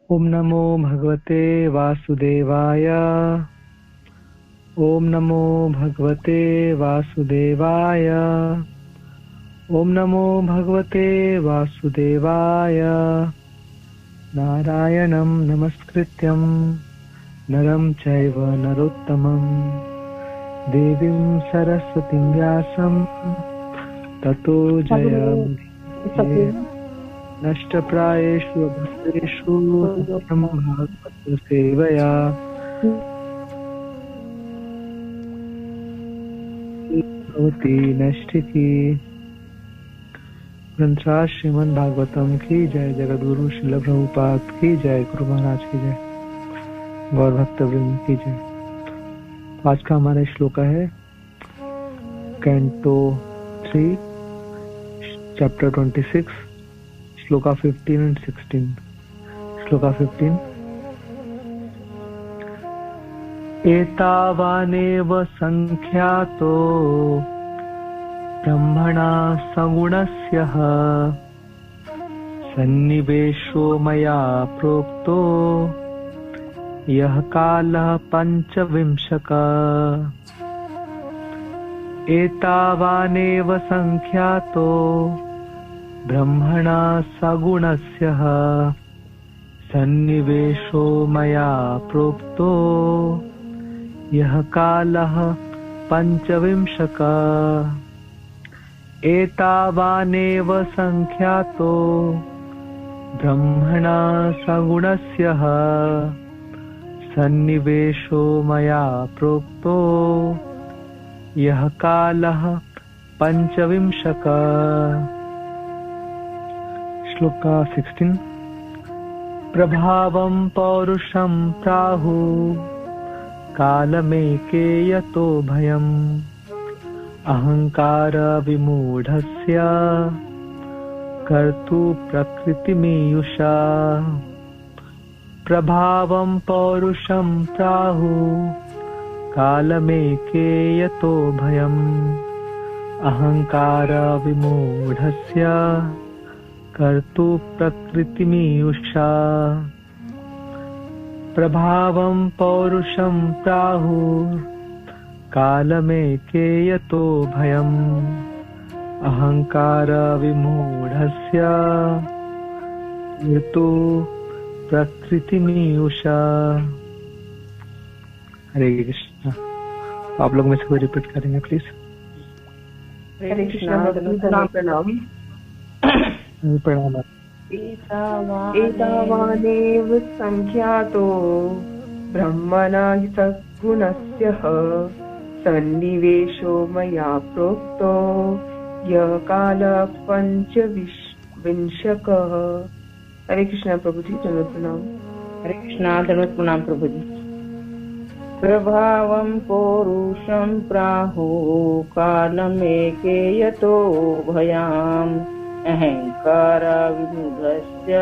ओम नमो भगवते वासुदेवाय। ओम नमो भगवते वासुदेवाय। ओम नमो भगवते वासुदेवाय। नारायणं नमस्कृत्यं नरं चैव नरोत्तमं देवीं सरस्वतीं व्यासं ततो जयमुदीरये। नष्टप्रायेषु भद्रेषु नित्यं भागवत सेवया भवती नष्टिकी। ग्रंथराज श्रीमद् भागवतम की जय। जगद्गुरु श्रील प्रभुपाद की जय। गुरु महाराज की जय। गौर भक्त वृंद की जय। आज का हमारा श्लोक है canto 3 chapter 26 shloka 15 and 16। Shloka 15। एतावानेव संख्यातो ब्रह्मणा सगुणस्य सन्निवेशो मया प्रोक्तो यः कालः पंचविंशक। एतावानेव संख्यातो ब्रह्मणा सगुणस्य सन्निवेशो मया प्रोक्तो यः कालः पंचविंशक। एतावानेव संख्यातो ब्रह्मणा सगुणस्य सन्निवेशो मया प्रोक्तो यः कालः पंचविंशक। श्लोका 16। प्रभावं पौरुषं प्राहु कालमेके यतो भयम् अहंकार विमूढस्य कर्तु प्रकृतिमीयुषा। प्रभावं पौरुषं प्राहु कालमेके यतो भयम् अहंकार विमूढस्य कर्तु प्रकृतिमीयुषा। प्रभावं पौरुषं प्राहु कालमेके यतो भयम् अहंकार विमूढस्य कर्तु प्रकृतिमीयुषा। हरे कृष्णा। आप लोग में से कोई रिपीट करेंगे प्लीज। हरे कृष्णा। प्रणाम। प्रणाम। एतावानेव संख्यातो ब्रह्मणा सगुणस्य सन्निवेशो मया प्रोक्तो यः कालः पंचविंशकः। हरे कृष्णा प्रभु जी। धन्यवाद प्रणाम। हरे कृष्णा। धन्यवाद प्रणाम प्रभु जी। प्रभावं पौरुषं प्राहु कालमेके यतो भयाम् अहंकार विमूढस्य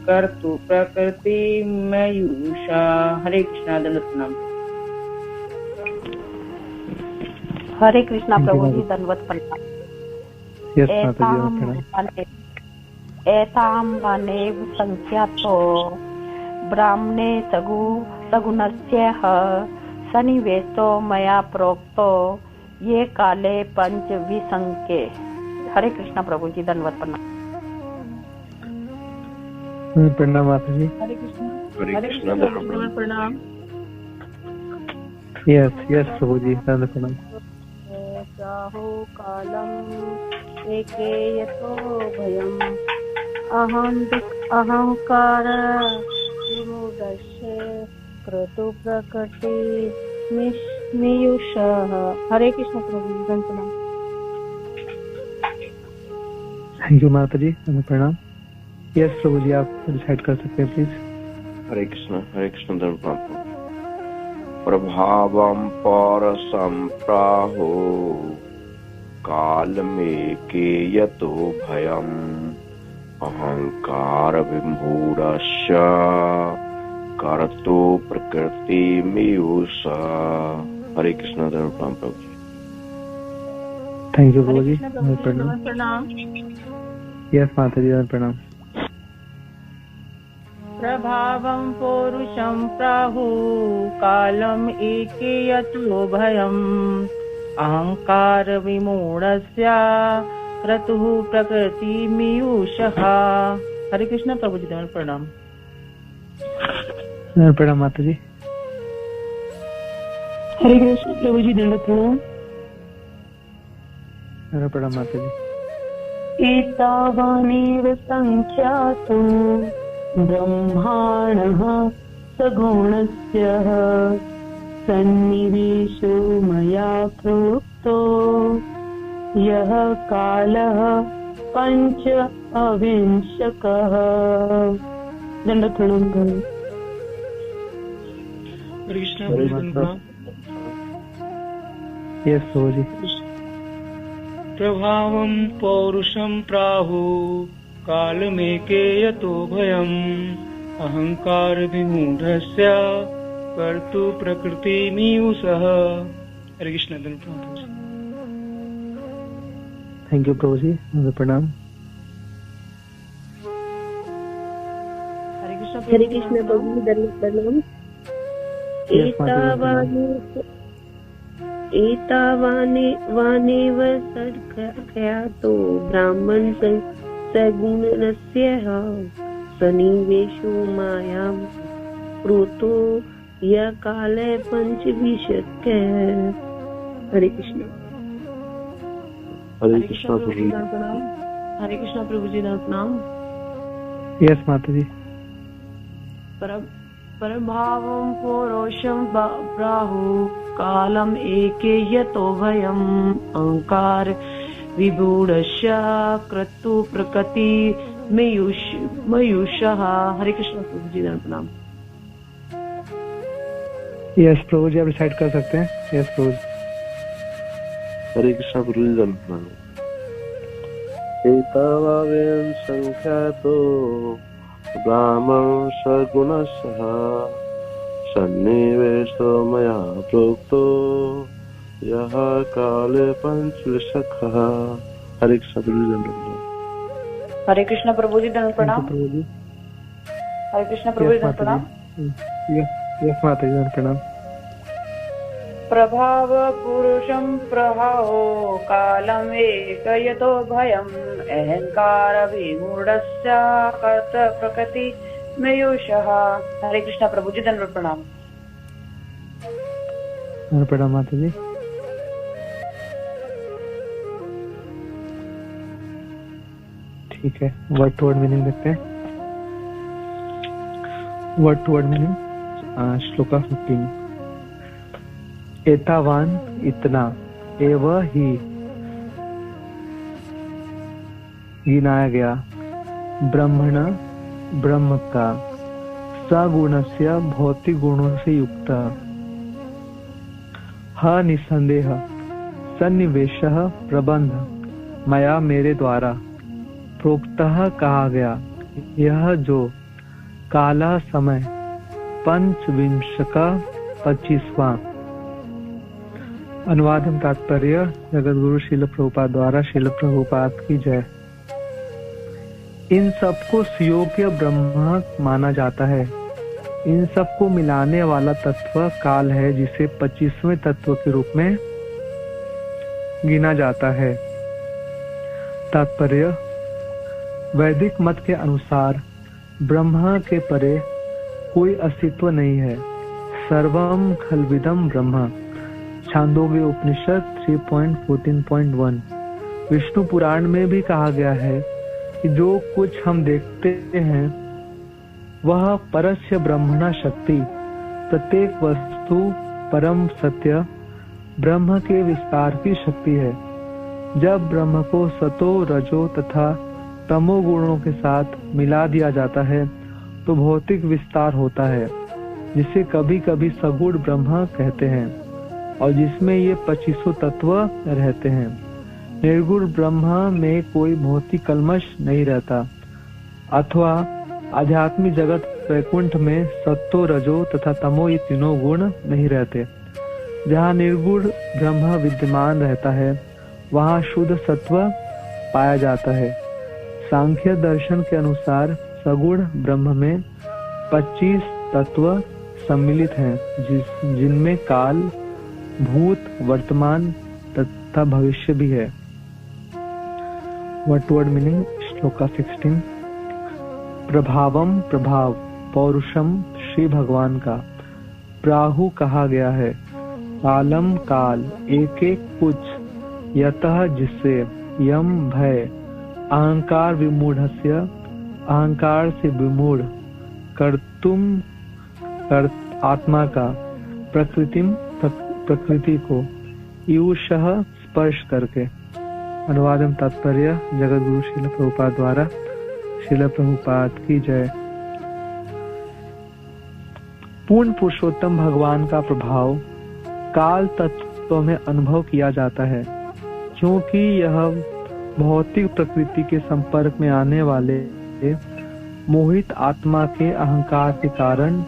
कर्तु प्रकृतिमयुषा। हरे कृष्णा। धन्यवाद प्रणाम। हरे कृष्णा प्रभु जी। धन्यवाद प्रणाम। एतां वनेव संख्यातो ब्राह्मणे सगुणस्य सन्निवेशो मया प्रोक्तो ये काले पंचविंशके। हरे कृष्णा प्रभु जी। धन्यवाद प्रणाम। प्रणाम माता जी। हरे कृष्णा। हरे कृष्णा। धन्यवाद प्रणाम। यस प्रभु जी। धन्यवाद प्रणाम। प्राहु कालम एके यतो भयम् अहंकार विमूढस्य कर्तु प्रकृति मीयुषः। हरे कृष्ण प्रभु जी। धन्यवाद प्रणाम। थैंक यू माता जी। प्रणाम। यस प्रभु जी, आप डिसाइड कर सकते हैं प्लीज। हरे कृष्ण। हरे कृष्ण। धन्यवाद। प्रभावं पौरुषं प्राहु कालमेके यतो भयम् अहंकार विमूढस्य कर्तु प्रकृतिमीयुषा। हरे कृष्ण। धन्यवाद प्रभु जी। थैंक यू प्रभु जी। प्रणाम। यस माता जी। प्रणाम। प्रभावं पौरुषं प्राहु कालम् एकेयतो भयम् अहंकार विमूढस्य क्रतुः प्रकृतिमीयुषः। हरे कृष्ण प्रभु जी दंड प्रणाम। प्रणाम माता जी। हरे कृष्ण प्रभु जी दंड प्रणाम। प्रणाम माता जी। एतावानेव संख्यातो ब्रह्माणः सगुणस्य सन्निवेशो मया प्रोक्तो यः कालः पंच अविंशकः। दंड प्रणाम करो। कृष्ण यस प्रभु जी। प्रभावं पौरुषं प्राहु कालमेके यतो भयम् अहंकार विमूढस्य कर्तु प्रकृतिमीयुषः। हरे कृष्ण। थैंक यू प्रभु जी। प्रणाम। हरे कृष्ण प्रभु जी दंड प्रणाम। एतावानेव सद्ख्यातो ब्राह्मण सगुणस्य सन्निवेशो मायां प्रोतो यः काले पंचविंशतिः। हरे कृष्ण। हरे कृष्ण प्रभु जी। हरे कृष्ण प्रभु जी प्रणाम। यस माता जी। प्रभावं पौरुषं प्राहु कालम् एकेयतो भयम् अहंकार विमूढस्य क्रतु प्रकृतिमीयुषः। हरे कृष्ण प्रभु जी प्रणाम। यस प्रभु जी आप डिसाइड कर सकते हैं। यस प्रभु जी। हरे कृष्ण प्रभु जी प्रणाम। एतावानेव संख्यातो ब्राह्मण सगुणस्य सन्निवेशो मया प्रोक्तो यः काले पंचविंशकः। हरे कृष्ण प्रभु जी प्रणाम। हरे कृष्ण प्रभु जी दंड प्रणाम। हरे कृष्ण प्रभु जी दंड प्रणाम। यस माता जी प्रणाम। प्रभाव पुरुषं प्रभावो कालम् एकयतो भयम् अहंकार विमूढस्य कर्त प्रकृतिमीयुषः। हरे कृष्ण प्रभु जी दंड प्रणाम। प्रणाम माता जी। ठीक है, वर्ड टू वर्ड मीनिंग देखते हैं। Word to word meaning shloka 15। एतावान इतना, एव ही गिनाया गया, ब्रह्मण ब्रह्म का, सगुणस्य भौतिक गुणों से युक्त, ह निसंदेह, सन्निवेशः प्रबंध, मया मेरे द्वारा, प्रोक्तः कहा गया, यह जो, काला समय, पंचविंशका 25वां। अनुवाद एवं तात्पर्य जगत गुरु श्रील प्रभुपाद द्वारा श्रील प्रभुपाद की जय। इन सबको सुयोग्य ब्रह्म माना जाता है। इन सबको मिलाने वाला तत्व काल है, जिसे 25वें तत्व के रूप में गिना जाता है। तात्पर्य वैदिक मत के अनुसार ब्रह्म के परे कोई अस्तित्व नहीं है। सर्वम खल्विदम ब्रह्म, छांदोग्य उपनिषद 3.14.1। विष्णु पुराण में भी कहा गया है कि जो कुछ हम देखते हैं वह परस्य ब्रह्मणा शक्ति, प्रत्येक वस्तु परम सत्य ब्रह्म के विस्तार की शक्ति है। जब ब्रह्म को सतो रजो तथा तमो गुणों के साथ मिला दिया जाता है तो भौतिक विस्तार होता है, जिसे कभी कभी सगुण ब्रह्म कहते हैं, और जिसमें ये 25 तत्व रहते हैं। निर्गुण ब्रह्म में कोई भौतिक कल्मश नहीं रहता, अथवा आध्यात्मिक जगत वैकुंठ में सत्तो रजो तथा तमो ये तीनों गुण नहीं रहते। जहाँ निर्गुण ब्रह्म विद्यमान रहता है वहाँ शुद्ध सत्व पाया जाता है। सांख्य दर्शन के अनुसार सगुण ब्रह्म में 25 तत्व सम्मिलित हैं, जिनमें काल, भूत, वर्तमान तथा भविष्य भी है। Word meaning shloka 16। प्रभावम प्रभाव, पौरुषम श्री भगवान का, प्राहु कहा गया है, कालम काल, एक एक कुछ, यतः जिससे, यम भय, अहंकार विमूढ़स्य, अहंकार से विमूढ़, कर्तुम आत्मा का, प्रकृतिम प्रकृति को, ईयुषः स्पर्श करके। अनुवाद एवं तात्पर्य जगत गुरु श्रील प्रभुपाद द्वारा। श्रील प्रभुपाद की जय। पूर्ण पुरुषोत्तम भगवान का प्रभाव काल तत्व में अनुभव किया जाता है, क्योंकि यह भौतिक प्रकृति के संपर्क में आने वाले मोहित आत्मा के अहंकार के कारण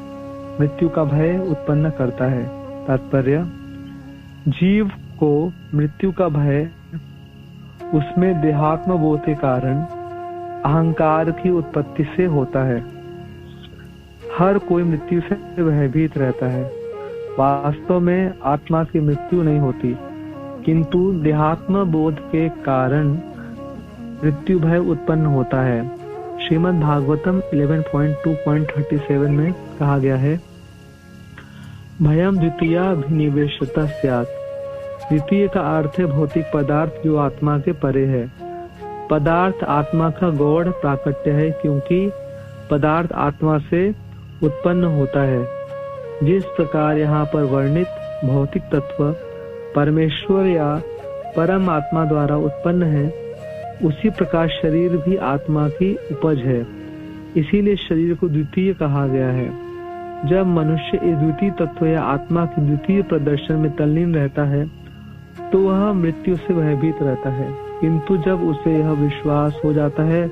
मृत्यु का भय उत्पन्न करता है। तात्पर्य, जीव को मृत्यु का भय उसमें देहात्म बोध के कारण अहंकार की उत्पत्ति से होता है। हर कोई मृत्यु से भयभीत रहता है। वास्तव में आत्मा की मृत्यु नहीं होती, किंतु देहात्म बोध के कारण मृत्यु भय उत्पन्न होता है। श्रीमद् भागवतम 11.2.37 में कहा गया है, भयम द्वितीयाभिनिवेशतः स्यात्। द्वितीय का अर्थ है भौतिक पदार्थ जो आत्मा के परे है। पदार्थ आत्मा का गौड़ प्राकट्य है, क्योंकि पदार्थ आत्मा से उत्पन्न होता है। जिस प्रकार यहाँ पर वर्णित भौतिक तत्व परमेश्वर या परम आत्मा द्वारा उत्पन्न है, उसी प्रकार शरीर भी आत्मा की उपज है। इसीलिए शरीर को द्वितीय कहा गया है। जब मनुष्य इस द्वितीय तत्व या आत्मा की द्वितीय प्रदर्शन में तल्लीन रहता है, तो वह मृत्यु से भयभीत रहता है। किंतु जब उसे यह विश्वास हो जाता है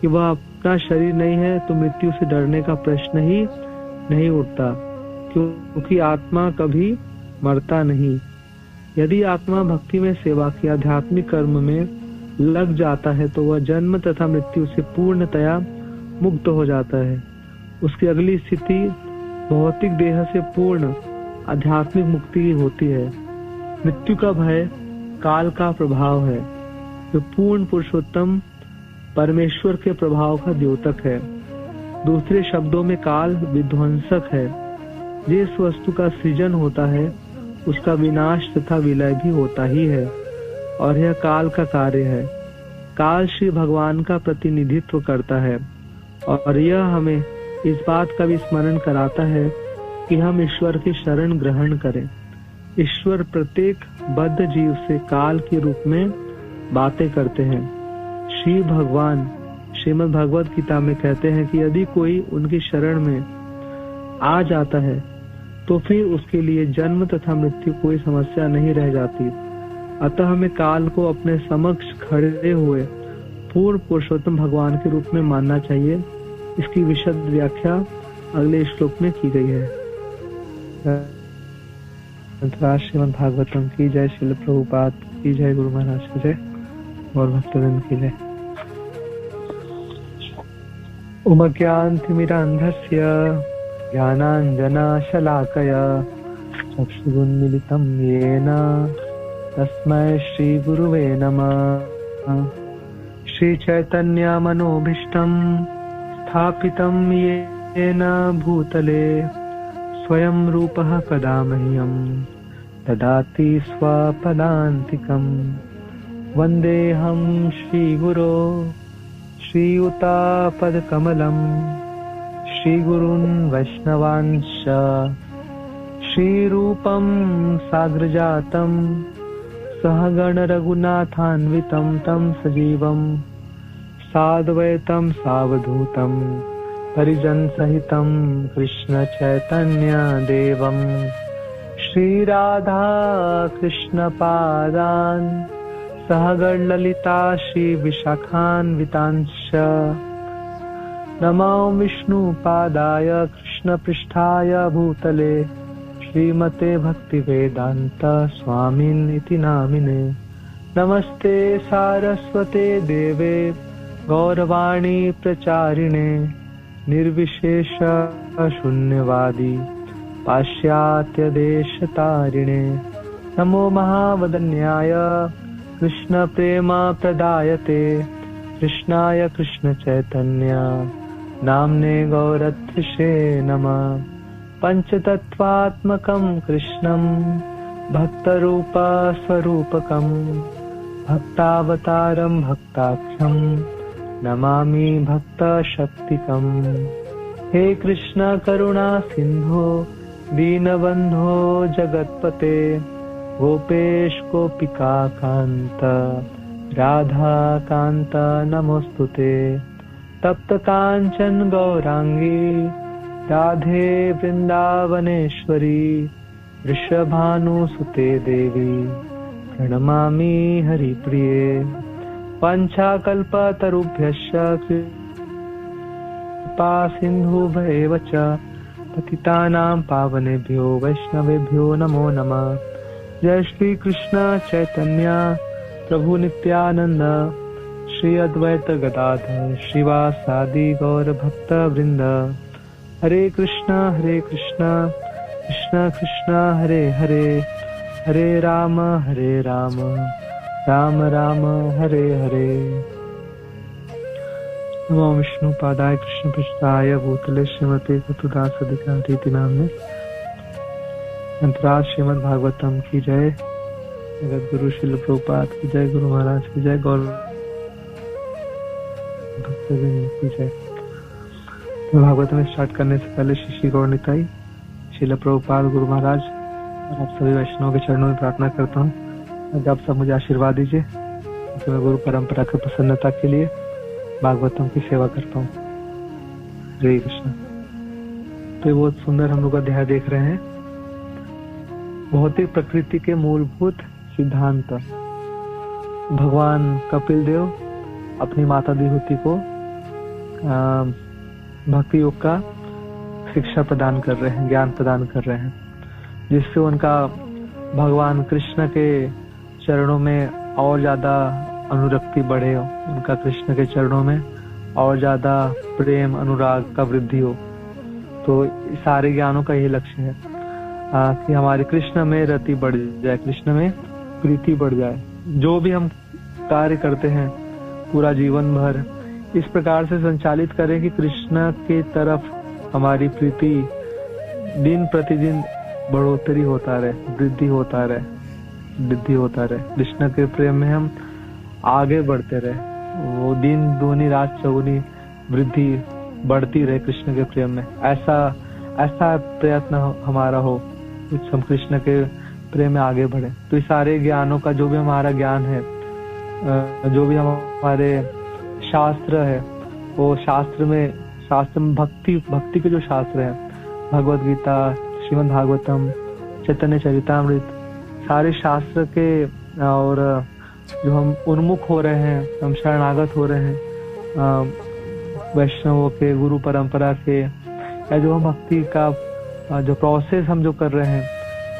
कि वह अपना शरीर नहीं है, तो मृत्यु से डरने का प्रश्न ही नहीं उठता, क्योंकि आत्मा कभी मरता नहीं। यदि आत्मा भक्ति में, सेवा की, आध्यात्मिक कर्म में लग जाता है, तो वह जन्म तथा मृत्यु से पूर्णतया मुक्त हो जाता है। उसकी अगली स्थिति भौतिक देह से पूर्ण आध्यात्मिक मुक्ति होती है। मृत्यु का भय काल का प्रभाव है, जो पूर्ण पुरुषोत्तम परमेश्वर के प्रभाव का द्योतक है। दूसरे शब्दों में काल विध्वंसक है। जिस वस्तु का सृजन होता है, उसका विनाश तथा विलय भी होता ही है, और यह काल का कार्य है। काल श्री भगवान का प्रतिनिधित्व करता है, और यह हमें इस बात का भी स्मरण कराता है कि हम ईश्वर की शरण ग्रहण करें। ईश्वर प्रत्येक बद्ध जीव से काल के रूप में बातें करते हैं। श्री भगवान श्रीमद् भगवत गीता में कहते हैं कि यदि कोई उनकी शरण में आ जाता है, तो फिर उसके लिए जन्म तथा मृत्यु कोई समस्या नहीं रह जाती। अतः हमें काल को अपने समक्ष खड़े हुए पूर्ण पुरुषोत्तम भगवान के रूप में मानना चाहिए। इसकी विशद व्याख्या अगले श्लोक में की गई है। श्रीमद् भागवतम की जय, श्रील प्रभुपाद की जय, गुरु महाराज की जय और भक्तजन की जय। उमज्ञानतिमिरान्धस्य ज्ञानाञ्जनशलाकया चक्षुरुन्मीलितं येन तस्मै श्रीगुरुवे नमः। श्रीचैतन्यमनोभीष्टं स्थापितं येन भूतले स्वयं रूपः कदा मह्यं ददाति स्वपदान्तिकं। वन्देऽहं श्रीगुरो श्रीयुतापदकमलं श्रीगुरून् वैष्णवांश्च श्रीरूपं साग्रजातं सहगण रघुनाथान्वितं तं सजीवं साद्वैतं सावधूतं परिजन सहितं कृष्ण चैतन्य देवं श्रीराधा कृष्ण पादान् सहगण ललिता श्री विशाखान्वितांश्च नमो विष्णुपादाय कृष्ण पृष्ठाय भूतले श्रीमते भक्तिवेदांत स्वामिन् इति नामिने। नमस्ते सारस्वते देवे गौरवाणी प्रचारिणे निर्विशेष शून्यवादी पाश्चात्य देश तारिणे नमो महावदन्याय कृष्ण प्रेम प्रदायते कृष्णाय कृष्ण चैतन्य नाम्ने गौरत्रिषे नमः। पंचतत्वात्मकं कृष्णं भक्तरूप स्वरूपकं भक्तावतारं भक्ताख्यं नमामि भक्तशक्तिकम्। हे कृष्ण करुणा सिंधो दीनबंधो जगत्पते गोपेश गोपिका कांत राधा कांत नमोस्तुते। तप्त कांचन गौरांगी राधे वृंदावनेश्वरी वृषभानुसुते देवी प्रणमामि हरिप्रिये। पंचाकल्पतरुभ्यश्च कृपा सिन्धुभ्येव च पतितानां पावनेभ्यो वैष्णवेभ्यो नमो नमः। जय श्री कृष्ण चैतन्य प्रभु नित्यानंद श्री अद्वैत गदाधर श्रीवासादि गौर भक्त वृंद। हरे कृष्ण कृष्ण कृष्ण हरे हरे हरे राम राम राम हरे हरे। नमो विष्णु पादाय कृष्ण पृष्ठाय भूतले श्रीमते सतुदास अधिकारी नामने। अंतराज श्रीमद् भागवतम की जय। जगत गुरु शिल प्रभुपाद की जय। गुरु महाराज की जय। गौर भक्तजन की जय। तो भागवत में स्टार्ट करने से पहले श्री गौर निताई शिल प्रभुपाद गुरु महाराज और आप सभी वैष्णव के चरणों में प्रार्थना करता हूँ आज आप सब मुझे आशीर्वाद दीजिए कि मैं गुरु परंपरा की प्रसन्नता के लिए भागवतम की सेवा करता हूँ। हरे कृष्ण। तो ये बहुत सुंदर हम लोग अध्याय देख रहे हैं। भौतिक प्रकृति के मूलभूत सिद्धांत। भगवान कपिल देव अपनी माता विभूति को भक्ति योग का शिक्षा प्रदान कर रहे हैं, ज्ञान प्रदान कर रहे हैं, जिससे उनका भगवान कृष्ण के चरणों में और ज्यादा अनुरक्ति बढ़े, उनका कृष्ण के चरणों में और ज्यादा प्रेम अनुराग का वृद्धि हो। तो सारे ज्ञानों का यही लक्ष्य है कि हमारे कृष्ण में रति बढ़ जाए, कृष्ण में प्रीति बढ़ जाए। जो भी हम कार्य करते हैं पूरा जीवन भर इस प्रकार से संचालित करें कि कृष्ण की तरफ हमारी प्रीति दिन प्रतिदिन बढ़ोतरी होता रहे, वृद्धि होता रहे, वृद्धि होता रहे। कृष्ण के प्रेम में हम आगे बढ़ते रहे, वो दिन दूनी रात चौगुनी वृद्धि बढ़ती रहे कृष्ण के प्रेम में। ऐसा प्रयत्न हमारा हो कुछ हम कृष्ण के प्रेम में आगे बढ़े। तो इस सारे ज्ञानों का जो भी हमारा ज्ञान है, जो भी हमारे शास्त्र है, वो शास्त्र में भक्ति के जो शास्त्र है, भगवत गीता, श्रीमद् भागवतम, चैतन्य चरितामृत, सारे शास्त्र के और जो हम उन्मुख हो रहे हैं, हम शरणागत हो रहे हैं वैष्णवों के, गुरु परंपरा के, या जो हम भक्ति का जो प्रोसेस हम जो कर रहे हैं,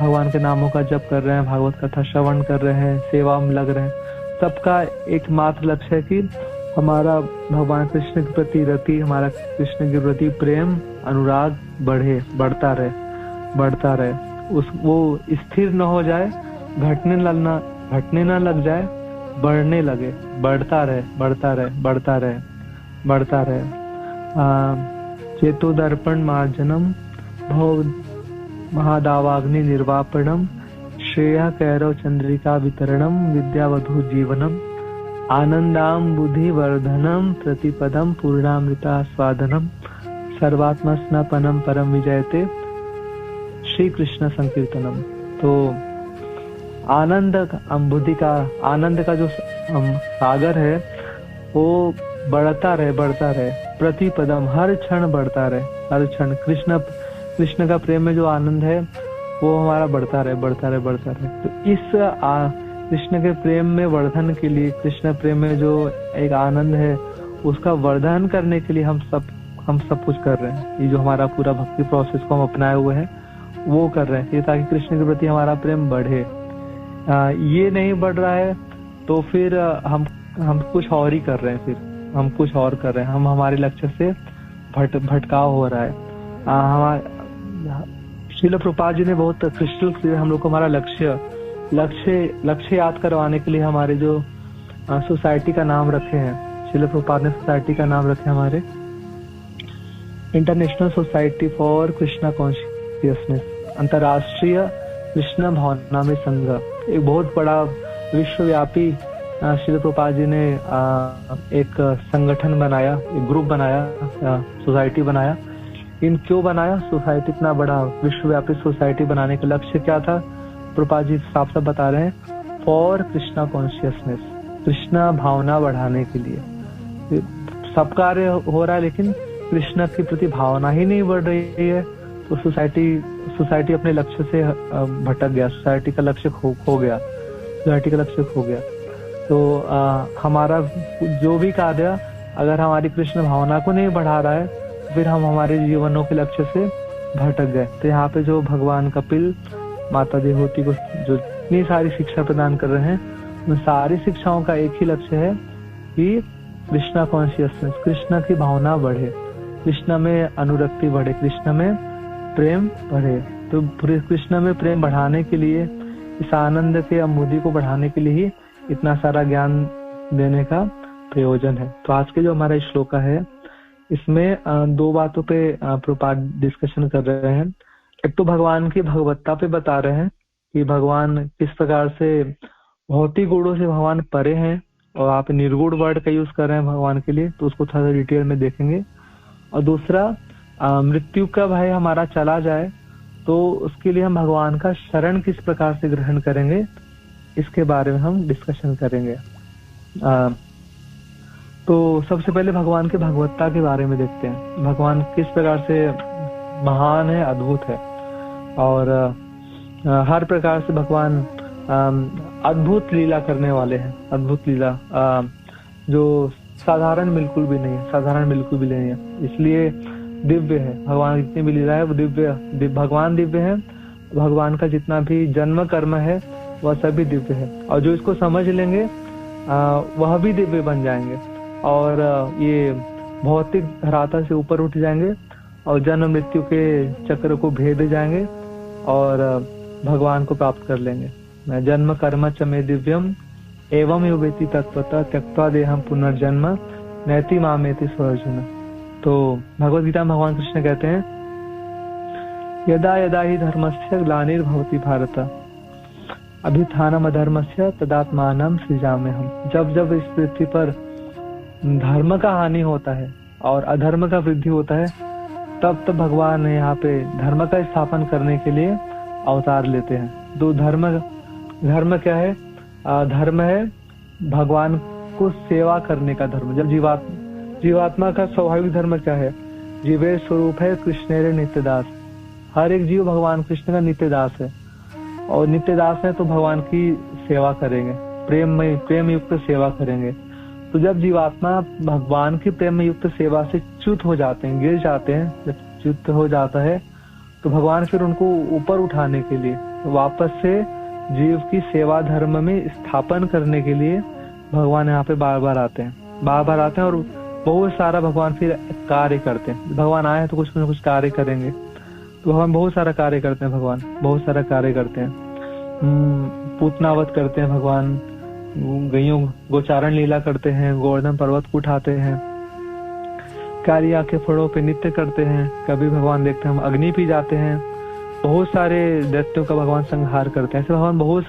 भगवान के नामों का जप कर रहे हैं, भागवत कथा श्रवण कर रहे हैं, सेवा में लग रहे हैं, सबका एकमात्र लक्ष्य है कि हमारा भगवान कृष्ण के प्रति रति, हमारा कृष्ण के प्रति प्रेम अनुराग बढ़ता रहे, वो स्थिर न हो जाए, घटने न लग जाए, बढ़ने लगे, बढ़ता रहे। चेतो दर्पण मार्जनम भव महादावाग्नि निर्वापणम श्रेया कैरव चंद्रिका वितरणम विद्यावधु जीवनम आनंदाम बुद्धि वर्धनम प्रतिपदम पूर्णामृता स्वादनम सर्वात्मा स्नपनम परम विजयते श्री कृष्ण संकीर्तनम। तो आनंद का जो सागर है वो बढ़ता रहे, प्रतिपदम हर क्षण बढ़ता रहे, हर क्षण कृष्ण का प्रेम में जो आनंद है वो हमारा बढ़ता रहे। तो इस कृष्ण के प्रेम में वर्धन के लिए, कृष्ण प्रेम में जो एक आनंद है उसका वर्धन करने के लिए हम सब कुछ कर रहे हैं। ये जो हमारा पूरा भक्ति प्रोसेस को हम अपनाए हुए हैं वो कर रहे हैं ताकि कृष्ण के प्रति हमारा प्रेम बढ़े। ये नहीं बढ़ रहा है तो फिर हम कुछ और ही कर रहे हैं, हम हमारे लक्ष्य से भटकाव हो रहा है। हमारे श्रील प्रभुपाद जी ने बहुत क्रिस्टल क्लियर हम लोग को हमारा लक्ष्य याद करवाने के लिए हमारे जो सोसाइटी का नाम रखे हैं, श्रील प्रभुपाद ने सोसाइटी का नाम रखे हमारे international society for Krishna consciousness, अंतर्राष्ट्रीय कृष्ण भावनामय संघ। एक बहुत बड़ा विश्वव्यापी श्रील प्रभुपाद जी ने एक संगठन बनाया, एक ग्रुप बनाया, सोसाइटी बनाया। इन क्यों बनाया सोसाइटी, इतना बड़ा विश्वव्यापी सोसाइटी बनाने का लक्ष्य क्या था? प्रभुपाद जी साफ साफ बता रहे हैं, फॉर कृष्णा कॉन्शियसनेस, कृष्णा भावना बढ़ाने के लिए। सब कार्य हो रहा है लेकिन कृष्ण के प्रति भावना ही नहीं बढ़ रही है, तो सोसाइटी अपने लक्ष्य से भटक गया, सोसाइटी का लक्ष्य खो गया, सोसाइटी का लक्ष्य खो गया। तो हमारा जो भी कार्य अगर हमारी कृष्ण भावना को नहीं बढ़ा रहा है, फिर हम हमारे जीवनों के लक्ष्य से भटक गए। तो यहाँ पे जो भगवान कपिल माता देवहूति को जो इतनी सारी शिक्षा प्रदान कर रहे हैं, उन सारी शिक्षाओं का एक ही लक्ष्य है कि कृष्णा कॉन्शियसनेस, कृष्ण की भावना बढ़े, कृष्ण में अनुरक्ति बढ़े, कृष्ण में प्रेम बढ़े। तो कृष्ण में प्रेम बढ़ाने के लिए, इस आनंद के अमूदी को बढ़ाने के लिए ही इतना सारा ज्ञान देने का प्रयोजन है। तो आज के जो हमारा श्लोका है, इसमें दो बातों पे प्रभुपाद डिस्कशन कर रहे हैं। एक तो भगवान की भगवत्ता पे बता रहे हैं कि भगवान किस प्रकार से भौतिक गुणों से भगवान परे हैं, और आप निर्गुण वर्ड का यूज कर रहे हैं भगवान के लिए, तो उसको थोड़ा डिटेल में देखेंगे। और दूसरा, मृत्यु का भय हमारा चला जाए तो उसके लिए हम भगवान का शरण किस प्रकार से ग्रहण करेंगे, इसके बारे में हम डिस्कशन करेंगे। तो सबसे पहले भगवान के भगवत्ता के बारे में देखते हैं। भगवान किस प्रकार से महान है, अद्भुत है, और हर प्रकार से भगवान अद्भुत लीला करने वाले हैं। अद्भुत लीला जो साधारण बिल्कुल भी नहीं है, साधारण बिल्कुल भी नहीं है, इसलिए दिव्य है। भगवान जितनी भी लीला है वो दिव्य, भगवान दिव्य है। भगवान का जितना भी जन्म कर्म है वह सभी दिव्य है, और जो इसको समझ लेंगे वह भी दिव्य बन जाएंगे, और ये भौतिक धरातल से ऊपर उठ जाएंगे और जन्म मृत्यु के चक्र को भेद जाएंगे और भगवान को प्राप्त कर लेंगे। जन्म कर्म च मे दिव्यम एवं युवेति तत्वतः त्यक्त्वा देहम पुनर्जन्म नैति मामेति स्वर्जुन। तो भगवद गीता में भगवान कृष्ण कहते हैं, यदा यदा ही धर्मस्य ग्लानिर्भवति भारत अभ्युत्थानम अधर्मस्य तदात्मानं सृजाम्यहम्। जब जब इस पृथ्वी पर धर्म का हानि होता है और अधर्म का वृद्धि होता है, तब भगवान ने यहाँ पे धर्म का स्थापन करने के लिए अवतार लेते हैं। तो धर्म क्या है? धर्म है भगवान को सेवा करने का धर्म। जब जीवात्मा का स्वाभाविक धर्म क्या है? जीवे स्वरूप है कृष्णेरे नित्यदास। हर एक जीव भगवान कृष्ण का नित्यदास है, और नित्यदास है तो भगवान की सेवा करेंगे, प्रेम युक्त सेवा करेंगे। तो जब जीवात्मा भगवान की प्रेम युक्त सेवा से च्युत हो जाते हैं, गिर जाते हैं, जब च्युत हो जाता है तो भगवान फिर उनको ऊपर उठाने के लिए वापस से जीव की सेवा धर्म में स्थापन करने के लिए भगवान यहाँ पे बार बार आते हैं, और बहुत सारा भगवान फिर कार्य करते हैं। भगवान आए तो कुछ न कुछ कार्य करेंगे, तो भगवान बहुत सारा कार्य करते हैं। भगवान बहुत सारा कार्य करते हैं, पूतनावत करते हैं भगवान, गैयों गोचारण लीला करते हैं, गोवर्धन पर्वत को उठाते हैं, कालिया के फड़ों पे नृत्य करते हैं। कभी भगवान देखते हैं हम अग्नि पी जाते हैं, बहुत सारे दैत्यों का भगवान संहार करते हैं। ऐसे भगवान बहुत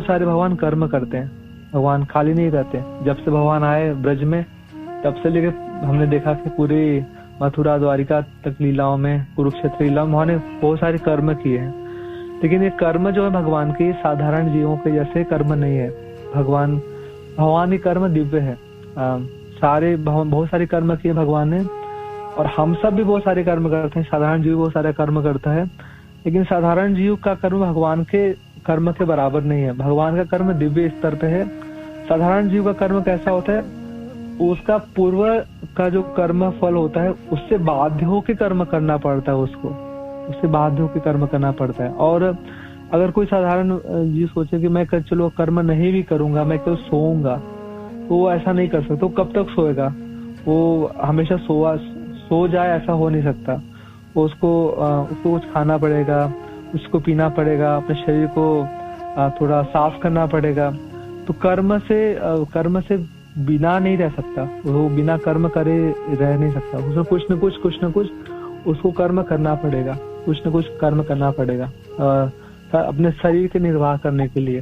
सारे भगवान कर्म करते हैं। भगवान खाली नहीं रहते। जब से भगवान आए ब्रज में, तब से लेके हमने देखा कि पूरी मथुरा द्वारिका तक लीलाओं में, कुरुक्षेत्र लीलाओं में उन्होंने बहुत सारे कर्म किए हैं। लेकिन ये कर्म जो है भगवान के साधारण जीवों के जैसे कर्म नहीं है। भगवान की कर्म दिव्य है। बहुत सारे कर्म किए भगवान ने, और हम सब भी बहुत सारे कर्म करते हैं। साधारण जीव बहुत सारे कर्म करता है, लेकिन साधारण जीव का कर्म भगवान के कर्म के बराबर नहीं है। भगवान का कर्म दिव्य स्तर पे है। साधारण जीव का कर्म कैसा होता है? उसका पूर्व का जो कर्म फल होता है उससे बाध्य होकर कर्म करना पड़ता है, उससे बाध्य होकर कर्म करना पड़ता है। और अगर कोई साधारण जीव सोचे कि मैं चलो कर्म नहीं भी करूंगा, मैं तो सोऊंगा, तो वो ऐसा नहीं कर सकता। तो कब तक सोएगा? वो हमेशा सो जाए ऐसा हो नहीं सकता। उसको कुछ खाना पड़ेगा, उसको पीना पड़ेगा, अपने शरीर को थोड़ा साफ करना पड़ेगा। तो कर्म से बिना नहीं रह सकता, वो बिना कर्म करे रह नहीं सकता। उसको कुछ न कुछ उसको कर्म करना पड़ेगा, कुछ न कुछ कर्म करना पड़ेगा अपने शरीर के निर्वाह करने के लिए।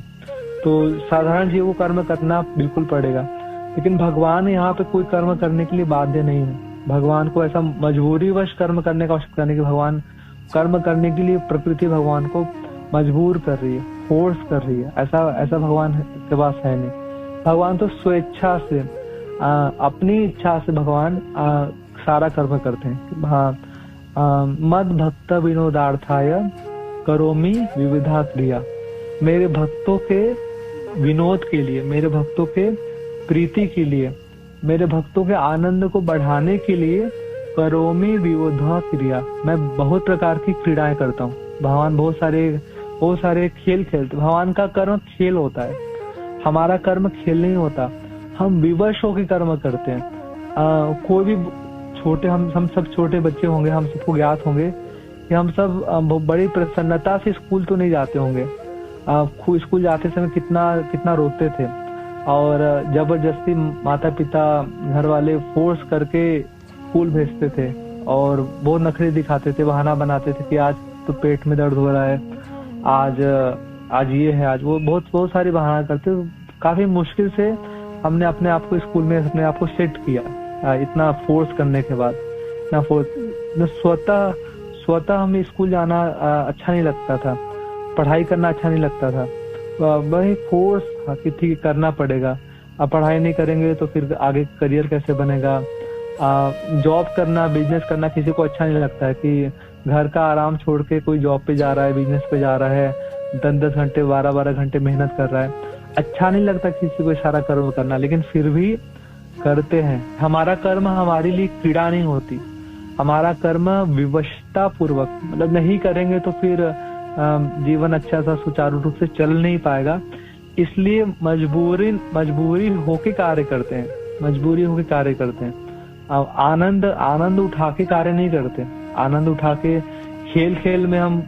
तो साधारण जीव को कर्म करना बिल्कुल पड़ेगा, लेकिन भगवान यहाँ पे कोई कर्म करने के लिए बाध्य नहीं है। भगवान को ऐसा मजबूरीवश कर्म करने का आवश्यकता नहीं कि भगवान कर्म करने के लिए प्रकृति भगवान को मजबूर कर रही है, फोर्स कर रही है। ऐसा भगवान के पास है नहीं। भगवान तो स्वेच्छा से अपनी इच्छा से भगवान सारा कर्म करते हैं। मद भक्त विनोदार्थाय करोमि विविधा क्रिया। मेरे भक्तों के विनोद के लिए, मेरे भक्तों के प्रीति के लिए, मेरे भक्तों के आनंद को बढ़ाने के लिए करोमि विविधा क्रिया, मैं बहुत प्रकार की क्रीड़ाएं करता हूँ। भगवान बहुत सारे खेल खेलते। भगवान का कर्म खेल होता है, हमारा कर्म खेल नहीं होता। हम विवश होकर कर्म करते हैं। कोई भी छोटे, हम सब छोटे बच्चे होंगे, हम सबको ज्ञात होंगे कि हम सब बड़ी प्रसन्नता से स्कूल तो नहीं जाते होंगे। स्कूल जाते समय कितना रोते थे, और जबरदस्ती माता पिता घर वाले फोर्स करके स्कूल भेजते थे, और बहुत नखरे दिखाते थे, बहाना बनाते थे कि आज तो पेट में दर्द हो रहा है, आज ये है, आज वो, बहुत सारी बहाना करते। काफी मुश्किल से हमने अपने आप को स्कूल में अपने आप को सेट किया। इतना फोर्स करने के बाद, इतना फोर्स, स्वतः हमें स्कूल जाना अच्छा नहीं लगता था, पढ़ाई करना अच्छा नहीं लगता था। वही फोर्स कि ठीक करना पड़ेगा। अब पढ़ाई नहीं करेंगे तो फिर आगे करियर कैसे बनेगा। जॉब करना, बिजनेस करना किसी को अच्छा नहीं लगता है कि घर का आराम छोड़ के कोई जॉब पे जा रहा है, बिजनेस पे जा रहा है, 10-10 घंटे 12-12 घंटे मेहनत कर रहा है। अच्छा नहीं लगता किसी को सारा कर्म करना, लेकिन फिर भी करते हैं। हमारा कर्म हमारे लिए क्रीड़ा नहीं होती, हमारा कर्म विवशता पूर्वक, मतलब नहीं करेंगे तो फिर जीवन अच्छा सा सुचारू रूप से चल नहीं पाएगा। इसलिए मजबूरी होके कार्य करते हैं, मजबूरी होके कार्य करते हैं। आनंद उठा के कार्य नहीं करते। आनंद उठा के खेल में हम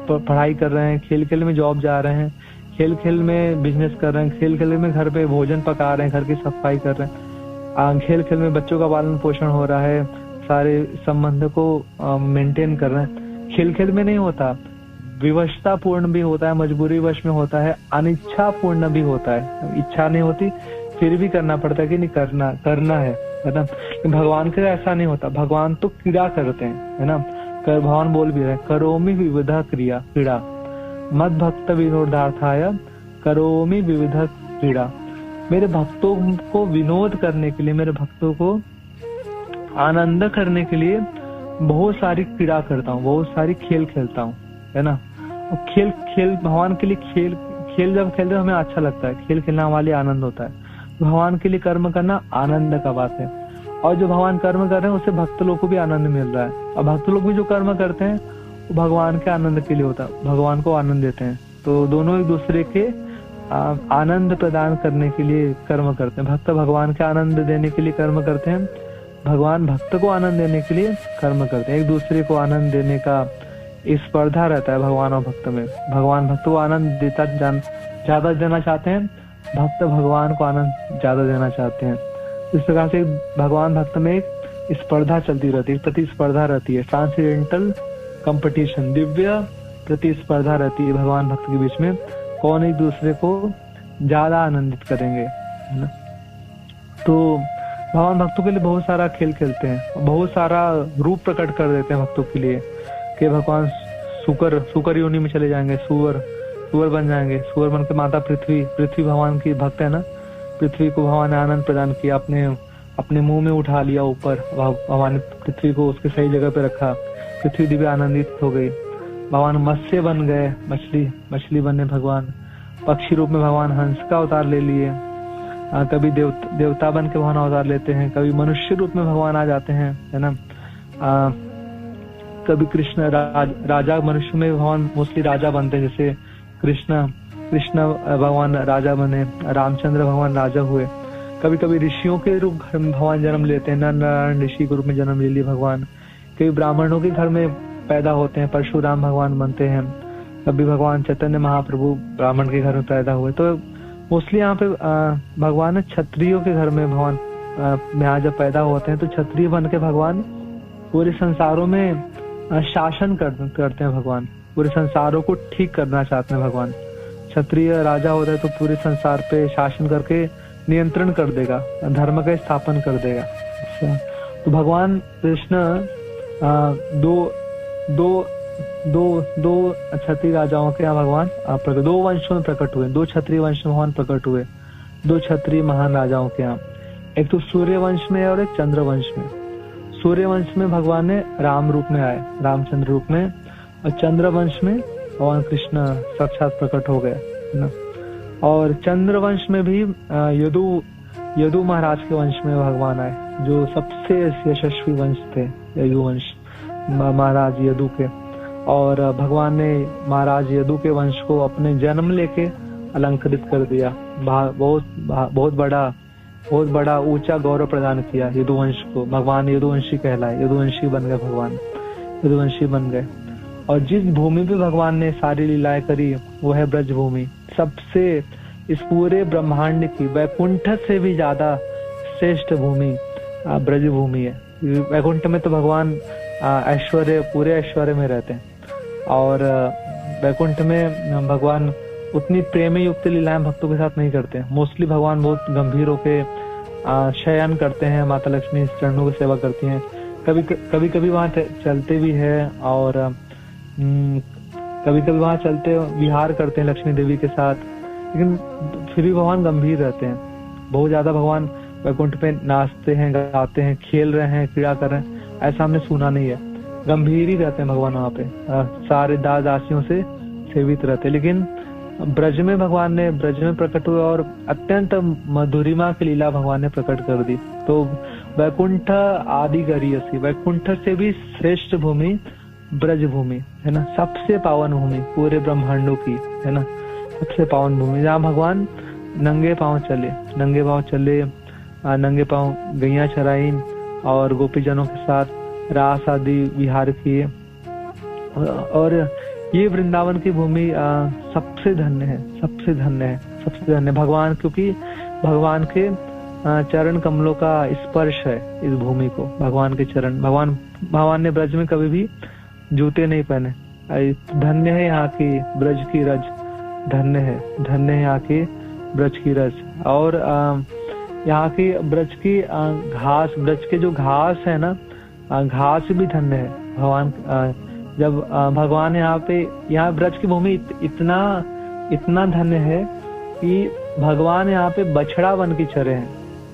पढ़ाई कर रहे हैं, खेल में जॉब जा रहे हैं, खेल में बिजनेस कर रहे हैं, खेल में घर पे भोजन पका रहे हैं, घर की सफाई कर रहे हैं, खेल में बच्चों का पालन पोषण हो रहा है, सारे संबंध को मेंटेन कर रहे हैं। खेल में नहीं होता, विवशता पूर्ण भी होता है, मजबूरी वश में होता है, अनिच्छा पूर्ण भी होता है। इच्छा नहीं होती फिर भी करना पड़ता है कि नहीं, करना है ना। भगवान के ऐसा नहीं होता, भगवान तो क्रीड़ा करते हैं, है ना। भगवान बोल भी रहे, करोमि विविधा क्रीड़ा, मद भक्त विनोदार्थाय करोमि विविधा क्रीड़ा। मेरे भक्तों को विनोद करने के लिए, मेरे भक्तों को आनंद करने के लिए बहुत सारी क्रीड़ा करता हूँ, बहुत सारी खेल खेलता हूँ, है ना। और खेल भगवान के लिए खेल जब खेलते हमें अच्छा लगता है, खेल खेलना हमारे लिए आनंद होता है। भगवान के लिए कर्म करना आनंद का बात है। और जो भगवान कर्म कर रहे हैं उससे भक्त लोग को भी आनंद मिल रहा है, और भक्त लोग भी जो कर्म करते हैं वो भगवान के आनंद के लिए होता है, भगवान को आनंद देते हैं। तो दोनों एक दूसरे के आनंद प्रदान करने के लिए कर्म करते हैं। भक्त भगवान के आनंद देने के लिए कर्म करते हैं, भगवान भक्त को आनंद देने के लिए कर्म करते हैं। एक दूसरे को आनंद देने का स्पर्धा रहता है भगवान और भक्त में। भगवान भक्त को आनंद ज्यादा देना चाहते हैं, भक्त भगवान को आनंद ज्यादा देना चाहते हैं। इस प्रकार से भगवान भक्त में एक स्पर्धा चलती रहती है, प्रतिस्पर्धा रहती है, ट्रांसेंडेंटल कंपटीशन, दिव्य प्रतिस्पर्धा रहती है भगवान भक्त के बीच में, कौन एक दूसरे को ज्यादा आनंदित करेंगे, है ना। तो भगवान भक्तों के लिए बहुत सारा खेल खेलते हैं, बहुत सारा रूप प्रकट कर देते हैं भक्तों के लिए कि भगवान सुकर योनि में चले जाएंगे, सुअर बन जाएंगे, सुअर बन के माता पृथ्वी भगवान की भक्त है ना, पृथ्वी को भगवान ने आनंद प्रदान किया, अपने मुंह में उठा लिया ऊपर, भगवान ने पृथ्वी को उसके सही जगह पे रखा, पृथ्वी दिव्य आनंदित हो गई। भगवान मत्स्य बन गए, मछली बने भगवान, पक्षी रूप में भगवान हंस का अवतार ले लिए, कभी देवता बन के भगवान अवतार लेते हैं, कभी मनुष्य रूप में भगवान आ जाते हैं, है ना। कभी कृष्ण राजा, मनुष्य में भगवान मोस्टली राजा बनते हैं, जैसे कृष्ण भगवान राजा बने, रामचंद्र भगवान राजा हुए, कभी कभी ऋषियों के रूप घर में भगवान जन्म लेते हैं, नर नारायण ऋषि के रूप में जन्म ले लिए भगवान। कभी ब्राह्मणों के घर में पैदा होते हैं, परशुराम भगवान बनते हैं। कभी भगवान चैतन्य महाप्रभु ब्राह्मण के घर में पैदा हुए। तो मोस्टली यहाँ पे भगवान क्षत्रियों के घर में भगवान यहाँ जब पैदा होते हैं तो क्षत्रिय बन के भगवान पूरे संसारों में शासन करते हैं। भगवान पूरे संसारों को ठीक करना चाहते हैं। भगवान क्षत्रिय राजा होता है तो पूरे संसार पे शासन करके नियंत्रण कर देगा, धर्म का स्थापन कर देगा। तो भगवान कृष्ण दो क्षत्रिय राजाओं के यहाँ भगवान दो वंशों में प्रकट हुए। दो क्षत्रिय वंश में भगवान प्रकट हुए, दो क्षत्रिय महान राजाओं के यहाँ। एक तो सूर्य वंश में और एक चंद्र वंश में। सूर्य वंश में भगवान ने राम रूप में आए, रामचंद्र रूप में, और चंद्र वंश में भगवान कृष्ण साक्षात प्रकट हो गए ना। और चंद्र वंश में भी यदु महाराज के वंश में भगवान आए, जो सबसे यशस्वी वंश थे, यदु वंश, महाराज यदु के। और भगवान ने महाराज यदु के वंश को अपने जन्म लेके अलंकृत कर दिया, बहुत बड़ा ऊंचा गौरव प्रदान किया यदुवंश को। भगवान यदुवंशी कहलाए, यदुवंशी बन गए, भगवान यदुवंशी बन गए। और जिस भूमि पे भगवान ने सारी लीलाएं करी वो है ब्रज भूमि। सबसे इस पूरे ब्रह्मांड की वैकुंठ से भी ज्यादा श्रेष्ठ भूमि ब्रज भूमि है। वैकुंठ में तो भगवान ऐश्वर्य, पूरे ऐश्वर्य में रहते हैं, और वैकुंठ में भगवान उतनी प्रेम युक्त लीलाएं भक्तों के साथ नहीं करते हैं। मोस्टली भगवान बहुत गंभीर होके शयन करते हैं, माता लक्ष्मी चरणों की सेवा करती हैं। कभी वहाँ चलते भी है, और कभी वहाँ चलते विहार करते हैं लक्ष्मी देवी के साथ, लेकिन फिर भी भगवान गंभीर रहते हैं। बहुत ज्यादा भगवान वैकुंठ पे नाचते हैं, गाते हैं, खेल रहे हैं, क्रीड़ा कर रहे हैं, ऐसा हमने सुना नहीं है। गंभीर ही रहते हैं भगवान वहाँ पे, सारे दास दासियों से सेवित रहते हैं। लेकिन ब्रज में भगवान ने ब्रज में प्रकट हुए और अत्यंत मधुरिमा की लीला भगवान ने प्रकट कर दी। तो वैकुंठ आदि गरीयसी, वैकुंठ से भी श्रेष्ठ भूमि ब्रज भूमि है ना, सबसे पावन भूमि पूरे ब्रह्मांडों की है ना, सबसे पावन भूमि, जहाँ भगवान नंगे पांव चले, नंगे पांव गैया चराई और गोपीजनों के साथ रास आदि विहार किए। और ये वृंदावन की भूमि सबसे धन्य है भगवान, क्योंकि भगवान के चरण कमलों का स्पर्श है इस भूमि को। भगवान के चरण, भगवान ने ब्रज में कभी भी जूते नहीं पहने। धन्य है यहाँ की ब्रज की रज, धन्य है यहाँ की ब्रज की रज। और यहाँ की ब्रज की घास, ब्रज के जो घास है ना, घास भी धन्य है। भगवान जब भगवान यहाँ ब्रज की भूमि इतना धन्य है कि भगवान यहाँ पे बछड़ा बन के चरे हैं।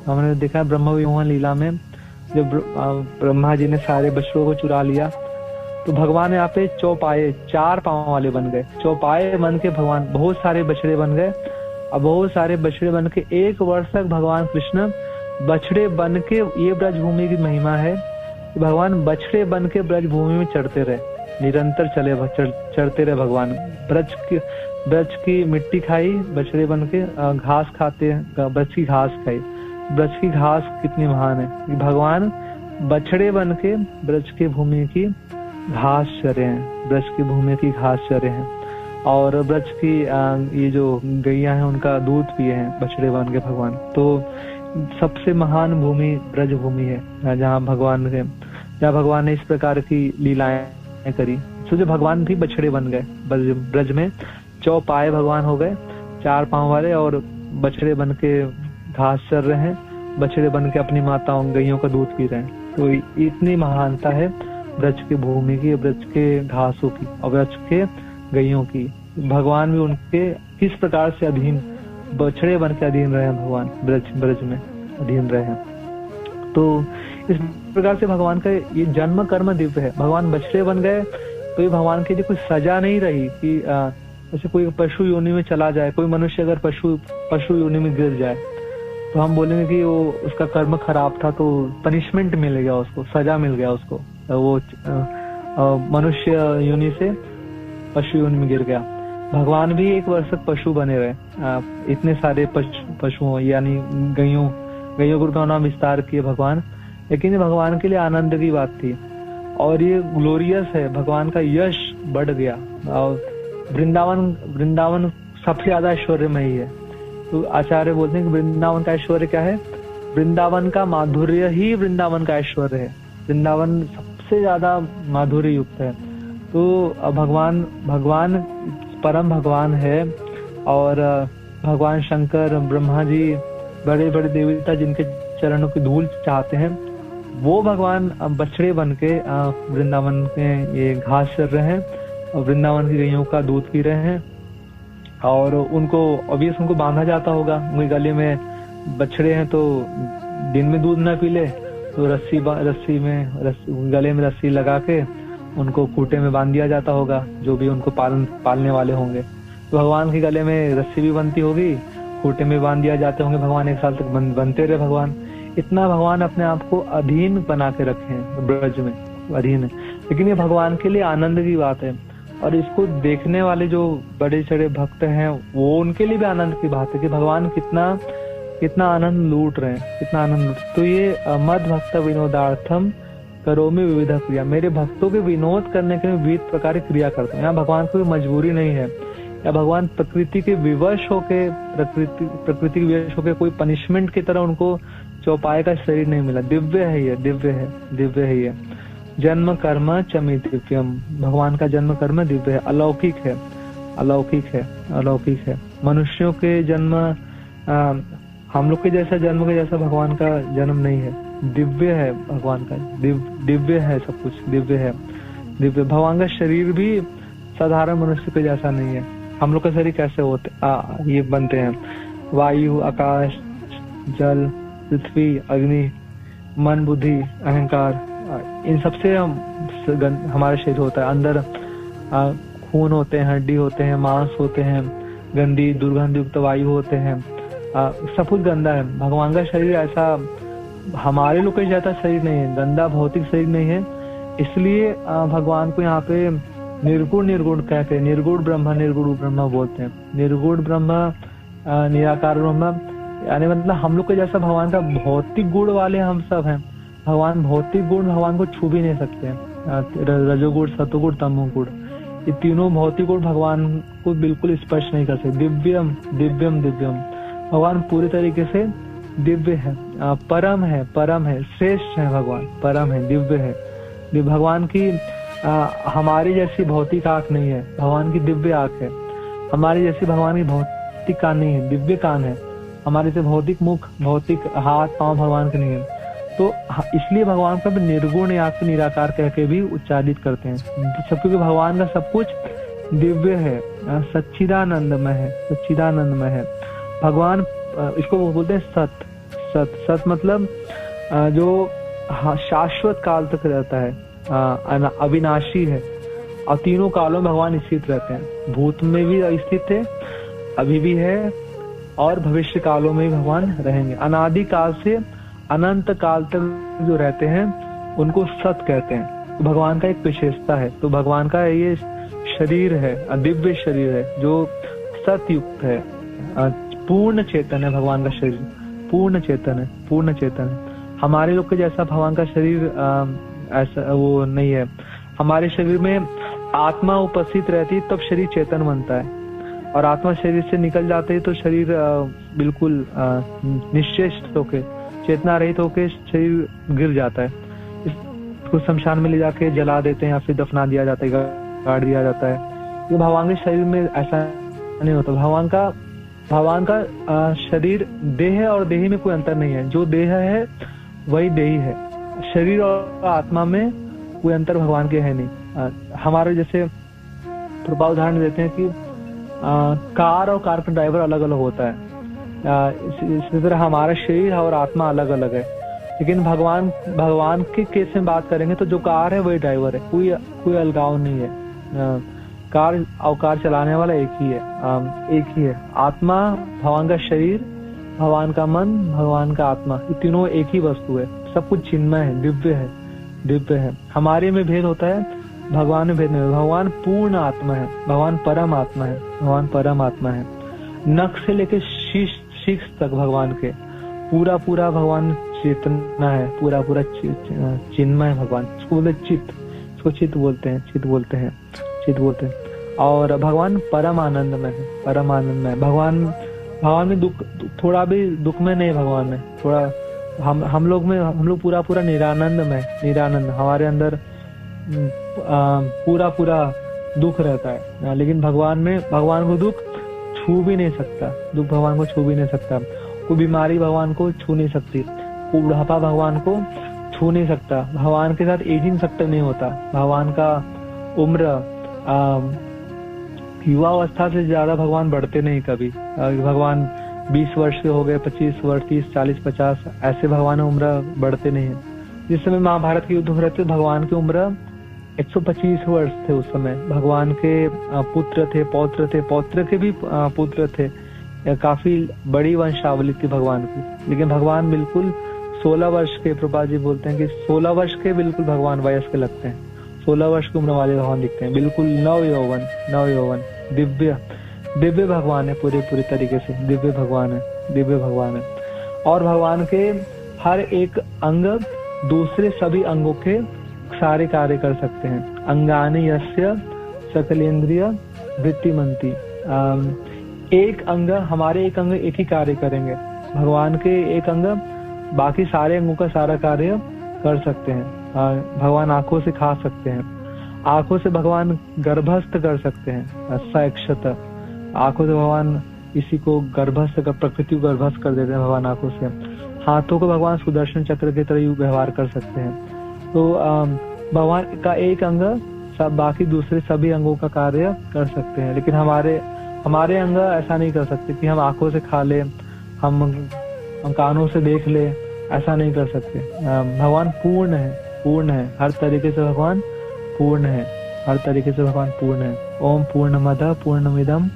हमने देखा ब्रह्म विमोहन लीला में, जब ब्रह्मा जी ने सारे बछड़ों को चुरा लिया तो भगवान यहाँ पे चौपाए, 4 पांव वाले बन गए। चौपाए बन के भगवान बहुत सारे बछड़े बन गए, और बहुत सारे बछड़े बन के 1 वर्ष तक भगवान कृष्ण बछड़े बन के, ये ब्रज भूमि की महिमा है, भगवान बछड़े बन के ब्रज भूमि में चढ़ते रहे, निरंतर चढ़ते रहे भगवान। ब्रज की मिट्टी खाई, बछड़े बन के घास खाते हैं, ब्रज की घास खाई। ब्रज की घास कितनी महान है, भगवान बछड़े बन के ब्रज की भूमि की घास चरे हैं, ब्रज की भूमि की घास चरे हैं। और ब्रज की ये जो गैया है उनका दूध पिए हैं बछड़े बन के भगवान। तो सबसे महान भूमि ब्रज भूमि है, जहाँ भगवान ने इस प्रकार की लीलाएं करी। जो भगवान भी बछड़े बन गए ब्रज में, चौपाए भगवान हो गए, 4 पांव वाले, और बछड़े बन के घास चर रहे हैं, बछड़े बन के अपनी माताओं गैयों का दूध पी रहे हैं। तो इतनी महानता है ब्रज की भूमि की, ब्रज के घासों की और ब्रज के गैयों की। भगवान भी उनके किस प्रकार से अधीन, बछड़े बन के अधीन रहे हैं भगवान, ब्रज में अधीन रहे हैं। तो इस प्रकार से भगवान का ये जन्म कर्म दिव्य है। भगवान बछड़े बन गए तो ये भगवान की कोई सजा नहीं रही कि जैसे कोई पशु योनि में चला जाए, कोई मनुष्य अगर पशु योनि में गिर जाए तो हम बोलेंगे कि वो उसका कर्म खराब था, तो पनिशमेंट मिल गया उसको, सजा मिल गया उसको, वो मनुष्य योनि से पशु योनि में गिर गया। भगवान भी 1 वर्ष तक पशु बने रहे, इतने सारे पशुओं यानी गैयों गैयों को उनका नाम विस्तार किए भगवान, लेकिन ये भगवान के लिए आनंद की बात थी और ये ग्लोरियस है, भगवान का यश बढ़ गया। और वृंदावन सबसे ज्यादा ऐश्वर्यमयी है। तो आचार्य बोलते हैं कि वृंदावन का ऐश्वर्य क्या है? वृंदावन का माधुर्य ही वृंदावन का ऐश्वर्य है। वृंदावन सबसे ज्यादा माधुर्य युक्त है। तो भगवान परम भगवान है और भगवान शंकर, ब्रह्मा जी, बड़े बड़े देवता जिनके चरणों की धूल चाहते हैं, वो भगवान बछड़े बन के वृंदावन में ये घास चर रहे हैं और वृंदावन की गैयों का दूध पी रहे हैं। और उनको बांधा जाता होगा, उनके गले में बछड़े हैं तो दिन में दूध ना पी ले तो गले में रस्सी लगा के उनको खूंटे में बांध दिया जाता होगा, जो भी उनको पालने वाले होंगे। तो भगवान के गले में रस्सी भी बनती होगी, खूंटे में बांध दिया जाते होंगे, भगवान 1 साल तक बनते रहे। भगवान इतना भगवान अपने आप को अधीन बना के रखे हैं, ब्रज में अधीन है। लेकिन ये भगवान के लिए आनंद की बात है और इसको देखने वाले जो बड़े चढ़े भक्त हैं वो उनके लिए भी आनंद की बात है कि भगवान कितना आनंद लूट रहे हैं, कितना आनंद। तो ये मद भक्त विनोदार्थम करोमि विविध क्रिया, मेरे भक्तों के विनोद करने के लिए विविध प्रकार की क्रिया करते हैं। यहाँ भगवान कोई मजबूरी नहीं है, या भगवान प्रकृति के विवश होके प्रकृति के विवश होके कोई पनिशमेंट की तरह उनको चौपाए का शरीर नहीं मिला। दिव्य है ये, दिव्य है ये। जन्म कर्म चमि दिव्यम, भगवान का जन्म कर्म दिव्य है, अलौकिक है। मनुष्यों के जन्म हम लोग के जैसा जन्म के जैसा भगवान का जन्म नहीं है, दिव्य है भगवान का, दिव्य है सब कुछ, दिव्य है। भगवान का शरीर भी साधारण मनुष्य के जैसा नहीं है। हम लोग का शरीर कैसे होते ये बनते हैं? वायु, आकाश, जल, पृथ्वी, अग्नि, मन, बुद्धि, अहंकार, इन सबसे हमारा शरीर होता है। अंदर खून होते हैं, हड्डी होते हैं, मांस होते हैं, गंदी दुर्गंध युक्त वायु होते हैं, सब कुछ गंदा है। भगवान का शरीर ऐसा हमारे लोग के जैसा शरीर नहीं है, गंदा भौतिक शरीर नहीं है। इसलिए भगवान को यहाँ पे निर्गुण कहते हैं, निर्गुण ब्रह्म बोलते हैं। निर्गुण ब्रह्म, निराकार ब्रह्म, यानी मतलब हम लोग के जैसा भगवान का भौतिक गुण वाले हम सब हैं। भगवान भौतिक गुण भगवान को छू भी नहीं सकते हैं। रजोगुण, सतोगुण, तमोगुण, ये तीनों भौतिक गुण भगवान को बिल्कुल स्पर्श नहीं कर सकते। दिव्यम, भगवान पूरी तरीके से दिव्य है, परम है, श्रेष्ठ है भगवान, परम है, दिव्य है। भगवान की हमारी जैसी भौतिक आंख नहीं है, भगवान की दिव्य आंख है। हमारी जैसी भगवान की भौतिक कान नहीं है, दिव्य कान है। हमारे से भौतिक मुख, भौतिक हाथ पांव भगवान के नहीं है। तो इसलिए भगवान का निर्गुण या फिर निराकार कह के भी उच्चारित करते हैं, सब क्योंकि भगवान का सब कुछ दिव्य है, सच्चिदानंदमय है। भगवान इसको बोलते हैं सत मतलब जो शाश्वत काल तक रहता है, अविनाशी है और तीनों कालों में भगवान स्थित रहते हैं। भूत में भी स्थित है, अभी भी है और भविष्य कालों में भी भगवान रहेंगे। अनादि काल से अनंत काल तक जो रहते हैं उनको सत कहते हैं। तो भगवान का एक विशेषता है। तो भगवान का ये शरीर है, दिव्य शरीर है जो सतयुक्त है, पूर्ण चेतन है। भगवान का शरीर पूर्ण चेतन है। हमारे लोग के जैसा भगवान का शरीर ऐसा वो नहीं है। हमारे शरीर में आत्मा उपस्थित रहती है तब शरीर चेतन बनता है, और आत्मा शरीर से निकल जाते है तो शरीर बिल्कुल निश्चेष्ट होके, चेतना रहित होके शरीर गिर जाता है। इसको शमशान में ले जाके जला देते हैं या फिर दफना दिया जाता है, गाड़ दिया जाता है। तो भगवान के शरीर में ऐसा नहीं होता। भगवान का शरीर देह और देही में कोई अंतर नहीं है। जो देह है वही देही है। शरीर और आत्मा में कोई अंतर भगवान के है नहीं। हमारे जैसे प्रभाव उदाहरण देते हैं कि कार और कार का ड्राइवर अलग अलग होता है, इसी तरह हमारा शरीर और आत्मा अलग अलग है। लेकिन भगवान के केस में बात करेंगे तो जो कार है वही ड्राइवर है, कोई अलगाव नहीं है। कार और कार चलाने वाला एक ही है। आत्मा, भगवान का शरीर, भगवान का मन, भगवान का आत्मा, ये तीनों एक ही वस्तु है। सब कुछ चिन्मय है, दिव्य है। हमारे में भेद होता है, भगवान में भेद नहीं है। भगवान पूर्ण आत्मा है, भगवान परम आत्मा है। नख से लेके शीश तक भगवान के पूरा पूरा भगवान चेतना है, पूरा पूरा चिन्मय भगवान, इसको बोलते चित्त, इसको चित्त बोलते हैं, चित्त बोलते हैं, चित्त बोलते हैं। और भगवान परम आनंद में है, परम आनंद में। भगवान में दुख, थोड़ा भी दुख में नहीं, भगवान में थोड़ा, हम लोग पूरा पूरा निरानंद में, निरानंद, हमारे अंदर पूरा पूरा दुख रहता है, लेकिन भगवान को दुख छू भी नहीं सकता, दुख भगवान को छू भी नहीं सकता, कोई बीमारी भगवान को छू नहीं सकती, कोई बुढ़ापा भगवान को छू नहीं सकता। भगवान के साथ एजिंग फैक्टर नहीं होता, भगवान का उम्र युवा अवस्था से ज्यादा भगवान बढ़ते नहीं कभी। भगवान 20 वर्ष के हो गए, 25 वर्ष, 30, 40, 50, ऐसे भगवान उम्र बढ़ते नहीं है। जिस समय महाभारत के युद्ध हो रहे थे, भगवान की उम्र 125 वर्ष थे उस समय। भगवान के पुत्र थे, पौत्र थे, पौत्र के भी पुत्र थे, काफी बड़ी वंशावली थी भगवान की। लेकिन भगवान बिल्कुल 16 वर्ष के, प्रभुपाद जी बोलते हैं कि 16 वर्ष के बिल्कुल भगवान वयस्क लगते हैं, 16 वर्ष की उम्र वाले भगवान दिखते हैं, बिल्कुल नव यौवन, दिव्य भगवान है, पूरी तरीके से दिव्य भगवान है। और भगवान के हर एक अंग दूसरे सभी अंगों के सारे कार्य कर सकते हैं। अंगानि यस्य सकलेंद्रिय वृत्तिमंती, एक अंग, हमारे एक अंग एक ही कार्य करेंगे, भगवान के एक अंग बाकी सारे अंगों का सारा कार्य कर सकते हैं। भगवान आंखों से खा सकते हैं, आंखों से भगवान गर्भस्थ कर सकते हैं, सक्षत, आंखों से भगवान किसी को गर्भस्थ कर, प्रकृति को गर्भस्थ कर देते हैं भगवान आंखों से। हाथों को भगवान सुदर्शन चक्र की तरह व्यवहार कर सकते हैं। तो भगवान का एक अंग सब बाकी दूसरे सभी अंगों का कार्य कर सकते हैं। लेकिन हमारे अंग ऐसा नहीं कर सकते कि हम आंखों से खा ले, हम कानों से देख ले, ऐसा नहीं कर सकते। भगवान पूर्ण है, हर तरीके से भगवान पूर्ण है, हर तरीके से भगवान पूर्ण है। ओम पूर्णमदः पूर्णमिदं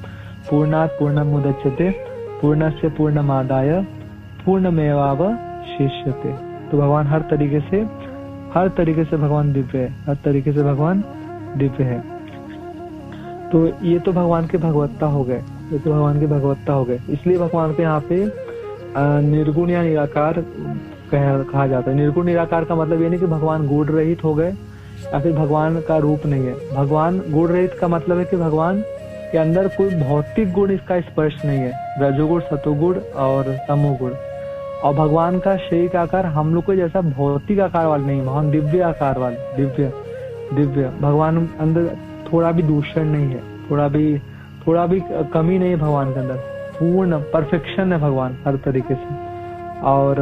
पूर्णात् पूर्णमुदच्यते पूर्णस्य पूर्णमादाय पूर्णमेवावशिष्यते। तो भगवान हर तरीके से भगवान दिव्य है, हर तरीके से भगवान दिव्य है। तो ये तो भगवान के भगवत्ता हो गए, इसलिए भगवान के यहाँ पे निर्गुण या निराकार कहा जाता है। निर्गुण निराकार का मतलब ये नहीं कि भगवान गुण रहित हो गए या फिर भगवान का रूप नहीं है। भगवान गुण रहित का मतलब है कि भगवान के अंदर कोई भौतिक गुण इसका स्पर्श नहीं है, रजोगुण, सतोगुण और तमोगुण। और भगवान का शरीर का आकार हम लोग को जैसा भौतिक आकार वाला नहीं, भगवान दिव्य आकार वाले, दिव्य भगवान अंदर थोड़ा भी दूषण नहीं है, थोड़ा भी कमी नहीं है भगवान के अंदर, पूर्ण परफेक्शन है भगवान हर तरीके से। और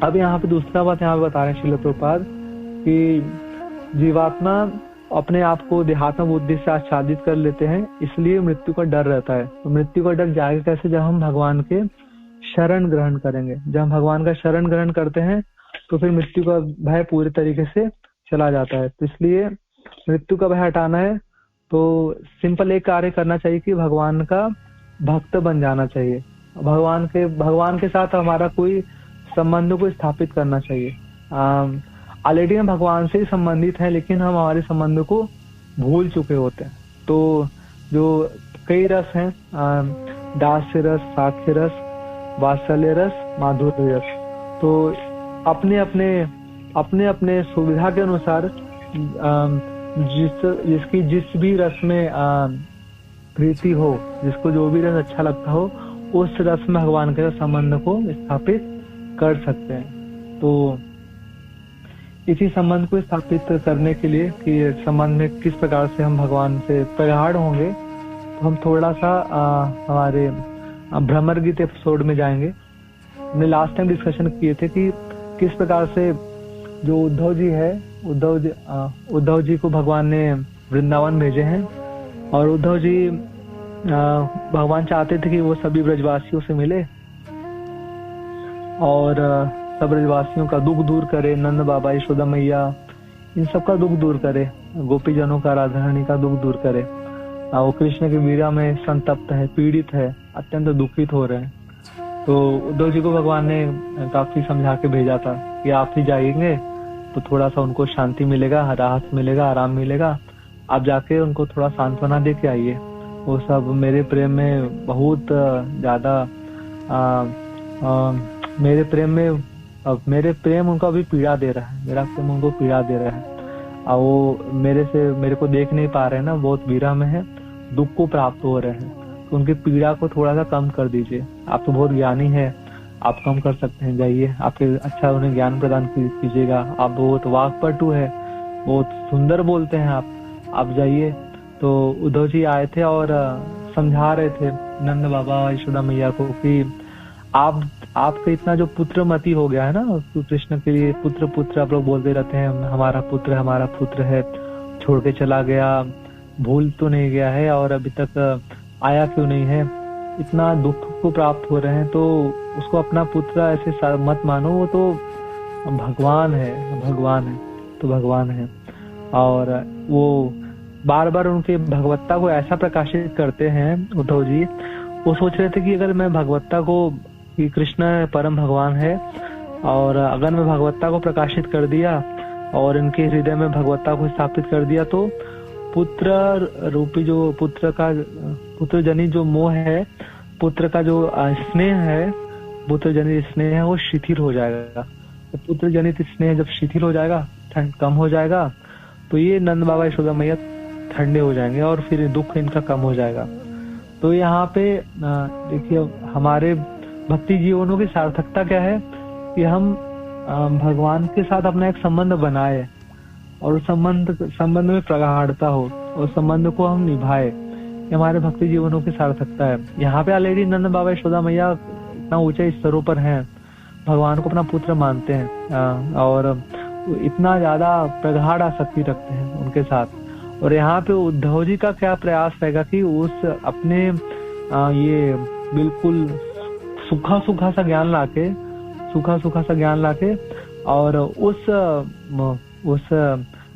अब यहाँ पे दूसरा बात यहाँ पे बता रहे हैं श्रील प्रभुपाद कि जीवात्मा अपने आप को देहात्म बुद्धि से आच्छादित कर लेते हैं, इसलिए मृत्यु का डर रहता है। तो मृत्यु का डर जाएगा कैसे? जब हम भगवान के शरण ग्रहण करेंगे। जब हम भगवान का शरण ग्रहण करते हैं तो फिर मृत्यु का भय पूरे तरीके से चला जाता है। तो इसलिए मृत्यु का भय हटाना है तो सिंपल एक कार्य करना चाहिए कि भगवान का भक्त बन जाना चाहिए। भगवान के साथ हमारा कोई संबंध को स्थापित करना चाहिए। ऑलरेडी हम भगवान से ही संबंधित हैं, लेकिन हम हमारे संबंध को भूल चुके होते हैं। तो जो कई रस हैं, दास्य रस, साक्ष्य रस, वात्सल्य रस, माधुर्य रस, तो अपने अपने सुविधा के अनुसार जिसकी जिस भी रस में प्रीति हो, जिसको जो भी रस अच्छा लगता हो, उस रस में भगवान के संबंध को स्थापित कर सकते हैं। तो इसी संबंध को स्थापित करने के लिए कि संबंध में किस प्रकार से हम भगवान से प्रगाढ़ होंगे, तो हम थोड़ा सा हमारे भ्रमर गीत एपिसोड में जाएंगे। हमने लास्ट टाइम डिस्कशन किए थे कि किस प्रकार से जो उद्धव जी है, उद्धव जी को भगवान ने वृंदावन भेजे हैं और उद्धव जी भगवान चाहते थे कि वो सभी ब्रजवासियों से मिले और सब ब्रजवासियों का दुख दूर करे, नंद बाबा, यशोदा मैया, इन सब का दुख दूर करे, गोपी जनों का, राधा रानी का दुख दूर करे। वो कृष्ण की वीरा में संतप्त है, पीड़ित है, अत्यंत दुखित हो रहे हैं। तो उद्धव जी को भगवान ने काफी समझा के भेजा था कि आप ही जाएंगे तो थोड़ा सा उनको शांति मिलेगा, राहत मिलेगा, आराम मिलेगा, आप जाके उनको थोड़ा सांत्वना दे के आइए। वो सब मेरे प्रेम में बहुत ज्यादा मेरे प्रेम उनको अभी पीड़ा दे रहा है, मेरा प्रेम उनको पीड़ा दे रहा है, और वो मेरे को देख नहीं पा रहे हैं ना, बहुत विरह में है, दुख को प्राप्त हो रहे हैं। तो उनकी पीड़ा को थोड़ा सा कम कर दीजिए। आप तो बहुत ज्ञानी है, आप कम कर सकते हैं, जाइए आपके अच्छा उन्हें ज्ञान प्रदान कीजिएगा। आप बहुत वाक्पटु है, बहुत सुंदर बोलते हैं आप जाइए। तो उद्धव जी आए थे और समझा रहे थे नंद बाबा यशोदा मैया को कि आपका इतना जो पुत्रमती हो गया है ना, कृष्ण के लिए पुत्र आप लोग बोलते रहते हैं, हमारा पुत्र है, छोड़ के चला गया, भूल तो नहीं गया है और अभी तक आया क्यों नहीं है, इतना दुख को प्राप्त हो रहे हैं, तो उसको अपना पुत्र ऐसे मत मानो, वो तो भगवान है। और वो बार बार उनके भगवत्ता को ऐसा प्रकाशित करते हैं उद्धव जी। वो सोच रहे थे कि अगर मैं भगवत्ता को, कि कृष्ण परम भगवान है, और अगर मैं भगवत्ता को प्रकाशित कर दिया और इनके हृदय में भगवत्ता को स्थापित कर दिया, तो पुत्र रूपी जो पुत्र जनित जो मोह है, पुत्र का जो स्नेह है, पुत्र जनित स्नेह है, वो शिथिल हो जाएगा। तो पुत्र जनित स्नेह जब शिथिल हो जाएगा, ठंड कम हो जाएगा, तो ये नंद बाबा यशोदा मैया ठंडे हो जाएंगे और फिर दुख इनका कम हो जाएगा। तो यहाँ पे देखिए, हमारे भक्ति जीवनों की सार्थकता क्या है कि हम भगवान के साथ अपना एक संबंध बनाए और उस संबंध में प्रगाढ़ता हो और संबंध को हम निभाए। ये हमारे भक्ति जीवनों की सार्थकता है। यहाँ पे ऑलरेडी नंद बाबा यशोदा मैया इतना ऊंचे स्तरों पर हैं, भगवान को अपना पुत्र मानते हैं और इतना ज्यादा प्रगाढ़ आसक्ति रखते हैं उनके साथ। और यहाँ पे उद्धव जी का क्या प्रयास रहेगा कि उस अपने ये बिल्कुल सूखा सा ज्ञान लाके और उस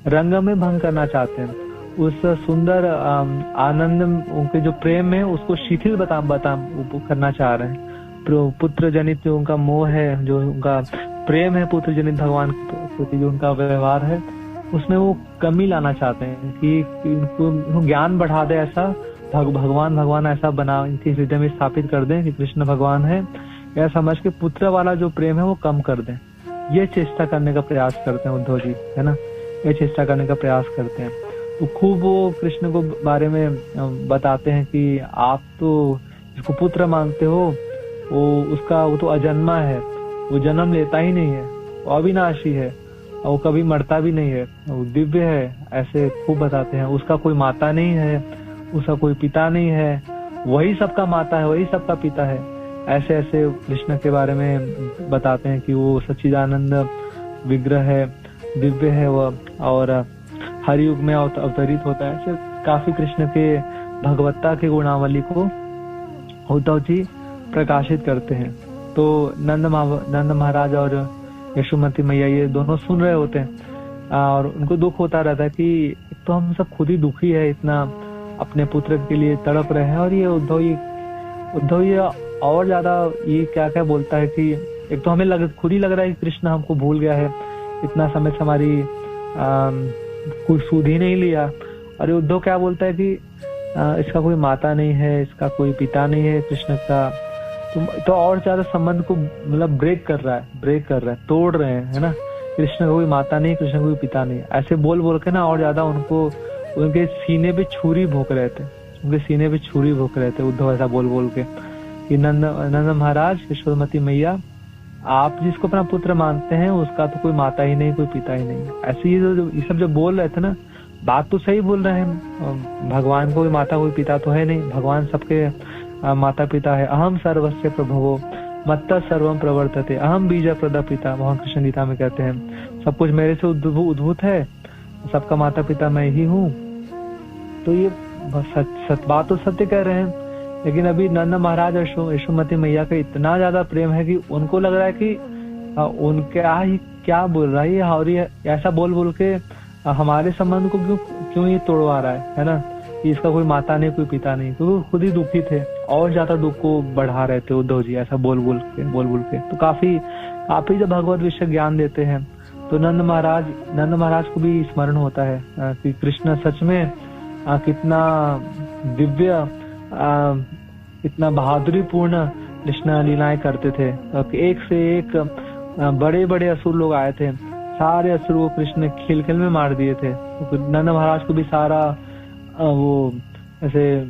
रंग में भंग करना चाहते हैं, उस सुंदर आनंद, उनके जो प्रेम है उसको शिथिल करना चाह रहे हैं। पुत्र जनित जो उनका मोह है, जो उनका प्रेम है पुत्र जनित भगवान के प्रति, जो उनका व्यवहार है, उसमें वो कमी लाना चाहते हैं कि इनको ज्ञान बढ़ा दे, ऐसा भगवान ऐसा बना इनके हृदय में स्थापित कर दें कि कृष्ण भगवान है, यह समझ के पुत्र वाला जो प्रेम है वो कम कर दें। ये चेष्टा करने का प्रयास करते हैं उद्धव जी, है ना, ये चेष्टा करने का प्रयास करते हैं। तो खूब वो कृष्ण को बारे में बताते हैं कि आप तो जिसको पुत्र मानते हो, वो तो अजन्मा है, वो जन्म लेता ही नहीं है, वो अविनाशी है और वो कभी मरता भी नहीं है, वो दिव्य है, ऐसे खूब बताते हैं। उसका कोई माता नहीं है, उसका कोई पिता नहीं है, वही सबका माता है, वही सबका पिता है। ऐसे कृष्ण के बारे में बताते हैं कि वो सच्चिदानंद विग्रह है, दिव्य है वह, और हर युग में अवतरित होता है। ऐसे काफी कृष्ण के भगवत्ता के गुणावली को उद्धव जी प्रकाशित करते हैं। तो नंद महाराज और यशोमती मैया ये दोनों सुन रहे होते हैं और उनको दुख होता रहता है कि तो हम सब खुद ही दुखी है, इतना अपने पुत्र के लिए तड़प रहे हैं, और ये उद्धव ये और ज्यादा ये क्या क्या बोलता है कि एक तो हमें खुद ही लग रहा है कि कृष्ण हमको भूल गया है, इतना समय से हमारी कोई सूद ही नहीं लिया। और उद्धव क्या बोलता है कि इसका कोई माता नहीं है, इसका कोई पिता नहीं है कृष्ण का, तो और ज्यादा संबंध को मतलब ब्रेक कर रहा है, तोड़ रहे हैं, है ना। कृष्ण को कोई माता नहीं, कृष्ण को कोई पिता नहीं, ऐसे बोल के ना और ज्यादा उनको उनके सीने पे छुरी भोंक रहे थे, उद्धव ऐसा बोल के कि नंद महाराज, यशोमती मैया, आप जिसको अपना पुत्र मानते हैं उसका तो कोई माता ही नहीं, कोई पिता ही नहीं। ऐसे ये सब जो बोल रहे थे ना, बात तो सही बोल रहे हैं, भगवान कोई माता कोई पिता तो है नहीं, भगवान सबके माता पिता है। अहम सर्वस्य प्रभवो मत्तः सर्वम प्रवर्तते, अहम बीज प्रदा पिता, भगवान कृष्ण गीता में कहते हैं सब कुछ मेरे से उद्भूत है, सबका माता पिता मैं ही हूँ। तो ये बात तो सत्य कह रहे हैं, लेकिन अभी नंद महाराज और यशोमती मैया का इतना ज्यादा प्रेम है कि उनको लग रहा है कि उनके क्या बोल रहा है और ये ऐसा बोल के हमारे संबंध को क्यों ये तोड़वा रहा है ना, कि इसका कोई माता नहीं, कोई पिता नहीं, क्योंकि खुद ही दुखी थे और ज्यादा दुख को बढ़ा रहे थे उद्धव जी, ऐसा बोल के। तो काफी जब भगवत विषय ज्ञान देते हैं तो नंद महाराज को भी स्मरण होता है कि कृष्ण सच में कितना दिव्य, कितना बहादुरी पूर्ण कृष्ण लीलाएं करते थे। एक से एक बड़े बड़े असुर लोग आए थे, सारे असुर को कृष्ण ने खेल खेल में मार दिए थे। नंद महाराज को भी सारा वो ऐसे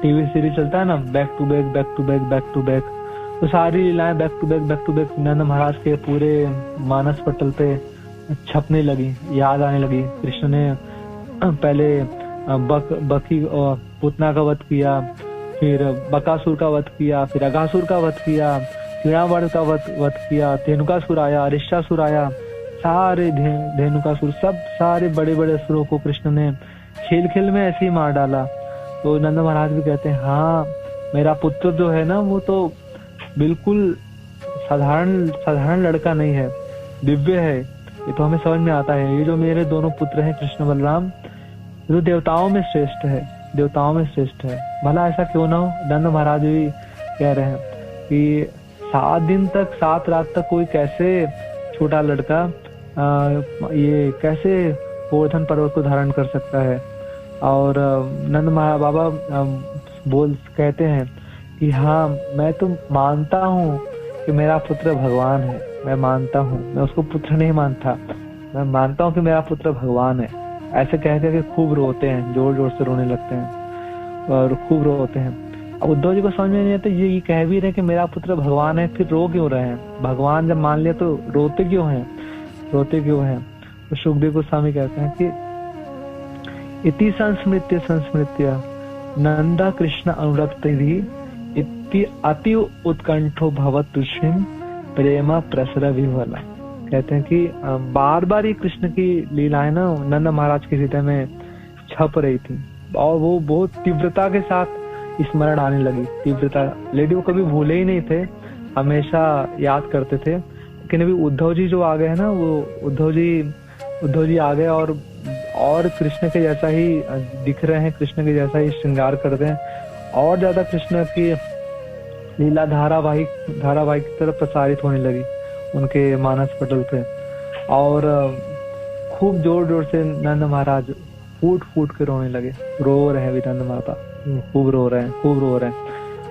टीवी सीरीज चलता है ना, back to back back to back back to back, तो सारी लीलाएं back to back Nand Maharaj के पूरे मानस पटल पे छपने लगी, याद आने लगी। कृष्ण ने पहले बकी और पुतना का वध किया, फिर बकासुर का वध किया, फिर अगासुर का वध किया, कीड़ावड़ का वध किया, धेनुकासुर आया, अरिष्टासुर आया, सारे धेनुकासुर सब सारे बड़े बड़े असुरों को कृष्ण ने खेल खेल में ऐसे ही मार डाला। तो नंद महाराज भी कहते हैं, हाँ मेरा पुत्र जो है ना वो तो बिल्कुल साधारण लड़का नहीं है, दिव्य है। ये तो हमें समझ में आता है। ये जो मेरे दोनों पुत्र हैं कृष्ण बलराम, जो देवताओं में श्रेष्ठ है, देवताओं में श्रेष्ठ है। भला ऐसा क्यों ना हो। नंद महाराज भी कह रहे हैं कि 7 दिन तक 7 रात तक कोई कैसे छोटा लड़का ये कैसे गोवर्धन पर्वत को धारण कर सकता है। और नंद महाराज बाबा कहते हैं कि हाँ मैं तो मानता हूँ कि मेरा पुत्र भगवान है, मैं मानता हूँ, मैं उसको पुत्र नहीं मानता, मैं मानता हूँ कि मेरा पुत्र भगवान है। ऐसे कह करके खूब रोते हैं, जोर जोर से रोने लगते हैं और खूब रोते हैं। अब उद्धव जी को समझ में नहीं आता, ये कह भी रहे कि मेरा पुत्र भगवान है, फिर रो क्यों रहे हैं। भगवान जब मान लिया तो रोते क्यों हैं, रोते क्यों हैं। तो सुखदेव गोस्वामी कहते हैं कि इति संस्मृत्य नंदा कृष्ण अनुरक्त इति अति उत्कंठो भवत तुष्यम प्रेमा प्रसर विह्वला। कहते हैं कि बार बार ये कृष्ण की लीलाएं ना नंद महाराज के हृदय में छप रही थी और वो बहुत तीव्रता के साथ स्मरण आने लगी। तीव्रता लेडी वो कभी भूले ही नहीं थे, हमेशा याद करते थे। लेकिन अभी उद्धव जी जो आ गए हैं ना, वो उद्धव जी आ गए और कृष्ण के जैसा ही दिख रहे हैं, कृष्ण के जैसा ही श्रृंगार करते हैं, और ज्यादा कृष्ण की लीला धारावाहिक की तरफ प्रसारित होने लगी उनके मानस पटल पे। और खूब जोर जोर से नंद महाराज फूट फूट के रोने लगे, रो रहे हैं नंद माता, खूब रो रहे हैं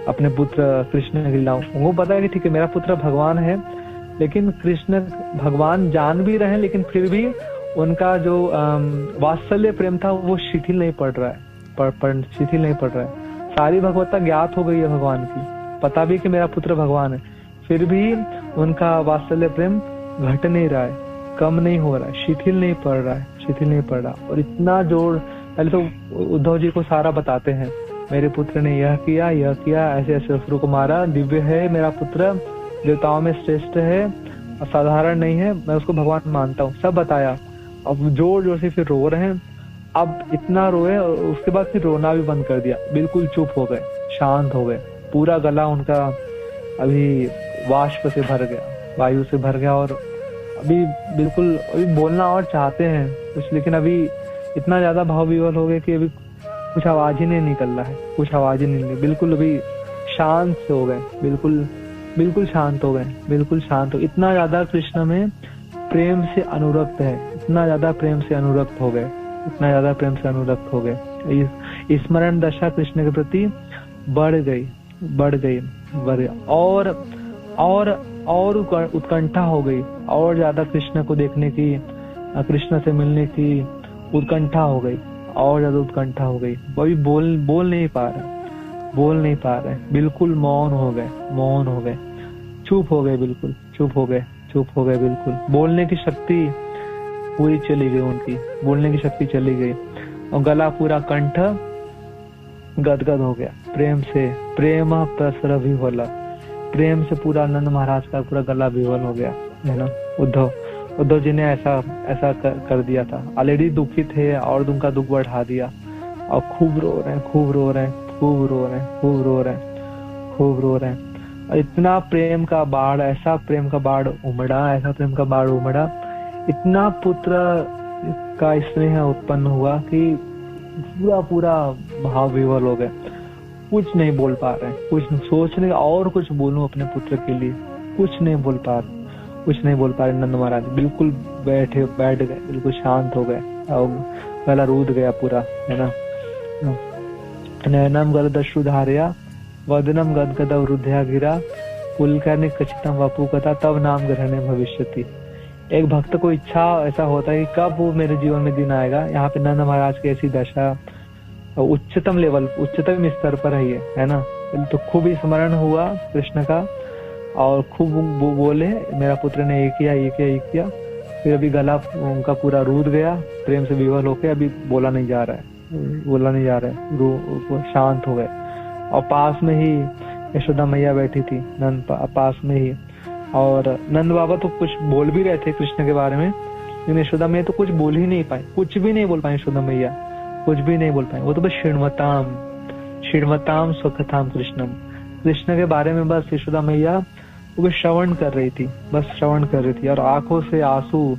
अपने पुत्र कृष्ण की लीलाओं। वो पता है कि ठीक है मेरा पुत्र भगवान है, लेकिन कृष्ण भगवान जान भी रहे हैं, लेकिन फिर भी उनका जो वात्सल्य प्रेम था वो शिथिल नहीं पड़ रहा है। सारी भगवत्ता ज्ञात हो गई है भगवान की, पता भी कि मेरा पुत्र भगवान है, फिर भी उनका वात्सल्य प्रेम घट नहीं रहा है, कम नहीं हो रहा है, शिथिल नहीं पड़ रहा। और इतना जोर, पहले तो उद्धव जी को सारा बताते हैं, मेरे पुत्र ने यह किया, ऐसे ऐसे असुरों को मारा, दिव्य है मेरा पुत्र, देवताओं में श्रेष्ठ है, असाधारण नहीं है, मैं उसको भगवान मानता हूँ, सब बताया। अब जोर जोर से फिर रो रहे हैं। अब इतना रोए और उसके बाद फिर रोना भी बंद कर दिया, बिल्कुल चुप हो गए, शांत हो गए। पूरा गला उनका अभी वाष्प से भर गया, वायु से भर गया, और अभी बिल्कुल अभी बोलना और चाहते हैं कुछ, लेकिन अभी इतना ज्यादा भाव विवल हो गए कि अभी कुछ आवाज ही नहीं निकल रहा है, कुछ आवाज ही नहीं, बिल्कुल अभी शांत से हो गए, बिल्कुल शांत हो गए। इतना ज्यादा कृष्ण में प्रेम से अनुरक्त है, इतना ज्यादा प्रेम से अनुरक्त हो गए। स्मरण दशा कृष्ण के प्रति बढ़ गई और उत्कंठा हो गई, और ज्यादा कृष्ण को देखने की, कृष्ण से मिलने की उत्कंठा हो गई, और ज्यादा उत्कंठा हो गई। वही बोल नहीं पा रहे, बिल्कुल मौन हो गए, चुप हो गए, बिल्कुल। बोलने की शक्ति पूरी चली गई उनकी, और गला पूरा कंठ गदगद हो गया प्रेम से, प्रेम प्रसर विह्वला, प्रेम से पूरा नंद महाराज का पूरा गला विह्वल हो गया है ना। उद्धव जी ने ऐसा कर दिया था, ऑलरेडी दुखी थे और उनका दुख बढ़ा दिया, और खूब रो रहे हैं। इतना प्रेम का बाढ़, ऐसा प्रेम का बाढ़ उमड़ा, इतना पुत्र का स्नेह उत्पन्न हुआ कि पूरा भाव विह्वल हो गए, कुछ नहीं बोल पा रहे, कुछ सोचने और कुछ बोलूं अपने पुत्र के लिए, कुछ नहीं बोल पा रहे। नंद महाराज बिल्कुल बैठ गए, बिल्कुल शांत हो गए, और गला रूद गया पूरा, है ना। नैनम गलदश्रु धारया वदनम गदगद वृद्ध्या गिरा पुलकर्णि कचितम वपु कथा तब नाम ग्रहणे भविष्यति। एक भक्त को इच्छा ऐसा होता है कि कब वो मेरे जीवन में दिन आएगा। यहाँ पे नंद महाराज की ऐसी दशा उच्चतम लेवल, उच्चतम स्तर पर है ना। तो खूब स्मरण हुआ कृष्ण का और खूब बोले मेरा पुत्र ने ये किया ये किया ये किया। फिर अभी गला उनका पूरा रूद गया, प्रेम से विवल होके अभी बोला नहीं जा रहा है, शांत हो गए। और पास में ही यशोदा मैया बैठी थी, नंद पास में ही। और नंद बाबा तो कुछ बोल भी रहे थे कृष्ण के बारे में, लेकिन यशोदा मैया तो कुछ बोल ही नहीं पाई, कुछ भी नहीं बोल पाई यशोदा मैया, कुछ भी नहीं बोल पाई। वो तो बस श्रृण्वताम स्वकथाम कृष्णम, कृष्ण के बारे में बस यशोदा मैया वो बस श्रवण कर रही थी, बस श्रवण कर रही थी। और आंखों से आंसू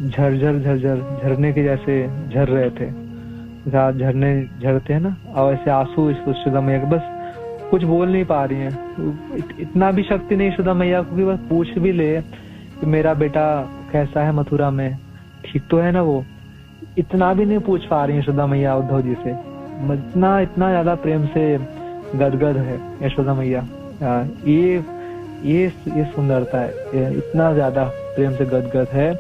झरने के जैसे झर रहे थे, झरने झरते हैं ना, और ऐसे आंसू इस यशोदा मैया के, बस कुछ बोल नहीं पा रही हैं। इतना भी शक्ति नहीं यशोदा मैया को कि बस पूछ भी ले कि मेरा बेटा कैसा है मथुरा में, ठीक तो है ना वो, इतना भी नहीं पूछ पा रही यशोदा मैया उद्धव जी से। इतना ज्यादा प्रेम से गदगद है यशोदा मैया। ये सुंदरता है, इतना ज्यादा प्रेम से गदगद है।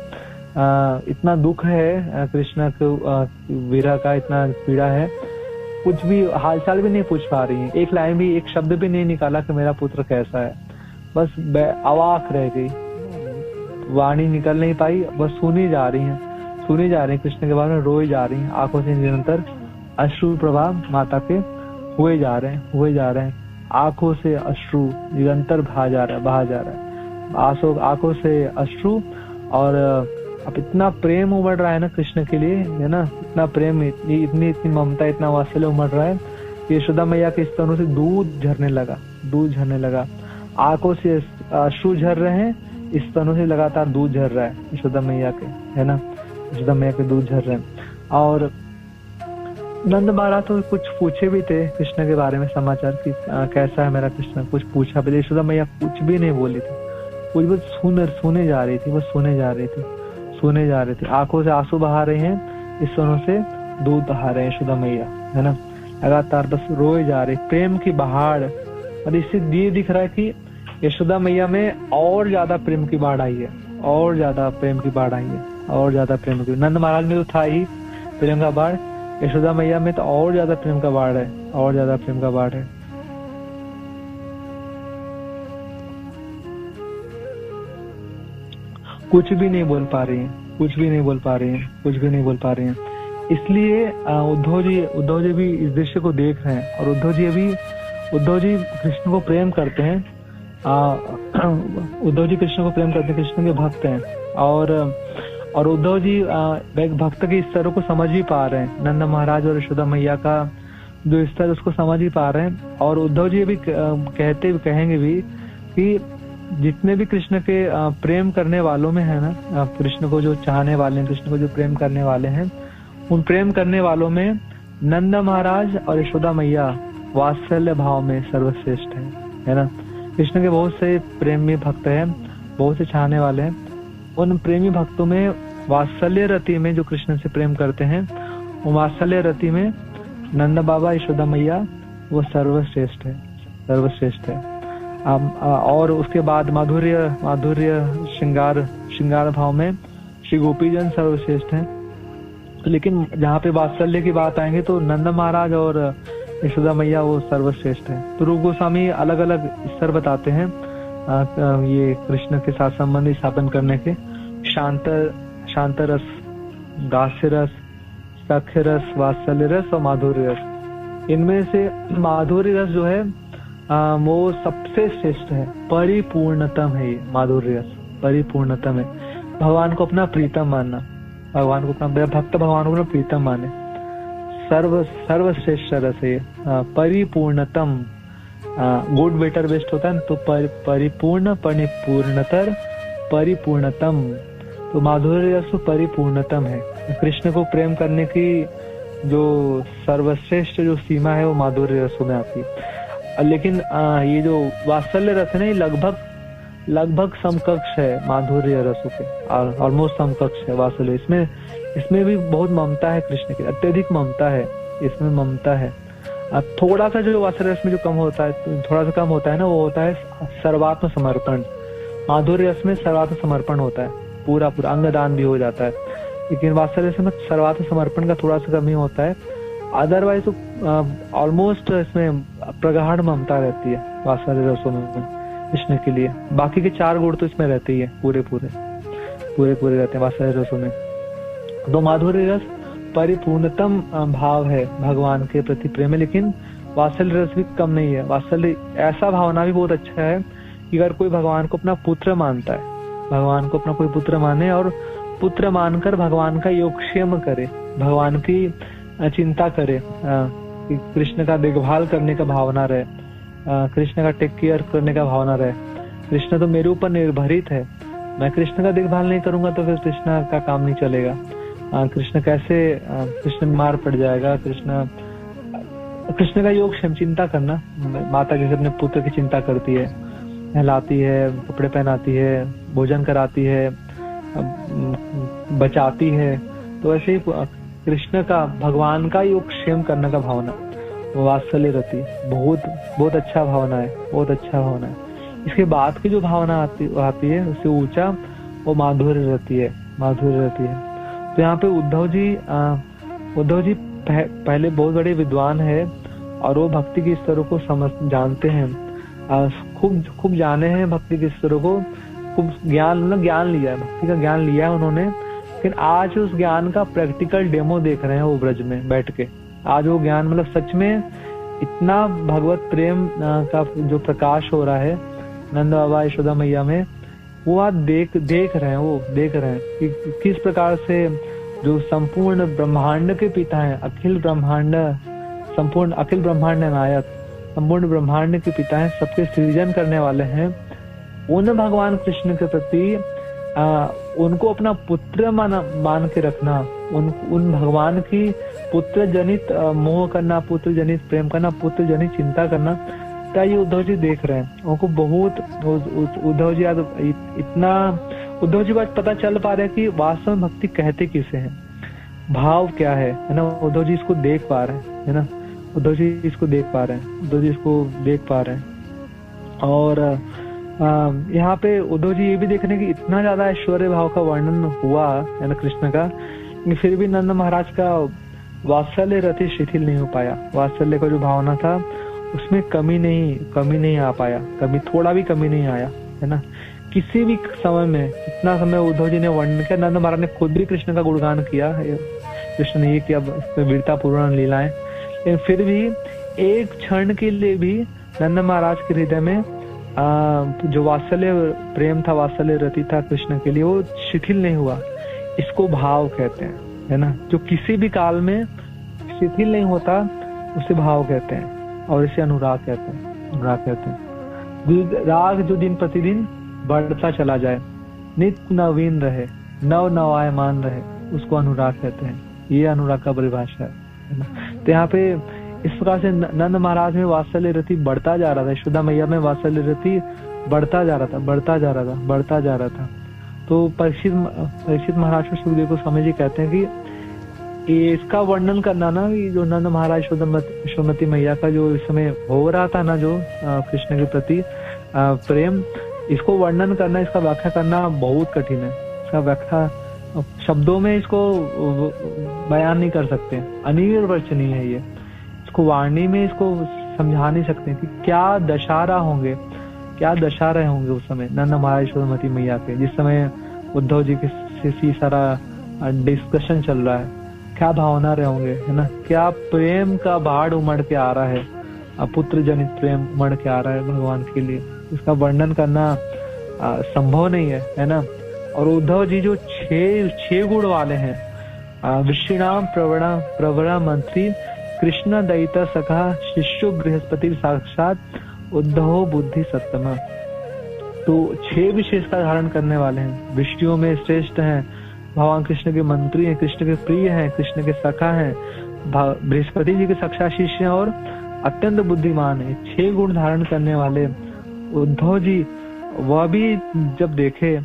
इतना दुख है कृष्ण को, विरह का इतना पीड़ा है, कुछ भी हालचाल भी नहीं पूछ पा रही है, एक लाइन भी, एक शब्द भी नहीं निकाला कि मेरा पुत्र कैसा है। बस अवाक रह गई, वाणी निकल नहीं पाई, बस सुनी जा रही हैं कृष्ण के बारे में, रोई जा रही हैं, आंखों से निरंतर अश्रु प्रभाव माता के हुए जा रहे हैं। आंखों से अश्रु निरंतर बहा जा रहा है आंखों से अश्रु। और अब इतना प्रेम उमड़ रहा है ना कृष्ण के लिए, है ना, इतना प्रेम, इतनी ममता, इतना वात्सल्य उमड़ रहा है कि यशोदा मैया के स्तनों से दूध झरने लगा। आंखों से अश्रु झर रहे हैं, स्तनों से लगातार दूध झर रहा है यशोदा मैया के, है ना, यशोदा मैया के दूध झर रहे हैं। और नंद महाराज तो कुछ पूछे भी थे कृष्ण के बारे में, समाचार की कैसा है मेरा कृष्ण, कुछ पूछा भी। यशोदा मैया कुछ भी नहीं बोली थी, कुछ बस सुने जा रही थी। आंखों से आंसू बहा रहे हैं, स्तनों से दूध बहा रहे हैं यशोदा मैया, है ना, लगातार बस रोए जा रही, प्रेम की बहाड़। और इससे ये दिख रहा है कि यशोदा मैया में और ज्यादा प्रेम की बाढ़ आई है, और ज्यादा प्रेम की। नंद महाराज में तो था ही प्रेम का बाढ़, यशोदा मैया में तो और ज्यादा प्रेम का बाढ़ है, कुछ भी नहीं बोल पा रही हैं। इसलिए उद्धव जी भी इस दृश्य को देख रहे हैं, और उद्धव जी कृष्ण को प्रेम करते हैं। कृष्ण के भक्त हैं, और उद्धव जी एक भक्त के स्तरों को समझ भी पा रहे हैं, नंद महाराज और यशोदा मैया का जो स्तर उसको समझ ही पा रहे हैं। और उद्धव जी भी कहेंगे भी कि जितने भी कृष्ण के प्रेम करने वालों में है ना, कृष्ण को जो चाहने वाले हैं, कृष्ण को जो प्रेम करने वाले हैं, उन प्रेम करने वालों में नंद महाराज और यशोदा मैया वात्सल्य भाव में सर्वश्रेष्ठ है ना। कृष्ण के बहुत से प्रेमी भक्त हैं, बहुत से चाहने वाले हैं, उन प्रेमी भक्तों में वात्सल्य रति में जो कृष्ण से प्रेम करते हैं, वो वात्सल्य रति में नंद बाबा यशोदा मैया वो सर्वश्रेष्ठ है। और उसके बाद माधुर्य श्रृंगार भाव में श्री गोपीजन सर्वश्रेष्ठ हैं। लेकिन जहाँ पे वात्सल्य की बात आएंगे तो नंद महाराज और यशोदा मैया वो सर्वश्रेष्ठ है। तो रूप गोस्वामी अलग अलग स्तर बताते हैं ये कृष्ण के साथ संबंध स्थापन करने के, शांत रस, दास्य रस, सख्य रस, वात्सल्य रस और माधुर्य रस। इनमें से माधुर्य रस जो है वो सबसे श्रेष्ठ है, परिपूर्णतम है। ये माधुर्य रस परिपूर्णतम है। भगवान को अपना प्रीतम मानना, भगवान को अपना भक्त, भगवान को अपना प्रीतम माने, सर्वश्रेष्ठ रस है। परिपूर्णतम, गुड बेटर बेस्ट होता है तो परिपूर्ण, परिपूर्णतर, परिपूर्णतम। तो माधुर्य रस परिपूर्णतम है। कृष्ण को प्रेम करने की जो सर्वश्रेष्ठ जो सीमा है वो माधुर्य रसों में आती है। लेकिन ये जो वात्सल्य रस है ना, ये लगभग समकक्ष है माधुर्य रसों के, ऑलमोस्ट समकक्ष है वात्सल्य। इसमें भी बहुत ममता है कृष्ण की, अत्यधिक ममता है, इसमें ममता है। थोड़ा सा जो वात्सल्य रस में जो कम होता है, थोड़ा सा कम होता है ना, वो होता है सर्वात्म समर्पण। माधुर्य रस में सर्वात्म समर्पण होता है, पूरा पूरा अंगदान भी हो जाता है, लेकिन वात्सल्य रस में सर्वात्म समर्पण का थोड़ा सा कम ही होता है। अदरवाइज तो ऑलमोस्ट इसमें प्रगाढ़ ममता रहती है वात्सल्य रसों में कृष्ण के लिए। बाकी के 4 गुण तो इसमें रहते ही है, पूरे रहते हैं वात्सल्य रसों में। तो माधुर्य रस परिपूर्णतम भाव है भगवान के प्रति प्रेम में, लेकिन वात्सल्य रस भी कम नहीं है। वात्सल्य ऐसा भावना भी बहुत अच्छा है कि अगर कोई भगवान को अपना पुत्र मानता है, भगवान को अपना कोई पुत्र माने और पुत्र मानकर भगवान का योगक्षेम करे, भगवान की चिंता करे, कृष्ण का देखभाल करने का भावना रहे, कृष्ण का टेक केयर करने का भावना रहे। कृष्ण तो मेरे ऊपर निर्भरित है, मैं कृष्ण का देखभाल नहीं करूंगा तो फिर कृष्ण का काम नहीं चलेगा। कृष्ण कैसे, कृष्ण बीमार पड़ जाएगा। कृष्ण का योगक्षेम चिंता करना, माता जैसे अपने पुत्र की चिंता करती है, नहलाती है, कपड़े पहनाती है, भोजन कराती है, बचाती है, तो ऐसे ही कृष्ण का, भगवान का योगक्षेम करने का भावना वात्सल्य रति बहुत अच्छा भावना है, बहुत अच्छा भावना है। इसके बाद की जो भावना आती है उससे ऊंचा वो माधुर्य रति है। तो यहाँ पे उद्धव जी पहले बहुत बड़े विद्वान है और वो भक्ति के स्तरों को जानते हैं, खूब जाने हैं भक्ति के स्तरों को, खूब ज्ञान लिया है, भक्ति का ज्ञान लिया है उन्होंने। लेकिन आज उस ज्ञान का प्रैक्टिकल डेमो देख रहे हैं वो ब्रज में बैठ के। आज वो ज्ञान मतलब सच में इतना भगवत प्रेम का जो प्रकाश हो रहा है नंद बाबा यशोदा मैया में, वो आज देख रहे हैं कि किस प्रकार से जो संपूर्ण ब्रह्मांड के पिता हैं, अखिल ब्रह्मांड नायक, संपूर्ण ब्रह्मांड के पिता हैं, सबके सृजन करने वाले हैं, उन भगवान कृष्ण के प्रति उनको अपना पुत्र मान के रखना, उन भगवान की पुत्र जनित मोह करना, पुत्र जनित प्रेम करना, पुत्र जनित चिंता करना, क्या ये उद्धव जी देख रहे हैं। उनको बहुत उद्धव जी आज पता चल पा रहे हैं कि वास्तव में भक्ति कहते किसे हैं, भाव क्या है ना। उद्धव जी इसको देख पा रहे हैं, है ना, उद्धव जी इसको देख पा रहे हैं। और यहाँ पे उद्धव जी ये भी देख रहे हैं कि इतना ज्यादा ऐश्वर्य भाव का वर्णन हुआ है ना कृष्ण का, फिर भी नंद महाराज का वात्सल्य रति शिथिल नहीं हो पाया। वात्सल्य का जो भावना था उसमें कमी नहीं आ पाया, कभी थोड़ा भी कमी नहीं आया, है ना। किसी भी समय में, इतना समय उद्धव जी ने वर्णन किया, नंद महाराज ने खुद भी कृष्ण का गुणगान किया, कृष्ण ने ये किया, वीरता पूर्ण लीलाएं, लेकिन फिर भी एक क्षण के लिए भी नंद महाराज के हृदय में जो वात्सल्य प्रेम था, वात्सल्य रति था कृष्ण के लिए, वो शिथिल नहीं हुआ। इसको भाव कहते हैं, है ना, जो किसी भी काल में शिथिल नहीं होता उसे भाव कहते हैं, और इसे अनुराग कहते हैं। राग जो दिन प्रतिदिन बढ़ता चला जाए, नित्य नवीन रहे, नवायमान रहे, उसको अनुराग कहते हैं। ये अनुराग का परिभाषा है ना। तो यहाँ पे इस प्रकार से नंद महाराज में वात्सल्य रति बढ़ता जा रहा था, यशोदा मैया में वात्सल्य रति बढ़ता जा रहा था। तो परीक्षित महाराज को सुखदेव को स्वामी जी कहते हैं कि इसका वर्णन करना ना, जो नंद महाराज यशोमती मैया का जो इस समय हो रहा था ना, जो कृष्ण के प्रति प्रेम, इसको वर्णन करना, इसका व्याख्या करना बहुत कठिन है। इसका व्याख्या शब्दों में इसको बयान नहीं कर सकते, अनिर्वचनीय है ये। इसको वाणी में इसको समझा नहीं सकते कि क्या दशा रहे होंगे उस समय नंद महाराज यशोमती मैया के, जिस समय उद्धव जी के सारा डिस्कशन चल रहा है, क्या भावना रहे होंगे, है ना। क्या प्रेम का बाढ़ उमड़ के आ रहा है, पुत्र जनित प्रेम उमड़ के आ रहा है भगवान के लिए। इसका वर्णन करना संभव नहीं है ना। और उद्धव जी जो छह गुण वाले हैं, विष्णुनाम प्रवरा मंत्री, कृष्ण दैत सखा, शिष्यो बृहस्पति साक्षात, उद्धव बुद्धि सत्तमा। तो 6 विशेषता धारण करने वाले हैं, विष्णुओं में श्रेष्ठ हैं, भगवान कृष्ण के मंत्री हैं, कृष्ण के प्रिय हैं, कृष्ण के सखा हैं, बृहस्पति जी के साक्षात शिष्य हैं और अत्यंत बुद्धिमान है। 6 गुण धारण करने वाले उद्धव जी, वह भी जब देखे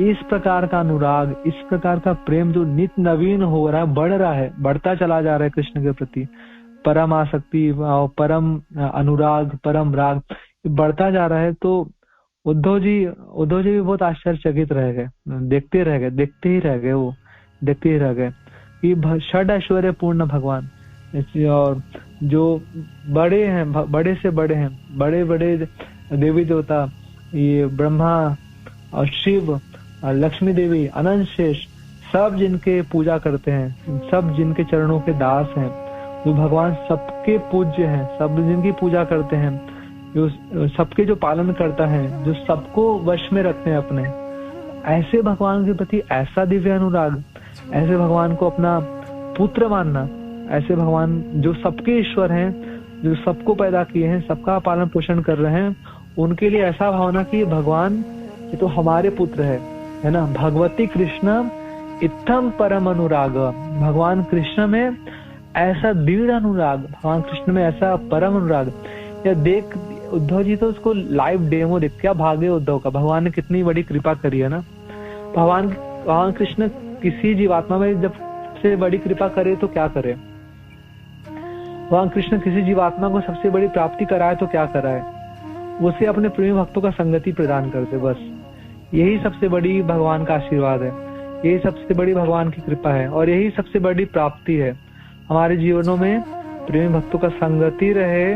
इस प्रकार का अनुराग, इस प्रकार का प्रेम जो नित्य नवीन हो रहा है, बढ़ता चला जा रहा है कृष्ण के प्रति, परम आसक्ति, परम अनुराग, परम राग बढ़ता जा रहा है। तो उद्धव जी भी बहुत आश्चर्यचकित रह गए, देखते ही रह गए कि षड ऐश्वर्य पूर्ण भगवान, और जो बड़े हैं, बड़े से बड़े हैं, बड़े बड़े देवी देवता, ये ब्रह्मा और शिव और लक्ष्मी देवी, अनंत शेष, सब जिनके पूजा करते हैं, सब जिनके चरणों के दास हैं, जो भगवान सबके पूज्य हैं, सब जिनकी पूजा करते हैं, जो सबके जो पालन करता है, जो सबको वश में रखते हैं अपने, ऐसे भगवान के प्रति ऐसा दिव्य अनुराग, ऐसे भगवान को अपना पुत्र मानना, ऐसे भगवान जो सबके ईश्वर हैं, जो सबको पैदा किए हैं, सबका पालन पोषण कर रहे हैं, उनके लिए ऐसा भावना कि भगवान ये तो हमारे पुत्र है ना। भगवती कृष्ण इत्थम परम अनुराग, भगवान कृष्ण में ऐसा दृढ़ अनुराग, भगवान कृष्ण में ऐसा परम अनुराग। या देख उद्धव जी तो उसको लाइव डेमो देख, क्या भाग्य उद्धव का, भगवान ने कितनी बड़ी कृपा करी है ना। भगवान कृष्ण किसी जीवात्मा में जब सबसे बड़ी कृपा करे तो क्या करे, भगवान कृष्ण किसी जीवात्मा को सबसे बड़ी प्राप्ति कराए तो क्या कराए, उसे अपने प्रेमी भक्तों का संगति प्रदान करते, बस यही सबसे बड़ी भगवान का आशीर्वाद है, यही सबसे बड़ी भगवान की कृपा है, और यही सबसे बड़ी प्राप्ति है। हमारे जीवनों में प्रेमी भक्तों का संगति रहे,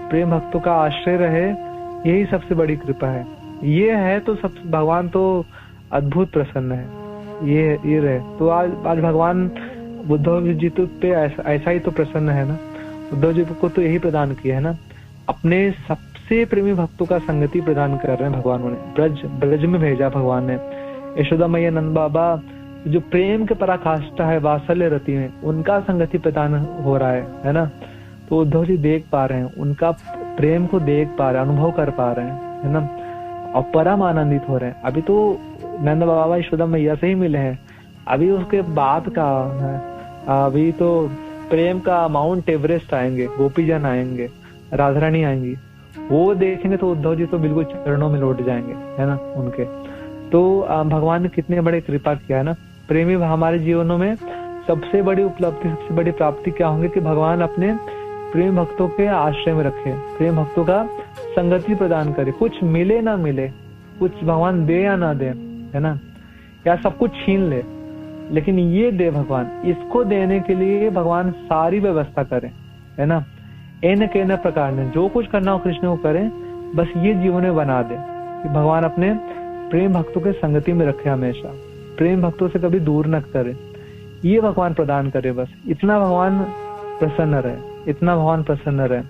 प्रेम भक्तों का आश्रय रहे, यही सबसे बड़ी कृपा है। ये है तो सब भगवान तो अद्भुत प्रसन्न है, ये रहे तो आज भगवान उद्धव जी तो पे ऐसा ही तो प्रसन्न है ना। उद्धव जी को तो यही प्रदान किया है ना, अपने सबसे प्रेमी भक्तों का संगति प्रदान कर रहे हैं भगवान ने। ब्रज में भेजा भगवान ने, यशोदा मैया, नंद बाबा जो प्रेम के पराकाष्ठा है, वात्सल्य रति में, उनका संगति प्रदान हो रहा है ना। तो उद्धव जी देख पा रहे हैं, उनका प्रेम को देख पा रहे हैं, अनुभव कर पा रहे हैं, है ना, और परम आनंदित हो रहे हैं। अभी तो नंद बाबा यशोदा मैया से ही मिले हैं, अभी उसके बाद का है, अभी तो प्रेम का माउंट एवरेस्ट आएंगे, गोपी जन आएंगे, राधा रानी आएंगी, वो देखेंगे तो उद्धव जी तो बिल्कुल चरणों में लौट जाएंगे, है ना उनके। तो भगवान ने कितने बड़े कृपा किया है ना। प्रेमी हमारे जीवनों में सबसे बड़ी उपलब्धि, सबसे बड़ी प्राप्ति क्या होंगे कि भगवान अपने प्रेम भक्तों के आश्रय में रखे, प्रेम भक्तों का संगति प्रदान करे। कुछ मिले ना मिले, कुछ भगवान दे या ना दे, है ना, या सब कुछ छीन ले, लेकिन ये दे भगवान, इसको देने के लिए भगवान सारी व्यवस्था करे, है ना। एन के न प्रकार ने जो कुछ करना हो कृष्ण को करे, बस ये जीवन में बना दे कि भगवान अपने प्रेम भक्तों के संगति में रखे, हमेशा प्रेम भक्तों से कभी दूर न करे, ये भगवान प्रदान करे। बस इतना भगवान प्रसन्न रहे, इतना भगवान प्रसन्न रहे,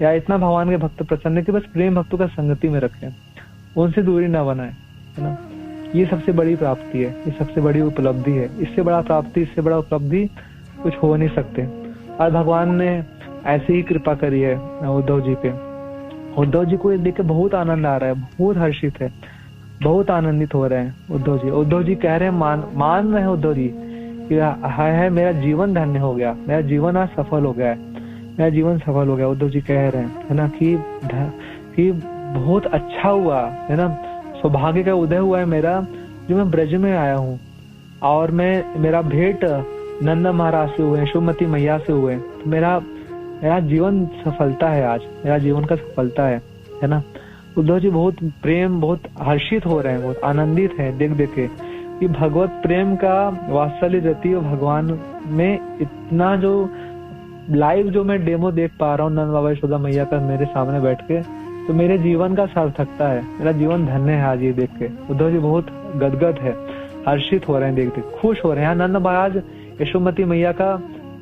या इतना भगवान के भक्त प्रसन्न है कि बस प्रेम भक्तों का संगति में रखे, उनसे दूरी न बनाए, है ना। ये सबसे बड़ी प्राप्ति है, ये सबसे बड़ी उपलब्धि है। इससे बड़ा प्राप्ति, इससे बड़ा उपलब्धि कुछ हो नहीं सकते। और भगवान ने ऐसी ही कृपा करी है उद्धव जी पे। उद्धव जी को ये देख के बहुत आनंद आ रहा है, बहुत हर्षित है, बहुत आनंदित हो रहे हैं उद्धव जी। उद्धव जी कह रहे हैं, मान रहे हैं उद्धव जी कि है मेरा जीवन धन्य हो गया, मेरा जीवन आज सफल हो गया है, मेरा जीवन सफल हो गया। उद्धव जी कह रहे हैं, है ना, कि बहुत अच्छा हुआ, है ना, सौभाग्य का उदय हुआ है मेरा, जो मैं ब्रज में आया हूँ, और मेरा भेंट नंद महाराज से हुए, यशोमती मैया से हुए, तो मेरा जीवन सफलता है, आज मेरा जीवन का सफलता है ना। उद्धव जी बहुत प्रेम, बहुत हर्षित हो रहे हैं, बहुत आनंदित हैं देख के कि भगवत प्रेम का वात्सल्य रति और भगवान में इतना जो लाइव जो मैं डेमो देख पा रहा हूँ नंद बाबा यशोदा मैया का मेरे सामने बैठ के, तो मेरे जीवन का सार्थकता है, मेरा जीवन धन्य है आज ये देख के। उद्धव जी बहुत गदगद है, हर्षित हो रहे हैं देख, खुश हो रहे हैं। नंद महाराज यशोमती मैया का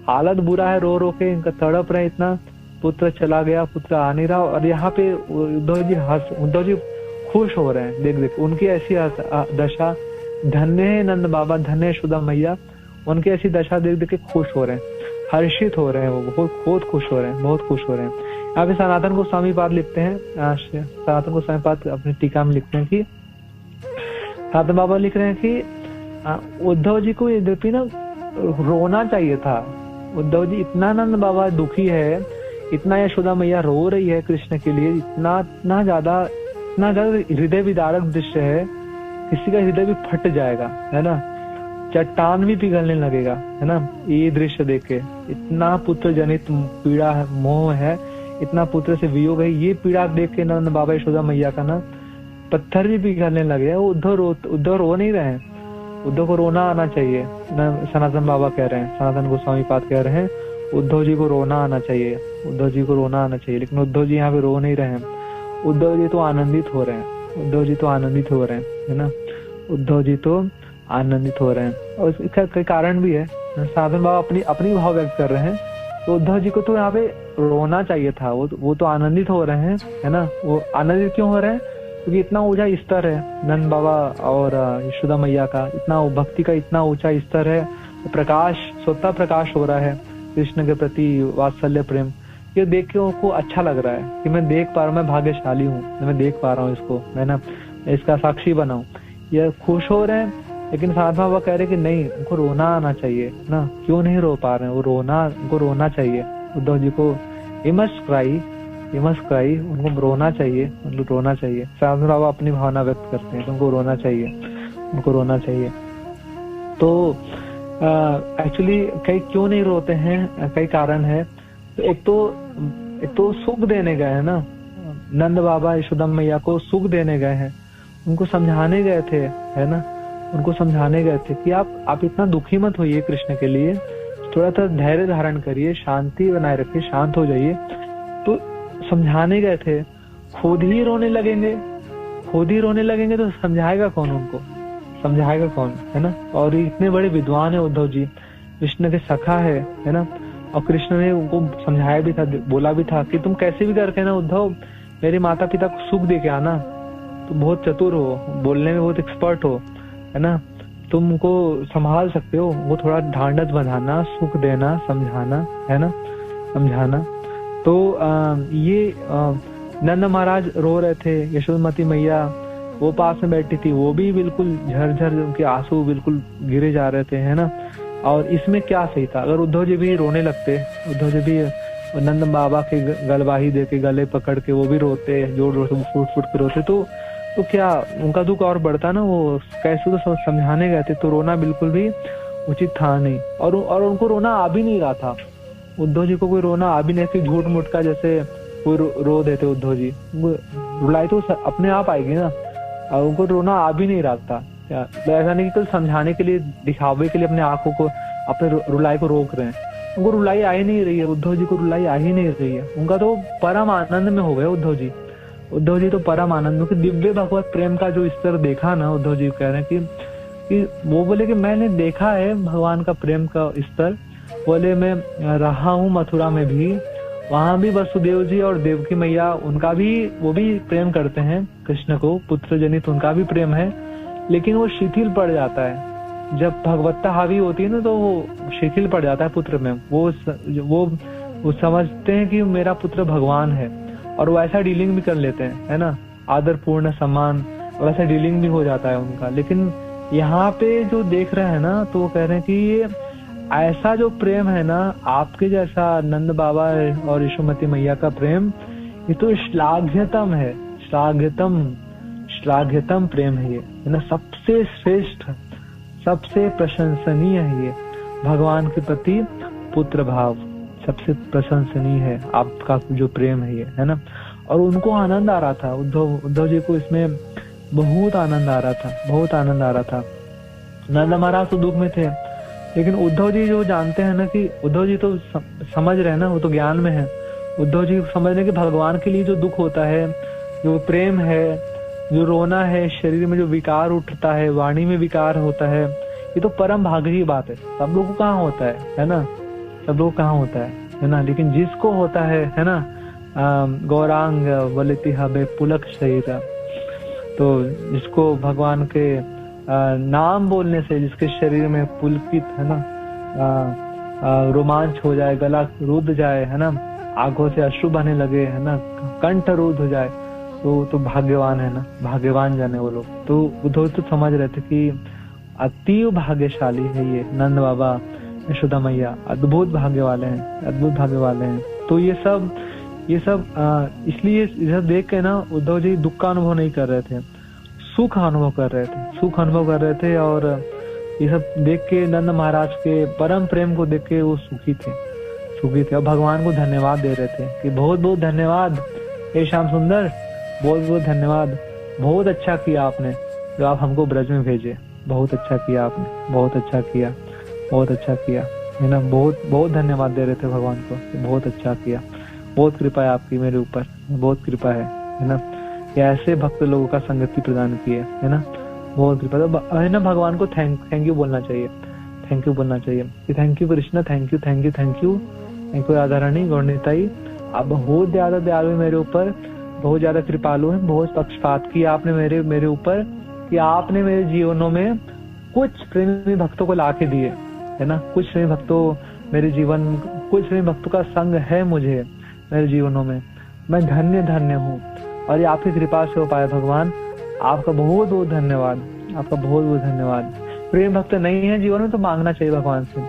हालत बुरा है, रो रो के इनका तड़प रहे, इतना पुत्र चला गया, पुत्र आ नहीं रहा, और यहाँ पे उद्धव जी खुश हो रहे हैं देख उनकी ऐसी दशा। धन्य है नंद बाबा, धन्य है यशोदा मैया, उनकी ऐसी दशा देख के खुश हो रहे हैं, हर्षित हो रहे हैं, वो बहुत खुश हो रहे हैं, बहुत खुश हो रहे हैं। यहाँ पे सनातन गोस्वामी पाद लिखते हैं, सनातन गोस्वामी पाद अपनी टीका में लिखते हैं कि सनातन बाबा लिख रहे हैं कि उद्धव जी को यद्यपि ना रोना चाहिए था। उद्धव जी इतना नंद बाबा दुखी है, इतना यशोदा मैया रो रही है कृष्ण के लिए, इतना ज्यादा हृदय विदारक दृश्य है, किसी का हृदय भी फट जाएगा, है ना। चट्टान भी पिघलने लगेगा, है ना। ये दृश्य देख के इतना पुत्र जनित पीड़ा है, मोह है, इतना पुत्र से वियोग है, ये पीड़ा देख के नंद बाबा यशोदा मैया का ना पत्थर भी पिघलने लगे। उद्धव रो नहीं रहे हैं, उद्धव को रोना आना चाहिए ना। सनातन बाबा कह रहे हैं, सनातन गोस्वामी पाद कह रहे हैं, उद्धव जी को रोना आना चाहिए, उद्धव जी को रोना आना चाहिए। लेकिन उद्धव जी यहाँ पे रो नहीं रहे हैं, उद्धव जी तो आनंदित हो रहे हैं, उद्धव जी तो आनंदित हो रहे हैं, है ना। उद्धव जी तो आनंदित हो रहे हैं और इसका कई कारण भी है। सनातन बाबा अपनी भाव व्यक्त कर रहे हैं, तो उद्धव जी को तो यहाँ पे रोना चाहिए था, वो तो आनंदित हो रहे हैं, है ना। वो आनंदित क्यों हो रहे हैं? क्योंकि इतना ऊंचा स्तर है नंद बाबा और यशोदा मैया का, इतना भक्ति का इतना ऊंचा स्तर है, प्रकाश स्वतः प्रकाश हो रहा है कृष्ण के प्रति वात्सल्य प्रेम। ये देख के उनको अच्छा लग रहा है कि मैं देख पा रहा हूँ, मैं भाग्यशाली हूँ, मैं देख पा रहा हूँ इसको, मैं ना इसका साक्षी बनाऊं। ये खुश हो रहे हैं, लेकिन साथ में वो कह रहे कि नहीं, उनको रोना आना चाहिए ना। क्यों नहीं रो पा रहे हैं? उनको रोना चाहिए। उद्धव जी को ही मस्ट क्राई, उनको रोना चाहिए, उनको रोना चाहिए। साथ में बाबा अपनी भावना व्यक्त करते हैं, उनको रोना चाहिए। तो एक्चुअली क्यों नहीं रोते हैं, कई कारण है। तो एक तो सुख देने गए है ना, नंद बाबा यशोदा मैया को सुख देने गए हैं, उनको समझाने गए थे, है ना। उनको समझाने गए थे कि आप इतना दुखी मत होइए कृष्ण के लिए, थोड़ा सा धैर्य धारण करिए, शांति बनाए रखिए, शांत हो जाइए। तो समझाने गए थे, खुद ही रोने लगेंगे तो समझाएगा कौन उनको, समझाएगा कौन, है ना। और इतने बड़े विद्वान है उद्धव जी, कृष्ण के सखा है ना। और कृष्ण ने उनको समझाया भी था, बोला भी था कि तुम कैसे भी करके ना उद्धव मेरे माता पिता को सुख दे के आना, तुम बहुत चतुर हो, बोलने में बहुत एक्सपर्ट हो, है ना, तुमको संभाल सकते हो, वो थोड़ा ढांढस बंधाना, सुख देना, समझाना, है ना, समझाना। तो ये नंद महाराज रो रहे थे, यशोमती मैया वो पास में बैठी थी, वो भी बिल्कुल झरझर उनके आंसू बिल्कुल गिरे जा रहे थे, है ना। और इसमें क्या सही था? अगर उद्धव जी भी रोने लगते, उद्धव जी भी नंद बाबा के गलवाही दे के गले पकड़ के वो भी रोते, जोर से फूट के रोते, तो क्या उनका दुख और बढ़ता ना। वो कैसे तो समझाने गए थे, तो रोना बिल्कुल भी उचित था नहीं। और उनको रोना आ भी नहीं रहा था, उद्धव जी को कोई रोना आ भी नहीं थी। झूठ मूठ का जैसे कोई रो देते उद्धव जी, रुलाई तो अपने आप आएगी ना, और उनको रोना आ भी नहीं रहा था। ऐसा नहीं कि कल समझाने के लिए, दिखावे के लिए अपने आंखों को, अपने रुलाई को रोक रहे हैं। उनको रुलाई आ ही नहीं रही है, उद्धव जी को रुलाई आ ही नहीं रही है। उनका तो परम आनंद में हो गए उद्धव जी तो परम आनंद में, दिव्य भगवत प्रेम का जो स्तर देखा ना, उद्धव जी कह रहे हैं कि वो बोले कि मैंने देखा है भगवान का प्रेम का स्तर। बोले मैं रहा हूँ मथुरा में भी, वहां भी वसुदेव जी और देवकी मैया, उनका भी, वो भी प्रेम करते हैं कृष्ण को, पुत्र जनित उनका भी प्रेम है, लेकिन वो शिथिल पड़ जाता है जब भगवत्ता हावी होती है ना, तो वो शिथिल पड़ जाता है पुत्र में। वो समझते हैं कि मेरा पुत्र भगवान है, और वो ऐसा डीलिंग भी कर लेते हैं, है ना, आदर पूर्ण सम्मान, वैसा डीलिंग भी हो जाता है उनका। लेकिन यहाँ पे जो देख रहे हैं ना, तो वो कह रहे हैं कि ये ऐसा जो प्रेम है ना, आपके जैसा नंद बाबा और यशोमती मैया का प्रेम, ये तो श्लाघ्यतम है, श्लाघ्यतम प्रेम है ये, है ना। सबसे श्रेष्ठ, सबसे प्रशंसनीय है ये भगवान के प्रति पुत्र भाव, सबसे प्रशंसनीय है आपका जो प्रेम है ये, है ना। और उनको आनंद आ रहा था, उद्धव जी को इसमें बहुत आनंद आ रहा था। नंद महाराज तो दुख में थे, लेकिन उद्धव जी जो जानते हैं ना कि उद्धव जी तो समझ रहे हैं ना, वो तो ज्ञान में है। उद्धव जी समझ रहे कि भगवान के लिए जो दुख होता है, जो प्रेम है, जो रोना है, शरीर में जो विकार उठता है, वाणी में विकार होता है, ये तो परम भाग्य की बात है। सब लोगों को कहाँ होता है ना, सब लोगों को कहाँ होता है ना। लेकिन जिसको होता है ना, गौरांग वलिति हबे पुलक शरीर, तो जिसको भगवान के नाम बोलने से जिसके शरीर में पुलकित, है ना, रोमांच हो जाए, गला रुद्ध जाए, है ना, आंखों से अश्रु बहने लगे, है ना, कंठ रुद्ध हो जाए, तो भाग्यवान है ना, भाग्यवान जाने वो लोग। तो उद्धव तो समझ रहे थे कि अतीव भाग्यशाली है ये नंद बाबा यशोदा मैया, अद्भुत भाग्य वाले हैं। तो ये सब इसलिए इधर देख के ना उद्धव जी दुख का अनुभव नहीं कर रहे थे, सुख अनुभव कर रहे थे। और ये सब देख के नंद महाराज के परम प्रेम को देख के वो सुखी थे और भगवान को धन्यवाद दे रहे थे कि बहुत बहुत धन्यवाद हे श्याम सुंदर, बहुत बहुत धन्यवाद, बहुत अच्छा किया आपने जो आप हमको ब्रज में भेजे, बहुत अच्छा किया आपने, बहुत अच्छा किया, बहुत अच्छा किया, है ना। बहुत बहुत धन्यवाद दे रहे थे भगवान को, बहुत अच्छा किया, बहुत कृपा है आपकी मेरे ऊपर, बहुत कृपा है ना। ये ऐसे भक्त लोगों का संगति प्रदान की है ना, बहुत कृपा है ना। भगवान को थैंक यू बोलना चाहिए, थैंक यू बोलना चाहिए कि thank you Krishna, thank you thank you thank you thank you Radha Rani Gaurnitai, आप बहुत ज्यादा दयालु है मेरे ऊपर, बहुत ज्यादा कृपालु है, बहुत पक्षपात किया आपने मेरे ऊपर कि आपने मेरे जीवनों में कुछ प्रेमी भक्तों को लाके दिए, है ना। कुछ प्रेमी भक्तों मेरे जीवन, कुछ प्रेमी भक्तों का संग है मुझे मेरे जीवनों में, मैं धन्य धन्य हूँ और ये आपकी कृपा से हो पाया। भगवान आपका बहुत बहुत धन्यवाद, आपका बहुत बहुत धन्यवाद। प्रेम भक्त नहीं है जीवन में तो मांगना चाहिए भगवान से,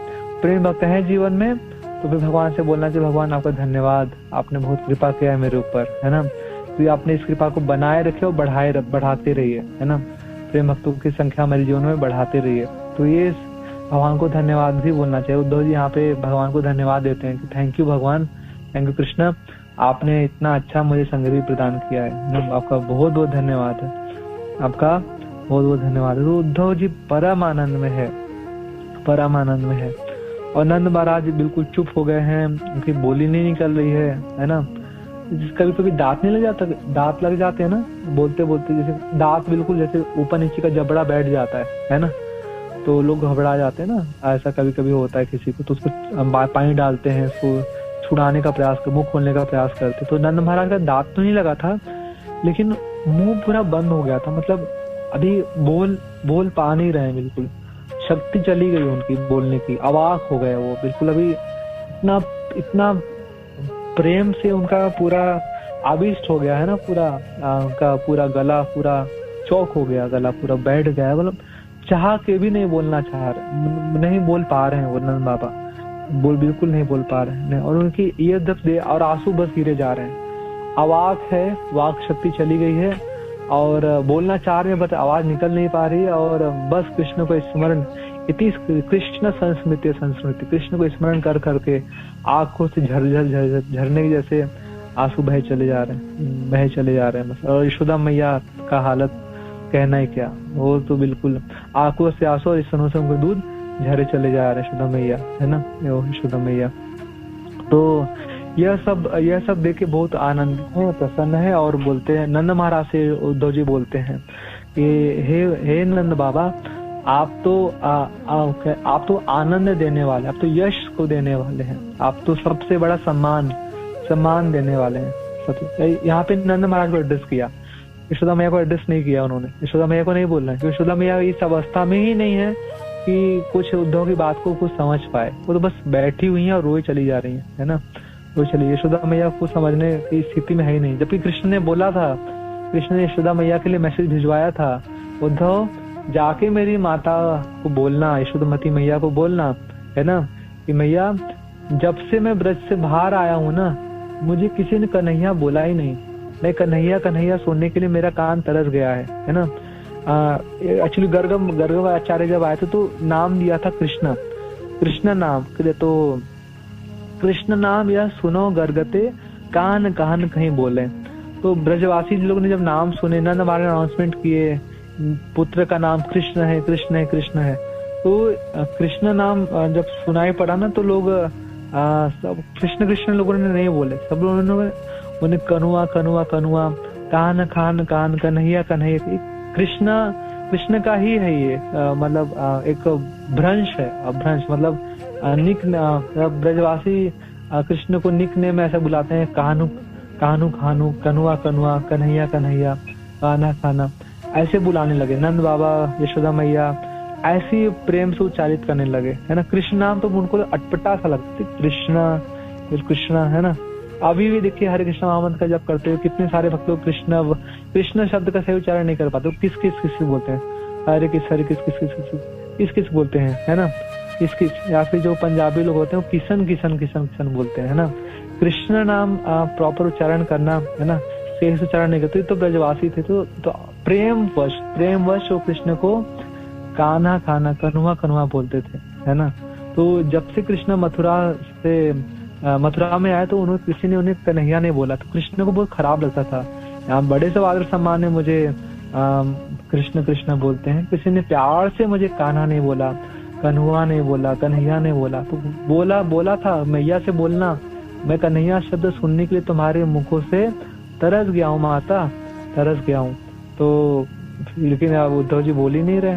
प्रेम भक्त है जीवन में तो फिर भगवान से बोलना चाहिए भगवान आपका धन्यवाद, आपने बहुत कृपा किया है मेरे ऊपर, है ना। तो आपने इस कृपा को बनाए रखे और बढ़ाते रहिए, है ना। प्रेम भक्तों की संख्या मेरे जीवन में बढ़ाते रहिए। तो ये भगवान को धन्यवाद भी बोलना चाहिए। उद्धव जी यहाँ पे भगवान को धन्यवाद देते हैं कि थैंक यू भगवान, थैंक यू कृष्ण, आपने इतना अच्छा मुझे संगति प्रदान किया है, आपका बहुत बहुत धन्यवाद है, आपका बहुत बहुत धन्यवाद है। तो उद्धव जी परम आनंद में है, परम आनंद में है। और नंद महाराज बिल्कुल चुप हो गए हैं, उनकी बोली नहीं निकल रही है ना। कभी कभी दांत नहीं लग जाता, दांत लग जाते हैं ना बोलते बोलते, जैसे दांत बिल्कुल जैसे ऊपर नीचे का जबड़ा बैठ जाता है ना, तो लोग घबरा जाते हैं ना, ऐसा कभी कभी होता है किसी को, तो उसको पानी डालते हैं, उसको छुड़ाने का प्रयास कर, मुंह खोलने का प्रयास करते। तो नंद महाराज का दांत तो नहीं लगा था लेकिन मुंह पूरा बंद हो गया था, मतलब अभी बोल पा नहीं रहे हैं, बिल्कुल शक्ति चली गई उनकी बोलने की, अवाक हो गए वो बिल्कुल। अभी इतना प्रेम से उनका पूरा आविष्ट हो गया है ना, पूरा उनका पूरा गला पूरा चौक हो गया, गला पूरा बैठ गया, मतलब चाह के भी नहीं बोलना चाह रहे, नहीं बोल पा रहे हैं वो नंद बाबा, बिल्कुल नहीं बोल पा रहे हैं। और उनकी ये दर्द और आंसू बस गिरे जा रहे हैं, अवाक है, वाक शक्ति चली गई है और बोलना चाह रहे हैं बट आवाज निकल नहीं पा रही, और बस कृष्ण को स्मरण, इति कृष्ण संस्मृति, कृष्ण को स्मरण कर करके आंखों से झरने के जैसे आंसू बहे चले जा रहे हैं बस। और यशोदा मैया का हालत कहना ही क्या, वो तो बिल्कुल आंखों से आंसू और स्तनों से उनको दूध झरे चले जा रहे हैं यशोदा मैया, है ना, यशोदा मैया। तो यह सब देख के बहुत आनंद है, प्रसन्न है। और बोलते हैं नंद महाराज से उद्धव जी बोलते हैं कि हे नंद बाबा, आप तो आनंद देने वाले, आप तो यश को देने वाले हैं, आप तो सबसे बड़ा सम्मान देने वाले हैं। यहाँ पे नंद महाराज को एड्रेस किया, यशोदा मैया को एड्रेस नहीं किया उन्होंने, यशोदा मैया को नहीं बोलना, क्योंकि यशोदा मैया इस अवस्था में ही नहीं है कि कुछ उद्धव की बात को कुछ समझ पाए, वो तो बस बैठी हुई है और रोई चली जा रही है ना। तो चलिए यशोदा मैया को समझने की स्थिति में है ही नहीं, जबकि कृष्ण ने बोला था, कृष्ण ने यशोदा मैया के लिए मैसेज भिजवाया था, उद्धव जाके मेरी माता को बोलना, यशोदामती मैया को बोलना, है ना, कि मैया जब से मैं ब्रज से बाहर आया हूँ ना, मुझे किसी ने कन्हैया बोला ही नहीं, मैं कन्हैया सुनने के लिए मेरा कान तरस गया है ना। एक्चुअली गर्ग आचार्य जब आए थे तो नाम दिया था कृष्ण नाम, तो कृष्ण नाम यह सुनो गर्गते कान कहीं बोले। तो ब्रजवासी लोग ने जब नाम सुने, नंद महाराज अनाउंसमेंट किए, पुत्र का नाम कृष्ण है, तो कृष्ण नाम जब सुनाई पड़ा ना, तो लोग सब कृष्ण लोगों ने नहीं बोले, सब लोगों ने उन्हें कनुआ कान कन्हैया कृष्ण का ही है ये, मतलब एक भ्रंश है, मतलब निक ब्रजवासी कृष्ण को निक नेम ऐसा बुलाते हैं, कानू कनुआ कन्हैया खाना ऐसे बुलाने लगे। नंद बाबा यशोदा मैया ऐसी प्रेम से उच्चारित करने लगे, है ना। कृष्ण नाम तो उनको अटपटा सा लगता है, कृष्णा, है ना। अभी भी देखिए हरे कृष्ण महामंत्र का जप करते हुए कितने सारे भक्त लोग कृष्ण शब्द का सही उच्चारण नहीं कर पाते, किस बोलते हैं, हरे किस बोलते हैं, है ना, किस, या फिर जो पंजाबी लोग होते हैं वो किशन बोलते हैं, है ना। कृष्ण नाम प्रॉपर उच्चारण करना, है ना, सही उच्चारण नहीं करते, तो ब्रजवासी थे, तो प्रेम वश वो कृष्ण को कान्हा कान्हा, कन्हुआ कन्हुआ बोलते थे, है ना। तो जब से कृष्ण मथुरा में आए तो उन्होंने किसी ने उन्हें कन्हैया नहीं बोला, तो कृष्ण को बहुत खराब लगता था। यहाँ बड़े से आदर सम्मान ने मुझे कृष्ण कृष्ण बोलते हैं, किसी ने प्यार से मुझे कान्हा नहीं बोला, कन्हुआ नहीं बोला, कन्हैया नहीं बोला। तो बोला था मैया से बोलना, मैं कन्हैया शब्द सुनने के लिए तुम्हारे मुखों से तरस गया हूँ माता, तरस गया हूँ। तो लेकिन उद्धव जी बोल ही नहीं रहे,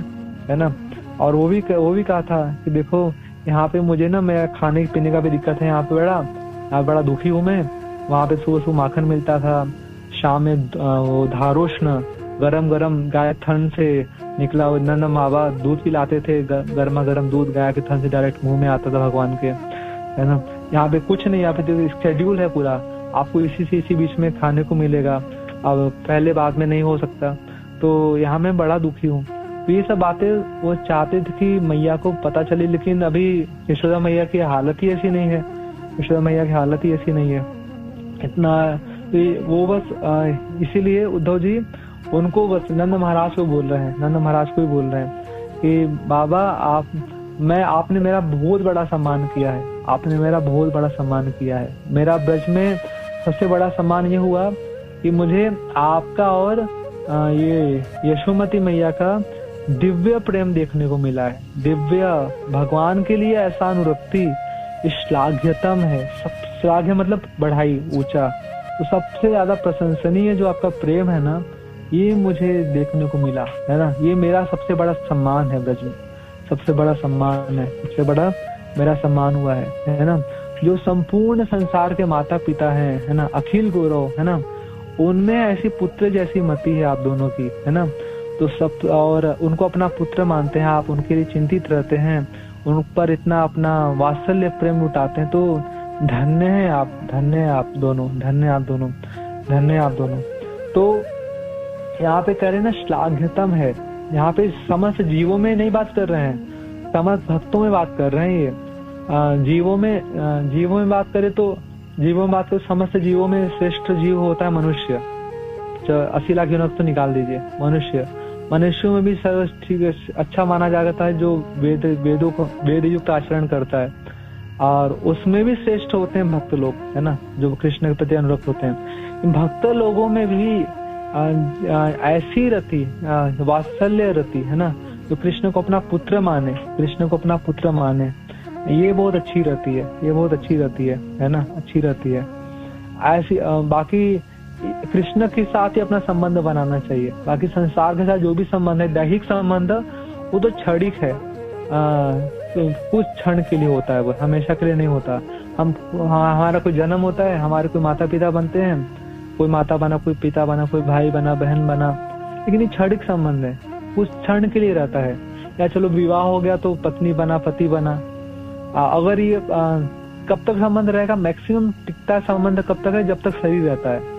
है ना। और वो भी कहा था कि देखो यहाँ पे मुझे ना, मैं खाने पीने का भी दिक्कत है, यहाँ पे बड़ा दुखी हूँ मैं। वहाँ पे सुबह सुबह माखन मिलता था, शाम में वो धारोष्ण गरम गरम गाय थन से निकला नन्ना मावा दूध पिलाते थे, गर्मा गर्म दूध गाय के थन से डायरेक्ट मुंह में आता था भगवान के, है ना। यहाँ पे कुछ नहीं, यहाँ पे शेड्यूल है पूरा, आपको इसी बीच में खाने को मिलेगा, अब पहले बाद में नहीं हो सकता। तो यहाँ मैं बड़ा दुखी हूँ। तो ये सब बातें वो चाहते थे कि मैया को पता चले, लेकिन अभी यशोदा मैया की हालत ही ऐसी नहीं है, यशोदा मैया की हालत ही ऐसी नहीं है इतना। तो वो बस इसीलिए उद्धव जी उनको बस नंद महाराज को बोल रहे हैं, नंद महाराज को ही बोल रहे हैं कि बाबा आपने मेरा बहुत बड़ा सम्मान किया है, आपने मेरा बहुत बड़ा सम्मान किया है। मेरा ब्रज में सबसे बड़ा सम्मान ये हुआ कि मुझे आपका और ये यशोमती मैया का दिव्य प्रेम देखने को मिला है। दिव्य, भगवान के लिए ऐसा अनुरक्ति श्लाघ्यतम है। सब श्लाघ्य मतलब बढ़ाई, ऊंचा। तो सबसे ज्यादा प्रशंसनीय जो आपका प्रेम है ना, ये मुझे देखने को मिला, है ना। ये मेरा सबसे बड़ा सम्मान है ब्रज में, सबसे बड़ा सम्मान है, सबसे बड़ा मेरा सम्मान हुआ है ना। जो संपूर्ण संसार के माता पिता हैं, है ना, अखिल गौरव, है ना, उनमें ऐसी पुत्र जैसी मति है आप दोनों की, है ना। तो सब और उनको अपना पुत्र मानते हैं आप, उनके लिए चिंतित रहते हैं, उन पर इतना अपना वात्सल्य प्रेम लुटाते हैं। तो धन्य है आप, धन्य है आप दोनों, धन्य आप दोनों, धन्य आप दोनों। तो यहाँ पे कह रहे हैं ना श्लाघ्यतम है, यहाँ पे समस्त जीवों में नहीं बात कर रहे हैं, समस्त भक्तों में बात कर रहे हैं। ये जीवों में बात करें तो समस्त जीवों में श्रेष्ठ जीव होता है मनुष्य। 80 लाख यूनिट तो निकाल दीजिए, मनुष्यों में भी सर्व अच्छा माना जाता है जो वेद युक्त आचरण करता है, और उसमें भी श्रेष्ठ होते हैं भक्त लोग, है ना, जो कृष्ण के प्रति अनुरक्त होते हैं। भक्त लोगों में भी ऐसी रति, वात्सल्य रति, है ना, जो कृष्ण को अपना पुत्र माने, कृष्ण को अपना पुत्र माने, ये बहुत अच्छी रहती है, ये बहुत अच्छी रहती है ना, अच्छी रहती है। ऐसी बाकी कृष्ण के साथ ही अपना संबंध बनाना चाहिए। बाकी संसार के साथ जो भी संबंध है, दैहिक संबंध, वो तो क्षणिक है, तो कुछ क्षण के लिए होता है, वो हमेशा के लिए नहीं होता। हमारा कोई जन्म होता है, हमारे कोई माता पिता बनते हैं, कोई माता बना, कोई पिता बना, कोई भाई बना, बहन बना, लेकिन ये क्षणिक संबंध है, कुछ क्षण के लिए रहता है। या चलो विवाह हो गया तो पत्नी बना, पति बना। अगर ये कब तक संबंध रहेगा, मैक्सिमम टिकता संबंध कब तक है, जब तक शरीर रहता है,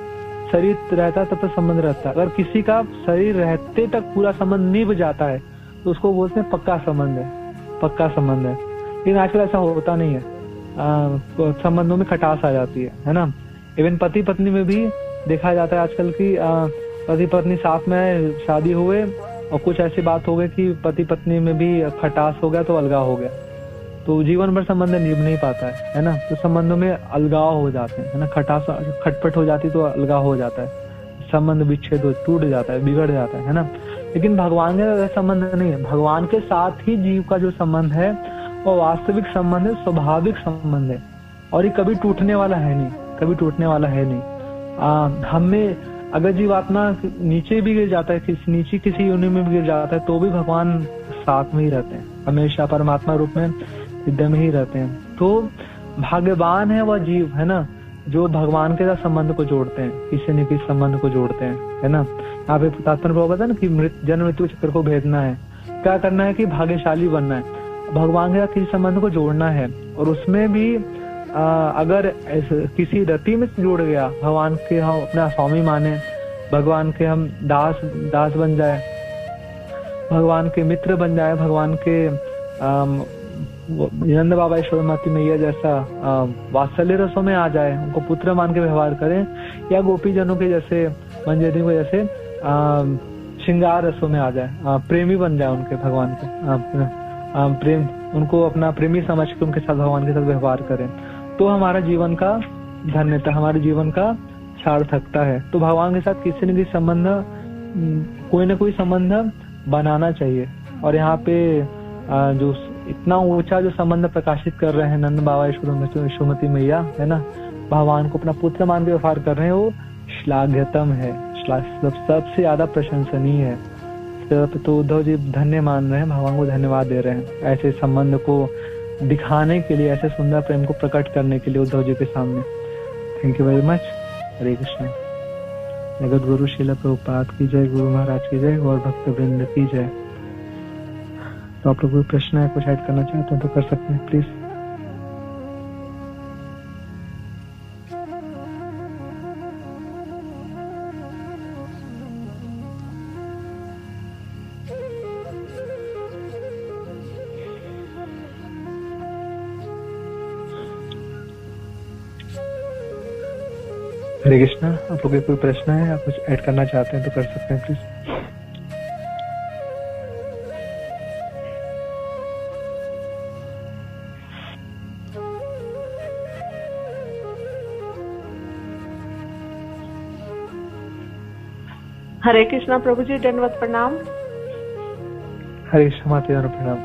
शरीर रहता है तब तक संबंध रहता है। अगर किसी का शरीर रहते तक पूरा संबंध निभ जाता है तो उसको बोलते हैं पक्का संबंध है, पक्का संबंध है। लेकिन आजकल ऐसा होता नहीं है, संबंधों में खटास आ जाती है ना। इवन पति पत्नी में भी देखा जाता है आजकल की पति पत्नी साथ में शादी हुए और कुछ ऐसी बात हो गई कि पति पत्नी में भी खटास हो गया तो अलगाव हो गया, तो जीवन भर संबंध निभ नहीं पाता है ना। तो संबंधों में अलगाव हो जाते हैं, है ना, खटास खटपट हो जाती तो अलगाव हो जाता है, संबंध विच्छेद टूट जाता है, बिगड़ जाता है ना। लेकिन भगवान का संबंध नहीं है, भगवान के साथ ही जीव का जो संबंध है वो वास्तविक संबंध है, स्वाभाविक संबंध है, और ये कभी टूटने वाला है नहीं, कभी टूटने वाला है नहीं। हमें अगर जीवात्मा नीचे भी गिर जाता है, नीचे किसी योनि में भी गिर जाता है, तो भी भगवान साथ में ही रहते हैं, हमेशा परमात्मा रूप में हृदय में ही रहते हैं। तो भाग्यवान है वह जीव, है ना, जो भगवान के साथ संबंध को जोड़ते हैं, किसी न किसी संबंध को जोड़ते हैं, है ना। यहाँ पे तात्पर्य होगा ना कि जन्म मृत्यु चक्र को भेदना है, क्या करना है कि भाग्यशाली बनना है, भगवान के साथ किसी संबंध को जोड़ना है। और उसमें भी अगर किसी रति में जुड़ गया, भगवान के हम अपना स्वामी माने, भगवान के हम दास बन जाए, भगवान के मित्र बन जाए, भगवान के नंद बाबा यशोमती मैया जैसा वात्सल्य रसों में आ जाए, उनको पुत्र मान के व्यवहार करें, या गोपी जनों के जैसे, मंजरी को जैसे श्रृंगार रसों में आ जाए, प्रेमी बन जाए उनके भगवान के, प्रेम उनको अपना प्रेमी समझ के उनके साथ भगवान के साथ व्यवहार करें, तो हमारा जीवन का धन्यता, हमारे जीवन का सार्थकता है। तो भगवान के साथ किसी न किसी संबंध, कोई न कोई संबंध बनाना चाहिए। और यहाँ पे जो इतना ऊंचा जो संबंध प्रकाशित कर रहे हैं नंद बाबा यशोमती मैया, है ना, भगवान को अपना पुत्र मान के व्यवहार कर रहे हैं, वो श्लाघ्यतम है, सबसे ज्यादा प्रशंसनीय है। तो उद्धव जी धन्य मान रहे हैं, भगवान को धन्यवाद दे रहे हैं ऐसे संबंध को दिखाने के लिए, ऐसे सुंदर प्रेम को प्रकट करने के लिए उद्धव जी के सामने। Thank you very much. Hare Krishna. Jagat Guru Srila Prabhupada की जय, गुरु महाराज की जय, और भक्त वृंद की जय। तो आप लोग कोई प्रश्न है, कुछ ऐड करना चाहते हैं तो कर सकते हैं प्लीज। हरे कृष्णा। आप लोग कोई प्रश्न है या कुछ ऐड करना चाहते हैं तो कर सकते हैं प्लीज। हरे कृष्णा प्रभु जी, दंडवत प्रणाम। हरे कृष्णा माता प्रणाम।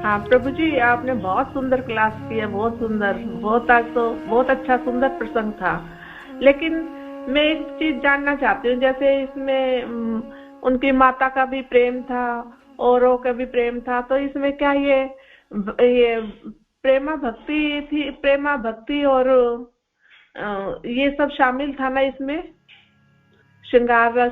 हाँ प्रभु जी, आपने बहुत सुंदर क्लास की है, बहुत सुंदर, बहुत अच्छा सुंदर प्रसंग था। लेकिन मैं एक चीज जानना चाहती हूँ, जैसे इसमें उनकी माता का भी प्रेम था, औरों का भी प्रेम था, तो इसमें क्या ये प्रेमा भक्ति थी, प्रेमा भक्ति और ये सब शामिल था ना इसमें, श्रृंगार रस?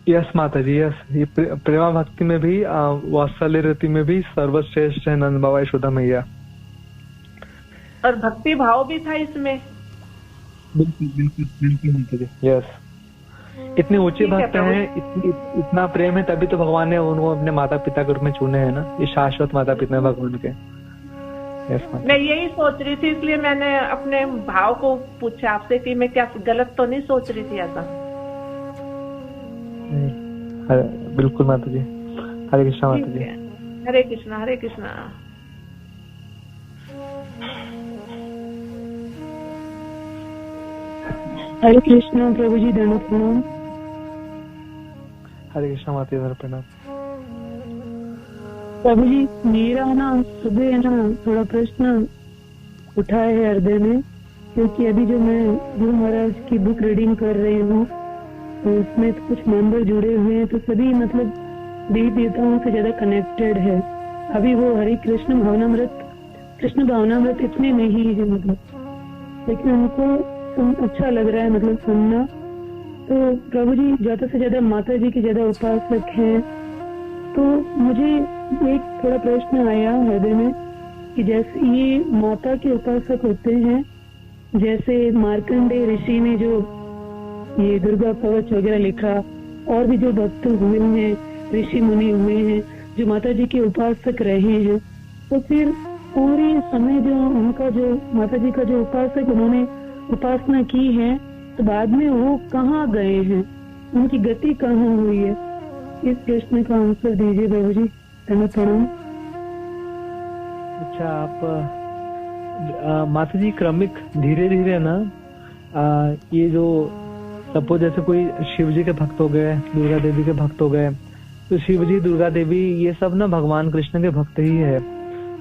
यस माता जी, यस। ये प्रेमा भक्ति में भी, वात्सल्य रति में भी सर्वश्रेष्ठ है नंद बाबा यशोदा मैया। और भक्ति भाव भी था इसमें। बिल्कुल बिल्कुल बिल्कुल माता जी, यस। इतने ऊंचे भक्त हैं, इतना प्रेम है, तभी तो भगवान ने उनको अपने माता पिता के रूप में चुने हैं ना। ये शाश्वत माता पिता है भगवान के। मैं यही सोच रही थी, इसलिए मैंने अपने भाव को पूछा आपसे कि मैं क्या गलत तो नहीं सोच रही थी ऐसा। बिल्कुल माता जी। हरे कृष्णा माता जी। हरे कृष्णा, हरे कृष्णा। हरे कृष्णा प्रभु जी, दंडवत प्रणाम। हरे कृष्णा माता जी, प्रणाम। प्रभु जी, मेरा ना सुबह ना थोड़ा प्रश्न उठा है हृदय में, क्योंकि अभी जो मैं गुरु महाराज की बुक रीडिंग कर रही हूँ, तो उसमें तो कुछ मेंबर जुड़े हुए हैं, तो सभी मतलब देवी देवताओं से ज्यादा कनेक्टेड है। अभी वो हरे कृष्ण भावनामृत, कृष्ण भावनामृत इतने नहीं है मतलब, लेकिन उनको अच्छा लग रहा है मतलब सुनना। तो प्रभु जी ज्यादा से ज्यादा माता जी के ज्यादा उपासक हैं, तो मुझे एक थोड़ा प्रश्न आया हृदय में कि जैसे ये माता के उपासक होते हैं, जैसे मार्कंडेय ऋषि ने जो ये दुर्गा कवच वगैरह लिखा, और भी जो भक्त हुए हैं, ऋषि मुनि हुए हैं जो माता जी के उपासक रहे हैं, तो फिर पूरे समय जो उनका जो माता जी का जो उपासक उन्होंने उपासना की है, तो बाद में वो कहाँ गए हैं, उनकी गति कहाँ हुई है? इस प्रश्न का आंसर दीजिए प्रभु जी। प्रणाम। अच्छा, आप माता जी क्रमिक धीरे धीरे ना, ये जो सपोज जैसे कोई शिव जी के भक्त हो गए, दुर्गा देवी के भक्त हो गए, तो शिव जी दुर्गा देवी ये सब ना भगवान कृष्ण के भक्त ही है,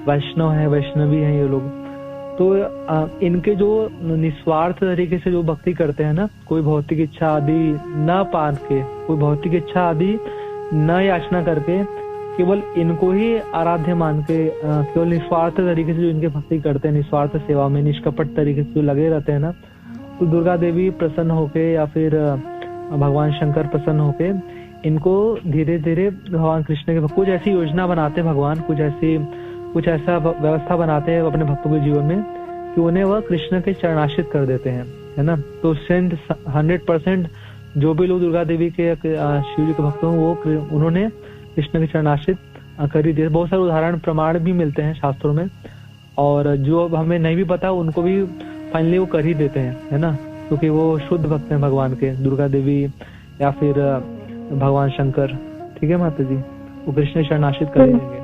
वैष्णव है, वैष्णवी है ये लोग। तो इनके जो निस्वार्थ तरीके से जो भक्ति करते हैं ना, कोई भौतिक इच्छा आदि न पाल के, कोई भौतिक इच्छा आदि न याचना करके, केवल इनको ही आराध्य मान के, केवल निस्वार्थ तरीके से जो इनके भक्ति करते हैं, निस्वार्थ सेवा में निष्कपट तरीके से जो लगे रहते हैं ना, तो दुर्गा देवी प्रसन्न होके या फिर भगवान शंकर प्रसन्न होके इनको धीरे धीरे भगवान कृष्ण के, कुछ ऐसी योजना बनाते हैं भगवान, कुछ ऐसा व्यवस्था बनाते हैं अपने भक्तों के जीवन में कि उन्हें वह कृष्ण के चरणाश्रित कर देते हैं, है ना। तो 100% जो भी लोग दुर्गा देवी के, शिव जी के भक्त हों, वो उन्होंने कृष्ण के चरणाश्रित कर ही दिए। बहुत सारे उदाहरण प्रमाण भी मिलते हैं शास्त्रों में, और जो हमें नहीं भी पता उनको भी फाइनली वो कर ही देते हैं, है ना। क्योंकि वो शुद्ध भक्त हैं भगवान के, दुर्गा देवी या फिर भगवान शंकर। ठीक है माता जी, वो कृष्ण शरणाश्रित कर देंगे।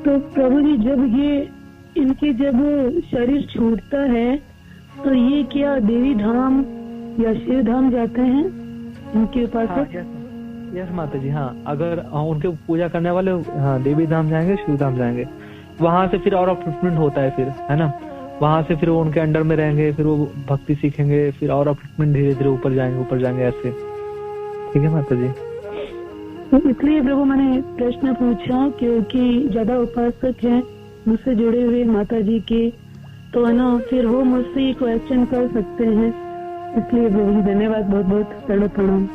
तो प्रभु जी जब ये इनके जब शरीर छूटता है तो ये क्या देवी धाम या शिव धाम जाते हैं इनके उपासक? यस माता जी, हाँ अगर उनके पूजा करने वाले हाँ देवी धाम जाएंगे, शिव धाम जाएंगे। वहां से फिर और अपलिफ्टमेंट होता है फिर, है ना, वहां से फिर वो उनके अंडर में रहेंगे, फिर वो भक्ति सीखेंगे, फिर और अपलिफ्टमेंट धीरे धीरे ऊपर जाएंगे ऐसे। ठीक है माता जी। तो इसलिए प्रभु मैंने प्रश्न पूछा क्योंकि ज्यादा उपासक हैं मुझसे जुड़े हुए माता जी के, तो है ना फिर वो मुझसे क्वेश्चन कर सकते हैं, इसलिए प्रभु जी धन्यवाद, बहुत बहुत शरण प्रणाम।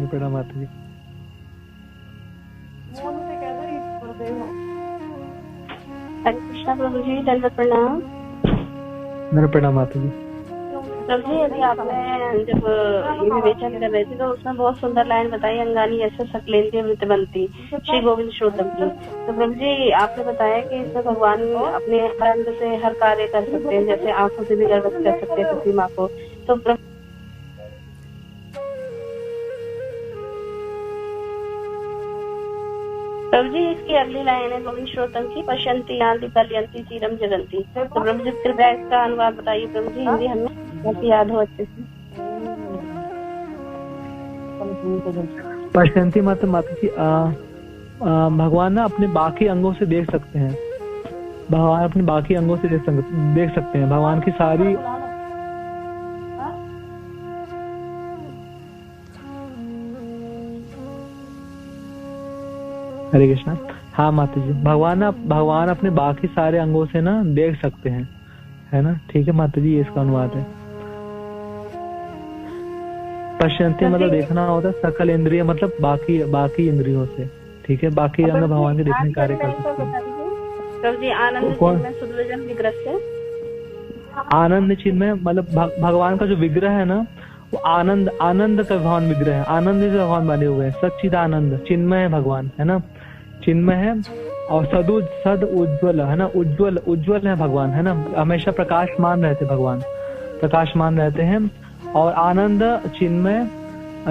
प्रणाम माता जी। हरे कृष्णा प्रभु जी, दंडवत प्रणाम। मेरा प्रणाम माता जी। प्रभु जी अभी आपने जब ये विवेचन कर रहे थे तो उसमें बहुत सुंदर लाइन बताई, अंगानी ऐसे सकलेंद्रिय वृत्ति बनती श्री गोविंद श्रोतम की। तो प्रभु जी आपने बताया कि इसमें भगवान अपने आनंद से हर कार्य कर सकते हैं, जैसे आंखों से भी गर्भवत कर सकते हैं पृथ्वी माँ को। तो प्रभु जी इसकी अगली लाइन है गोविंद श्रोतम की, पश्यंती यान्ति कलयंती चीरम जगंती। तो प्रभु जी कृपया इसका अनुवाद बताइए प्रभु जी, हिंदी हमें बहुत याद हो अच्छे से। पश्यंती माता जी भगवान ना अपने बाकी अंगों से देख सकते हैं, भगवान अपने बाकी अंगों से देख सकते हैं भगवान की सारी। हरे कृष्णा। हाँ माता जी, भगवान अपने बाकी सारे अंगों से ना देख सकते हैं, है ना। ठीक है माता जी, ये इसका अनुवाद है। पश्यंती मतलब देखना होता है, सकल इंद्रिय मतलब बाकी इंद्रियों से। ठीक है, बाकी अंग भगवान के देखने कार्य कर सकते हैं। प्रभु जी आनंद चिन्मय सुदर्शन विग्रह से, आनंद चिन्मय मतलब भगवान का जो विग्रह है ना वो आनंद का भगवान विग्रह है, आनंद से भगवान बने हुए हैं, सच्चिद आनंद चिन्मय है भगवान, है ना, चिन्मय है। और सद उज्ज्वल है ना, उज्ज्वल है भगवान, है ना, हमेशा प्रकाशमान रहते भगवान, प्रकाशमान रहते हैं। और आनंद चिन्मय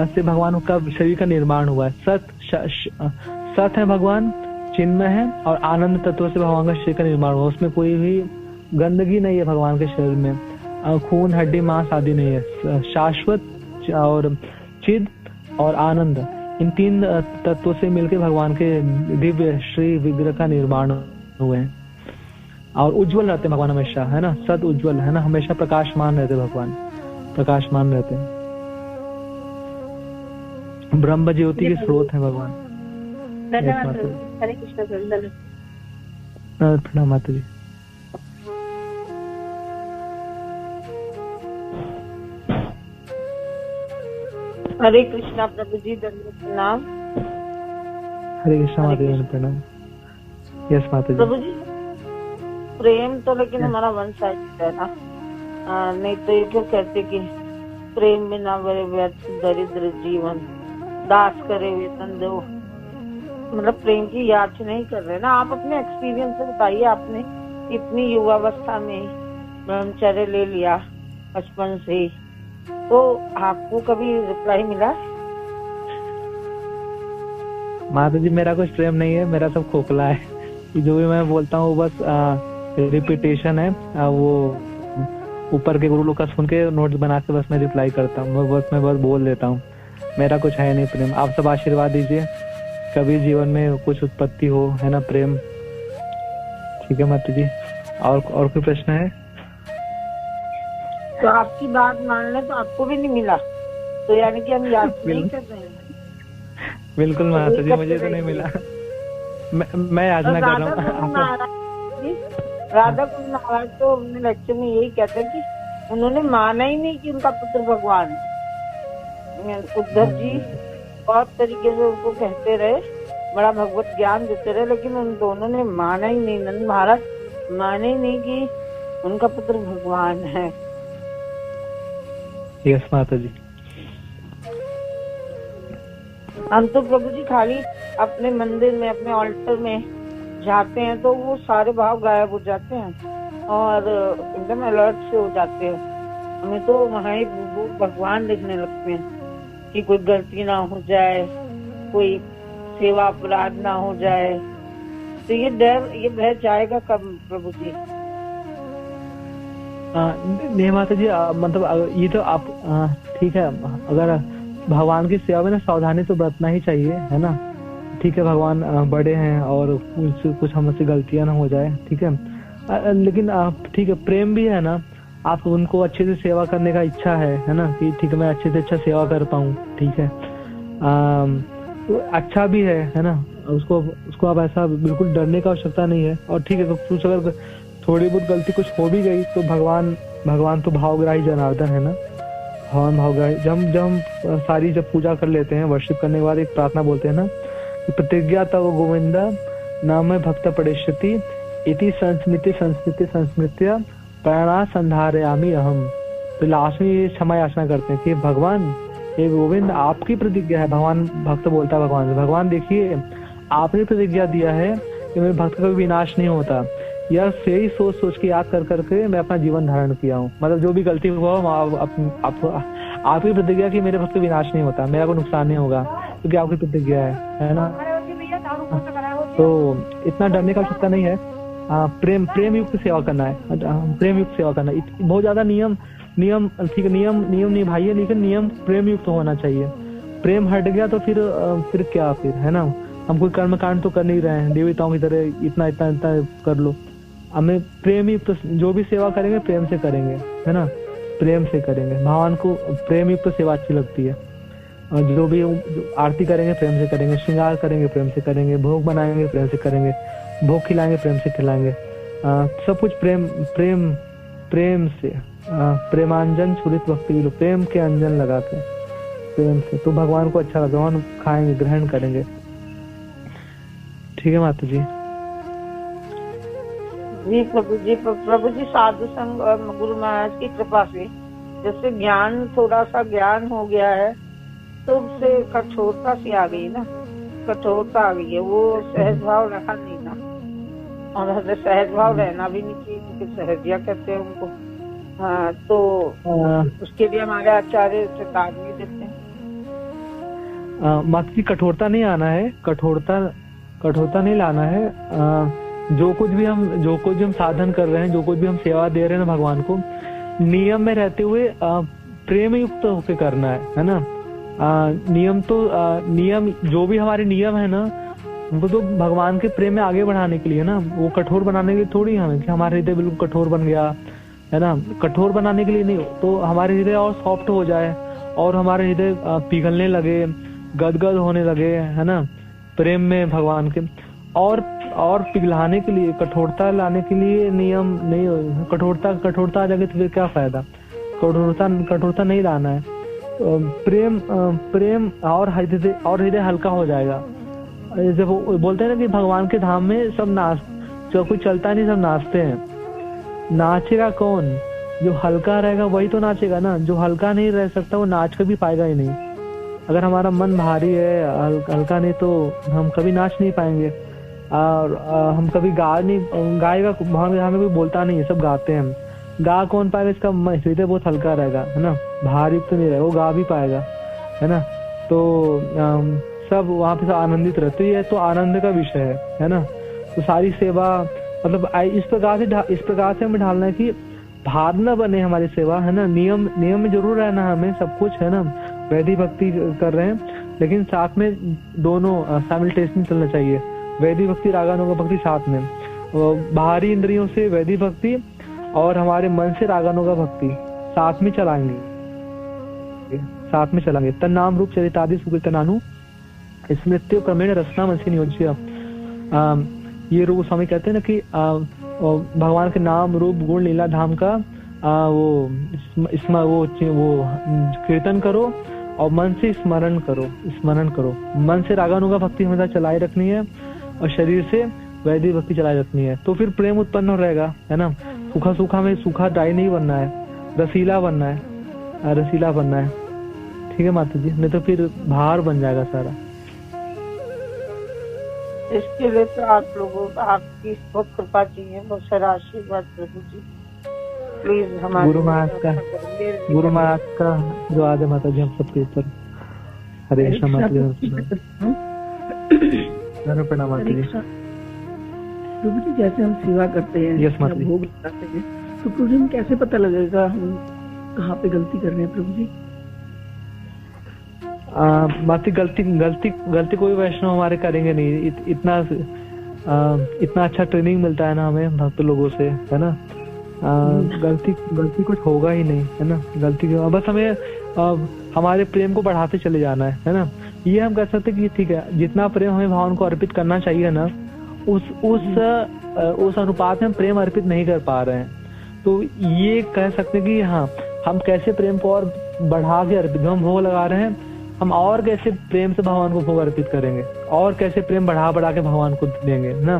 से भगवान का शरीर का निर्माण हुआ है। सत है भगवान, चिन्मय है, और आनंद तत्व से भगवान का शरीर का निर्माण हुआ। उसमें कोई भी गंदगी नहीं है भगवान के शरीर में, खून हड्डी मांस आदि नहीं है। शाश्वत और चिद और आनंद, इन तीन तत्वों से मिलकर भगवान के दिव्य श्री विग्रह का निर्माण हुए हैं। और उज्जवल रहते भगवान हमेशा, है ना, सद उज्जवल, है ना, हमेशा प्रकाशमान रहते भगवान, प्रकाशमान रहते हैं। ब्रह्म ज्योति के स्रोत है भगवान। हरे कृष्ण प्रणाम माता जी। हरे कृष्णा प्रभु जी, दंडवत प्रणाम। हरे कृष्णा माता जी, प्रणाम। यस माता जी। प्रभु जी प्रेम तो लेकिन हमारा वन साइड है ना, नहीं तो ये क्यों कहते कि प्रेम बिना बड़े व्यर्थ दरिद्र जीवन, दास करे वेतन दो। मतलब प्रेम की याद नहीं कर रहे ना आप, अपने एक्सपीरियंस से बताइए। आपने इतनी युवावस्था में ब्रह्मचर्य ले लिया बचपन से, तो आपको कभी रिप्लाई मिला? माता जी मेरा कुछ प्रेम नहीं है, मेरा सब खोखला है। जो भी मैं बोलता हूँ वो बस रिपीटेशन है, वो ऊपर के गुरु लोग का सुन के नोट्स बना के बस मैं रिप्लाई करता हूँ, मैं बस बोल देता हूँ। मेरा कुछ है नहीं प्रेम। आप सब आशीर्वाद दीजिए, कभी जीवन में कुछ उत्पत्ति हो, है ना, प्रेम। ठीक है माता जी। और कोई प्रश्न है? तो आपकी बात मान ले तो आपको भी नहीं मिला, तो यानी कि हम याद नहीं कर रहे हैं। बिल्कुल माता जी, मुझे तो नहीं मिला। मैं याचना कर रहा हूँ। राधा कुंड महाराज तो अपने लेक्चर में यही कहते हैं कि उन्होंने माना ही नहीं कि उनका पुत्र भगवान। उद्धव जी बहुत तरीके से उनको कहते रहे, बड़ा भगवत ज्ञान देते रहे, लेकिन उन दोनों ने माना ही नहीं। नंद महाराज माने ही नहीं कि उनका पुत्र भगवान है। यस माता जी। हम तो प्रभु जी खाली अपने मंदिर में, अपने ऑल्टर में जाते हैं तो वो सारे भाव गायब हो जाते हैं और एकदम अलर्ट से हो जाते हैं। हमें तो वहाँ ही वो भगवान दिखने लगते हैं कि कोई गलती ना हो जाए, कोई सेवा अपराध ना हो जाए। तो ये भय जाएगा कब प्रभु जी? नहीं माता जी, मतलब ये तो आप ठीक है, अगर भगवान की सेवा में ना सावधानी तो बरतना ही चाहिए, है ना। ठीक है, भगवान बड़े हैं और कुछ हमसे गलतियां ना हो जाए, ठीक है। लेकिन ठीक है, प्रेम भी है ना, आप उनको अच्छे से सेवा करने का इच्छा है ना, कि ठीक है मैं अच्छे से अच्छा सेवा कर पाऊँ, ठीक है। तो अच्छा भी है ना, उसको आप ऐसा बिल्कुल डरने का आवश्यकता नहीं है। और ठीक है, कुछ अगर थोड़ी बहुत गलती कुछ हो भी गई तो भगवान तो भावग्राही जनार्दन है ना, भगवान भावग्राही। जब हम सारी जब पूजा कर लेते हैं, वर्शिप करने के बाद एक प्रार्थना बोलते हैं ना, प्रतिज्ञा तव गोविंदा नाम भक्त पड़ेष्यति इति संस्मृत्य प्रणा संधारयामि अहम। तो लास्ट में ये क्षमा याचना करते हैं कि भगवान हे गोविंद, आपकी प्रतिज्ञा है। भगवान भक्त बोलता है भगवान से, भगवान देखिए आपने प्रतिज्ञा दिया है कि मेरे भक्त का भी विनाश नहीं होता। यह सही सोच के याद कर करके मैं अपना जीवन धारण किया हूँ। मतलब जो भी गलती हुआ आपकी प्रतिज्ञा कि मेरे भक्त का विनाश नहीं होता, मेरा कोई नुकसान नहीं होगा, क्योंकि आपकी प्रतिज्ञा है ना। तो इतना डरने का आवश्यकता नहीं है। प्रेम युक्त सेवा करना है, प्रेम युक्त सेवा करना। बहुत ज्यादा नियम ठीक है, नियम निभाइए, लेकिन नियम प्रेम युक्त होना चाहिए। प्रेम हट गया तो फिर क्या, फिर है ना, हम कोई कर्म कांड तो कर नहीं रहे हैं देवताओं की तरह इतना कर लो। हमें प्रेम युक्त जो भी सेवा करेंगे प्रेम से करेंगे, है ना, प्रेम से करेंगे। भगवान को प्रेम युक्त सेवा अच्छी लगती है। और जो भी आरती करेंगे प्रेम से करेंगे, श्रृंगार करेंगे प्रेम से करेंगे, भोग बनाएंगे प्रेम से करेंगे, भोग खिलाएंगे प्रेम से खिलाएंगे, सब कुछ प्रेम से। प्रेमांजन छुरित भक्ति विलो, प्रेम के अंजन लगा के प्रेम से, तो भगवान को अच्छा लगेगा, भगवान खाएंगे, ग्रहण करेंगे। ठीक है माता जी। जी प्रभु जी साधु संग और गुरु महाराज की कृपा से जैसे थोड़ा सा ज्ञान हो गया है, तो उससे कठोरता सी आ गई ना, कठोरता आ गई है। वो सहज भाव रखा नहीं ना, और सहज भाव रहना भी नहीं चाहिए, क्योंकि सहजिया कहते हैं उनको। हाँ, तो उसके लिए हमारे आचार्य चेतावनी देते हैं। माता जी कठोरता नहीं आना है, कठोरता नहीं लाना है। जो कुछ भी हम साधन कर रहे हैं, जो कुछ भी हम सेवा दे रहे हैं ना भगवान को, नियम में रहते हुए प्रेम युक्त होकर करना है ना। नियम जो भी हमारे नियम है ना, वो तो भगवान के प्रेम में आगे बढ़ाने के लिए ना, वो कठोर बनाने के लिए थोड़ी हमें कि हमारा हृदय बिल्कुल कठोर बन गया, है ना। कठोर बनाने के लिए नहीं, तो हमारे हृदय और सॉफ्ट हो जाए और हमारे हृदय पिघलने लगे, गदगद होने लगे, है ना, प्रेम में भगवान के। और पिघलाने के लिए, कठोरता लाने के लिए नियम नहीं, कठोरता आ जाएगी तो फिर क्या फायदा। कठोरता नहीं लाना है। प्रेम और हृदय हल्का हो जाएगा। जैसे वो बोलते हैं ना कि भगवान के धाम में सब जो कुछ चलता नहीं, सब नाचते हैं। नाचेगा कौन? जो हल्का रहेगा वही तो नाचेगा ना। जो हल्का नहीं रह सकता वो नाच कर भी पाएगा ही नहीं। अगर हमारा मन भारी है, हल्का नहीं, तो हम कभी नाच नहीं पाएंगे। और हम कभी गाएगा, भगवान में कोई बोलता नहीं है, सब गाते हैं। गा कौन पाएगा? इसका हृदय बहुत हल्का रहेगा, है ना, भारी तो नहीं रहेगा, वो गा भी पाएगा, है ना। तो सब वहाँ पे आनंदित रहते हैं, तो आनंद का विषय है ना। तो सारी सेवा मतलब इस प्रकार से हमें ढालना है कि भार न बने हमारी सेवा, है ना। नियम में जरूर रहना हमें, सब कुछ है ना, वैदिक भक्ति कर रहे हैं, लेकिन साथ में दोनों साइमल्टेनियसली चलना चाहिए। वैदिक भक्ति, रागानुगा भक्ति साथ में, बाहरी इंद्रियों से वैदिक भक्ति और हमारे मन से रागानुगा भक्ति साथ में चलाएंगे। तन्नाम रूप चरितादि सुकृतनानु स्मृत्यो क्रमेण रसना मनसी नियोज्य। ये रूप स्वामी कहते हैं ना कि भगवान के नाम रूप गुण लीला धाम का वो कीर्तन करो और मन से स्मरण करो। मन से रागानुगा भक्ति हमेशा चलाई रखनी है और शरीर से वैदिक भक्ति चलाई रखनी है। तो फिर प्रेम उत्पन्न हो रहेगा, है ना। सूखा में सूखा ड्राई नहीं बनना है, रसीला बनना है। ठीक है माता जी, नहीं तो फिर भार बन जाएगा सारा। इसके लिए तो आप लोगों को आपकी बहुत कृपा चाहिए, बहुत सारा आशीर्वाद प्रभु जी। प्लीज हमारे गुरु महाराज का जो आदे माता जी हम सबके ऊपर। हरे कृष्ण माता जी। प्रणाम माता जी। प्रभु जी जैसे हम सेवा करते हैं, यस माता जी, भोग लगाते हैं, तो प्रभु जी कैसे पता लगेगा हम कहाँ पे गलती कर रहे हैं प्रभु जी? माता गलती कोई वैष्णव हमारे करेंगे नहीं। इतना अच्छा ट्रेनिंग मिलता है ना हमें भक्त लोगों से, है ना। गलती कुछ होगा ही नहीं, है ना। गलती बस हमें हमारे प्रेम को बढ़ाते चले जाना है ना। ये हम कह सकते कि ठीक है, जितना प्रेम हमें भगवान को अर्पित करना चाहिए ना, उस अनुपात में हम प्रेम अर्पित नहीं कर पा रहे हैं। तो ये कह सकते कि हाँ, हम कैसे प्रेम को और बढ़ा के अर्पित, हम भोग लगा रहे हैं, हम और कैसे प्रेम से भगवान को भोग अर्पित करेंगे, और कैसे प्रेम बढ़ा के भगवान को देंगे ना।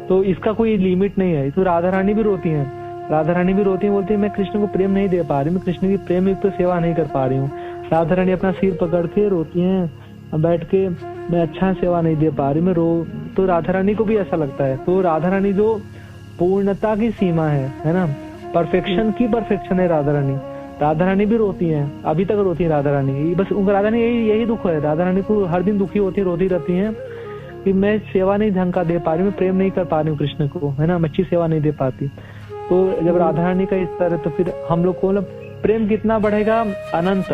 तो इसका कोई लिमिट नहीं है। तो राधा रानी भी रोती हैं, बोलती है मैं कृष्ण को प्रेम नहीं दे पा रही, मैं कृष्ण की प्रेम युक्त सेवा नहीं कर पा रही हूँ। राधा रानी अपना सिर पकड़ के रोती हैं बैठ के, मैं अच्छा सेवा नहीं दे पा रही, मैं तो राधा रानी को भी ऐसा लगता है। तो राधा रानी जो पूर्णता की सीमा है ना, परफेक्शन की परफेक्शन है राधा रानी भी रोती हैं, अभी तक रोती है राधा रानी। बस राधा रानी यही दुख है, राधा रानी को हर दिन दुखी होती, रोती रहती हैं कि मैं सेवा नहीं ढंग का दे पा रही, मैं प्रेम नहीं कर पा रही हूँ कृष्ण को, है ना, मैं अच्छी सेवा नहीं दे पाती। तो जब राधा रानी का इस तरह, तो फिर हम लोग को प्रेम कितना बढ़ेगा, अनंत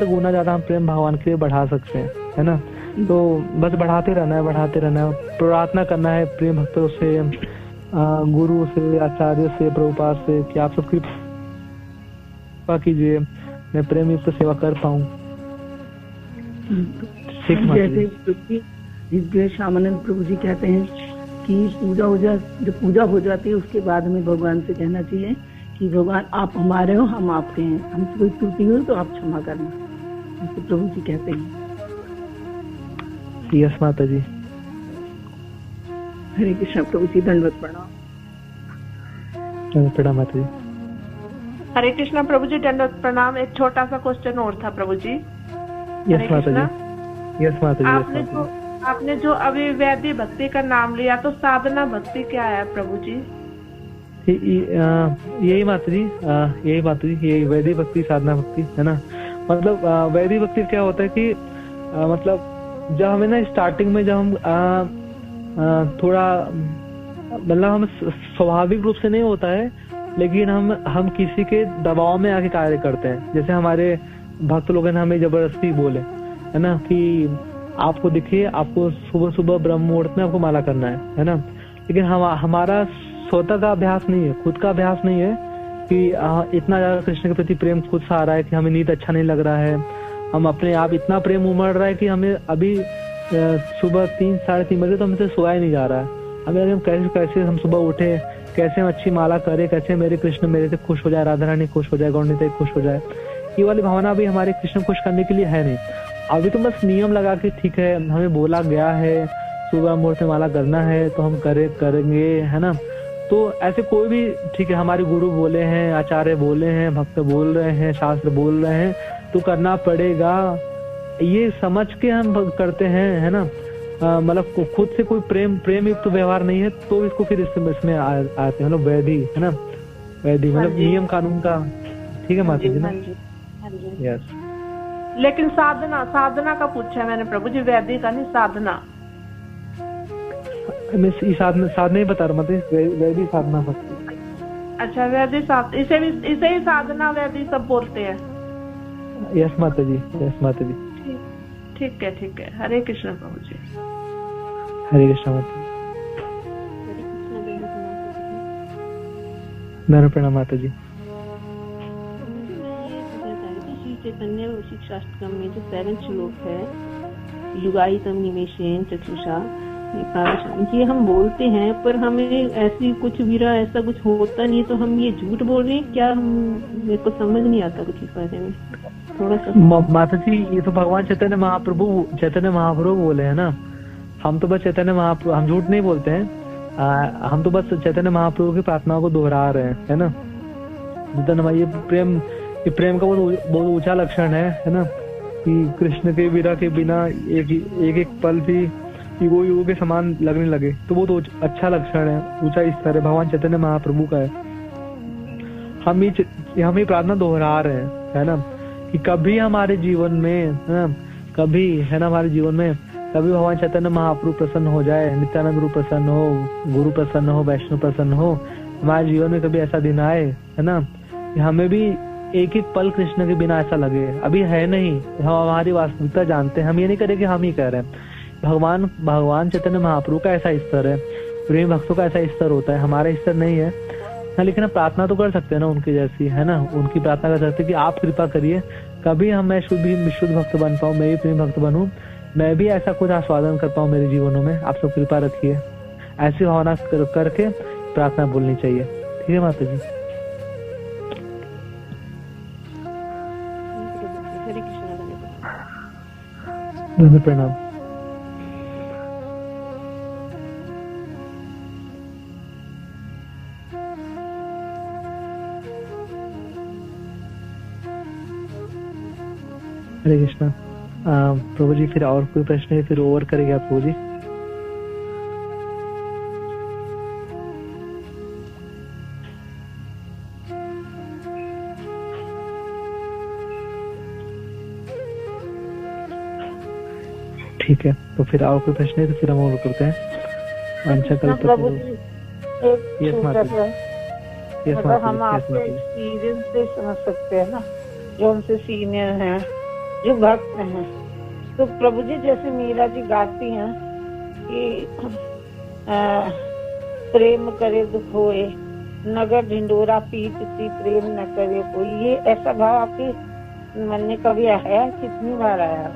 गुना ज्यादा हम प्रेम भगवान के लिए बढ़ा सकते हैं, है ना। तो बस बढ़ाते रहना है, प्रार्थना करना है प्रेम भक्तों से, गुरु से, आचार्य से, प्रभुपाद से कि आप सब कृपा कीजिए, मैं प्रेम युक्त सेवा कर पाऊँ। जैसे श्यामानंद प्रभु जी कहते हैं कि जब पूजा हो जाती है उसके बाद में भगवान से कहना चाहिए कि भगवान आप हमारे हो, हम आपके हैं, हमसे कोई त्रुटि हो तो आप क्षमा करना, ऐसे प्रभु जी कहते हैं। यस माता जी। हरे कृष्ण प्रभु जी, दंडवत प्रणाम। प्रणाम माता जी। हरे कृष्णा प्रभु जी, दंडवत प्रणाम। एक छोटा सा क्वेश्चन और था प्रभु जी। यस माता जी। यस माता जी। आपने जो अभी वैद्य भक्ति का नाम लिया, तो साधना भक्ति क्या है प्रभु जी? यही माता जी, यही वैदिक भक्ति, साधना भक्ति, है ना। मतलब वैदिक भक्ति क्या होता है कि मतलब जब हमें ना स्टार्टिंग में जब हम थोड़ा मतलब हम स्वाभाविक रूप से नहीं होता है, लेकिन हम किसी के दबाव में आके कार्य करते हैं। जैसे हमारे भक्त लोग ने हमें जबरदस्ती बोले, है ना, कि आपको दिखिए, आपको सुबह सुबह ब्रह्म मुहूर्त में आपको माला करना है ना। लेकिन हमारा स्वतः का अभ्यास नहीं है, खुद का अभ्यास नहीं है कि इतना ज्यादा कृष्ण के प्रति प्रेम खुद से आ रहा है कि हमें नींद अच्छा नहीं लग रहा है, हम अपने आप इतना प्रेम उमड़ रहा है कि हमें अभी सुबह 3 साढ़े 3 बजे तो हमसे सोया ही नहीं जा रहा है। हमें हम कैसे हम सुबह उठे, कैसे हम अच्छी माला करें, कैसे मेरे कृष्ण मेरे से खुश हो जाए, राधा रानी खुश हो जाए, गौरनिताई खुश हो जाए। ये वाली भावना भी हमारे कृष्ण खुश करने के लिए है नहीं। अभी तो बस नियम लगा के ठीक है, हमें बोला गया है सुबह मुहूर्त में माला करना है तो हम करेंगे, है ना। तो ऐसे कोई भी ठीक है, हमारे गुरु बोले हैं, आचार्य बोले हैं, भक्त बोल रहे हैं, शास्त्र बोल रहे हैं, तो करना पड़ेगा, ये समझ के हम करते हैं, है ना। मतलब खुद से कोई प्रेम युक्त व्यवहार नहीं है, तो इसको फिर इसमें आते हैं, मतलब वैधि, है ना, वैधि मतलब नियम कानून का। ठीक है माता जी ना। यस। लेकिन साधना का पूछा है मैंने प्रभु जी, वैदिक का नहीं, साधना। मैं साधना ही बता रहा हूँ, वैदिक साधना भक्ति। अच्छा, वैदिक साधना, इसे ही साधना वैदिक सब बोलते हैं। यस माता जी, यस माता जी। ठीक है। हरे कृष्ण प्रभु जी। हरे कृष्ण माता जी। प्रणाम माता जी। चैतन्य शिक्षाष्टकम में जो 7 श्लोक है, युगायितम निमेषेन चक्षुषा, ये हम बोलते हैं, पर हमें ऐसी कुछ वीरा ऐसा कुछ होता नहीं, तो हम ये झूठ बोल रहे हैं क्या? मेरे को समझ नहीं आता कुछ इस बारे में थोड़ा सा। माता जी, ये तो भगवान चैतन्य महाप्रभु बोले हैं ना। हम तो बस चैतन्य महाप्रभु, हम झूठ नहीं बोलते हैं, हम तो बस चैतन्य महाप्रभु की प्रार्थनाओं को दोहरा रहे हैं, है ना। ये प्रेम का बहुत ऊंचा लक्षण है ना, कि कृष्ण के वीरा के बिना एक पल भी युगों के समान लगने लगे, तो बहुत अच्छा लक्षण है, ऊंचा स्तर है, भगवान चैतन्य महाप्रभु का है। हम ही प्रार्थना दोहरा रहे हैं, है ना, कि कभी हमारे जीवन में, है ना, कभी, है ना, हमारे जीवन में कभी भगवान चैतन्य महाप्रभु प्रसन्न हो जाए, नित्यानंद गुरु प्रसन्न हो, गुरु प्रसन्न हो, वैष्णव प्रसन्न हो, हमारे जीवन में कभी ऐसा दिन आए, है ना, कि हमें भी एक एक पल कृष्ण के बिना ऐसा लगे। अभी है नहीं, हम हमारी वास्तविकता जानते हैं, हम ये नहीं करें कि हम ही कह रहे हैं। भगवान चैतन्य महाप्रभु का ऐसा स्तर है, प्रेम भक्तों का ऐसा स्तर होता है, हमारा स्तर नहीं है। हाँ, लेकिन हम प्रार्थना तो कर सकते हैं ना उनकी जैसी, है ना, उनकी प्रार्थना कर सकते हैं कि आप कृपा करिए कभी मैं विशुद्ध भक्त बन पाऊँ, मैं भी प्रेम भक्त बनूं, मैं भी ऐसा कुछ आस्वादन कर पाऊँ मेरे जीवनों में, आप सब कृपा रखिए। ऐसी भावना करके प्रार्थना बोलनी चाहिए। ठीक है माता जी। प्रणाम। हरे कृष्णा। प्रभु जी फिर और कोई प्रश्न है, फिर ओवर करेंगे आप प्रभु जी। ठीक है, तो फिर और कोई प्रश्न है तो फिर हम ओवर करते हैं। प्रभु जी एक मतलब हम आपके एक्सपीरियंस से समझ सकते हैं ना, जो उनसे सीनियर हैं, जो भक्त हैं। तो प्रभु जी जैसे मीरा जी गाती हैं कि प्रेम करे दुख होए, नगर ढिंडोरा पीटती प्रेम न करे कोई, ये ऐसा भाव आपके मन में कभी आया? कितनी बार आया?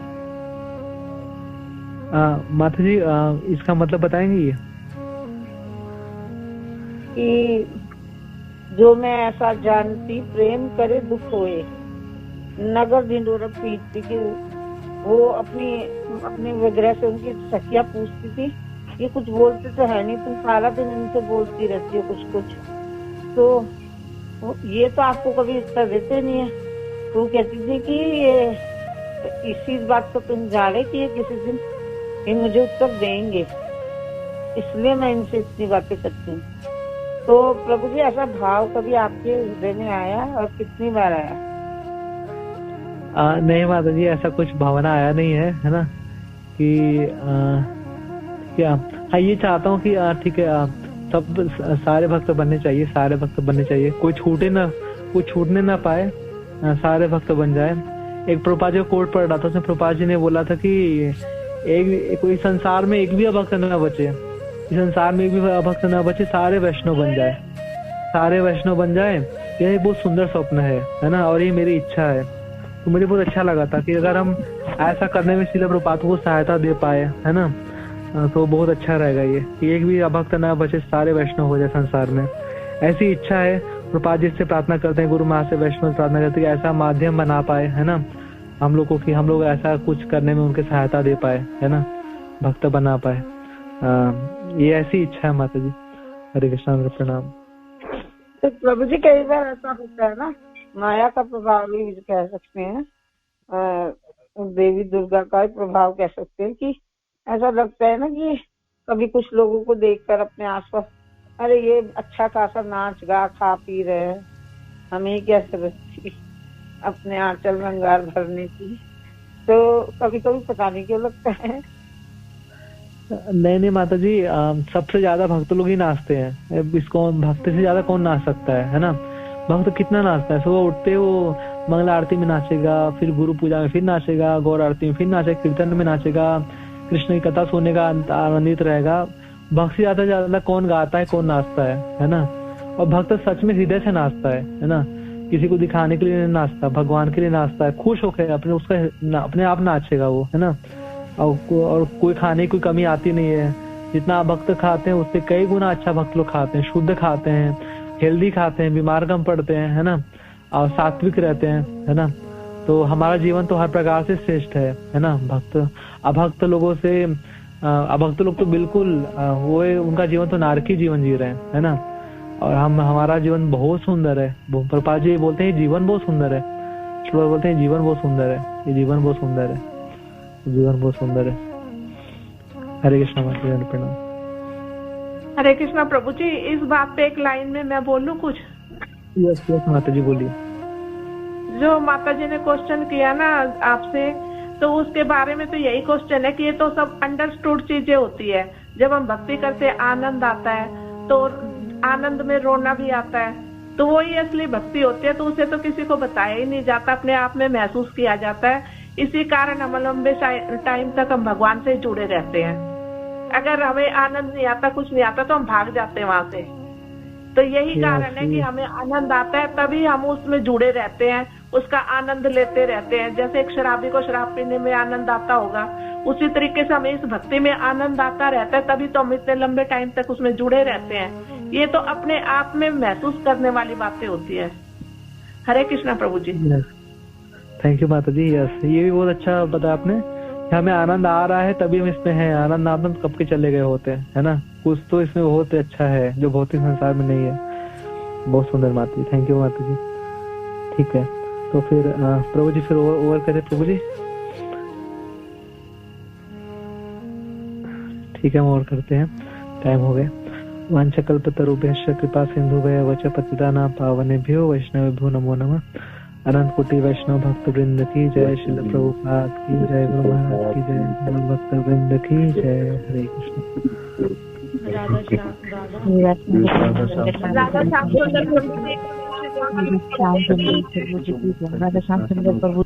माता जी इसका मतलब बताएंगे ये कि जो मैं ऐसा जानती प्रेम करे दुख होए, नगर ढिंडोरा पीटती, कि वो अपनी वगैरह से उनकी सखियां पूछती थी, ये कुछ बोलते तो है नहीं, तुम सारा दिन इनसे बोलती रहती हो कुछ कुछ, तो ये तो आपको कभी उत्तर देते नहीं है। तो कहती थी कि ये इसी बात को तुम जाने कि किसी दिन ये मुझे उत्तर देंगे, इसलिए मैं इनसे इतनी बातें करती हूँ। तो प्रभु जी ऐसा भाव कभी आपके हृदय में आया और कितनी बार आया? नहीं माता जी, ऐसा कुछ भावना आया नहीं है ना, कि क्या हाँ ये चाहता हूँ कि ठीक है सब सारे भक्त बनने चाहिए, सारे भक्त बनने चाहिए, कोई छूटने ना पाए, सारे भक्त बन जाए। एक प्रभुपाद जी कोट पढ़ रहा था, उसमें प्रभुपाद जी ने बोला था कि कोई संसार में एक भी अभक्त न बचे, इस संसार में एक भी अभक्त न बचे, सारे वैष्णव बन जाए, सारे वैष्णव बन जाए। यह एक बहुत सुंदर स्वप्न है ना, और ये मेरी इच्छा है। तो मुझे बहुत अच्छा लगा था कि अगर हम ऐसा करने में श्रील प्रभुपाद को सहायता दे पाए, है ना, तो बहुत अच्छा रहेगा ये कि एक भी अभक्त न बचे, सारे वैष्णव हो जाए संसार में। ऐसी इच्छा है। प्रभुपाद जी से प्रार्थना करते हैं, गुरु माँ से वैष्णव प्रार्थना करते हैं कि ऐसा माध्यम बना पाए, है ना, हम लोग को, कि हम लोग ऐसा कुछ करने में उनके सहायता दे पाए, है ना, भक्त बना पाए। ये ऐसी इच्छा है माता जी। हरे कृष्ण। प्रणाम। तो प्रभु जी कई बार ऐसा होता है ना, माया का प्रभाव भी कह सकते हैं, देवी दुर्गा का प्रभाव कह सकते हैं, कि ऐसा लगता है ना कि कभी कुछ लोगों को देखकर अपने आसपास, अरे ये अच्छा खासा नाच गा खा पी रहे हैं, हमें क्या जरूरत अपने आंचल रंगार भरने की। तो कभी कभी पता नहीं क्यों लगता है। नहीं माता जी, सबसे ज्यादा भक्त लोग ही नाचते हैं। इसको भक्त से ज्यादा कौन नाच सकता है ना। भक्त कितना नाचता है, सुबह उठते वो मंगला आरती में नाचेगा, फिर गुरु पूजा में फिर नाचेगा, गौर आरती में फिर नाचेगा, कीर्तन में नाचेगा, कृष्ण की कथा सुनने का आनंदित रहेगा। भक्त से ज्यादा कौन गाता है, कौन नाचता है ना। और भक्त सच में हृदय से नाचता है ना, किसी को दिखाने के लिए नहीं नाचता, भगवान के लिए नाचता है, खुश होकर अपने आप नाचेगा वो, है ना। और कोई खाने की कोई कमी आती नहीं है। जितना भक्त खाते हैं उससे कई गुना अच्छा भक्त लोग खाते हैं, शुद्ध खाते हैं, हेल्दी खाते हैं, बीमार कम पड़ते हैं, है ना, और सात्विक रहते हैं, है ना। तो हमारा जीवन तो हर प्रकार से श्रेष्ठ है ना। अभक्त लोगों से, अभक्त लोग तो बिल्कुल वो उनका जीवन तो नारकी जीवन जी रहे हैं, है ना। और हमारा जीवन बहुत सुंदर है। प्रभुपाद जी बोलते हैं जीवन बहुत सुंदर है, श्लोक बोलते हैं जीवन बहुत सुंदर है, ये जीवन बहुत सुंदर है, जीवन बहुत सुंदर है। हरे कृष्ण माता जी। प्रणाम। हरे कृष्णा प्रभु जी। इस बात पे एक लाइन में मैं बोलूं कुछ? यस यस माता जी बोलिए। जो माता जी ने क्वेश्चन किया ना आपसे, तो उसके बारे में तो यही क्वेश्चन है कि ये तो सब अंडरस्टूड चीजें होती है। जब हम भक्ति करते आनंद आता है, तो आनंद में रोना भी आता है, तो वही असली भक्ति होती है। तो उसे तो किसी को बताया ही नहीं जाता, अपने आप में महसूस किया जाता है। इसी कारण हम लंबे टाइम तक हम भगवान से जुड़े रहते हैं। अगर हमें आनंद नहीं आता, कुछ नहीं आता, तो हम भाग जाते हैं वहां से। तो यही कारण है कि हमें आनंद आता है, तभी हम उसमें जुड़े रहते हैं, उसका आनंद लेते रहते हैं। जैसे एक शराबी को शराब पीने में आनंद आता होगा, उसी तरीके से हमें इस भक्ति में आनंद आता रहता है, तभी तो हम इतने लंबे टाइम तक उसमें जुड़े रहते हैं। ये तो अपने आप में महसूस करने वाली बातें होती है। हरे कृष्णा प्रभु जी। थैंक यू माता जी। यस, ये भी बहुत अच्छा बताया आपने। हमें आनंद आ रहा है तभी हम इसमें हैं, आनंद कब के चले गए होते हैं, है ना। कुछ तो इसमें बहुत अच्छा है जो भौतिक संसार में नहीं है। बहुत सुंदर माता जी, थैंक यू माता जी। ठीक है, तो फिर प्रभु जी फिर ओवर करें प्रभु जी। ठीक है, हम और करते हैं, टाइम हो गया। वांछकल्पतरुभ्यश्च कृपा सिंधुभ्यश्च पतितानां पावनेभ्यो वैष्णवेभ्यो नमो नमः। अनंत कोटि वैष्णव भक्त वृंद की जय, श्रील प्रभुपाद की जय, गुरु महाराज की जय, भक्त वृंद की जय। हरे कृष्ण। राधा श्याम सुंदर प्रभु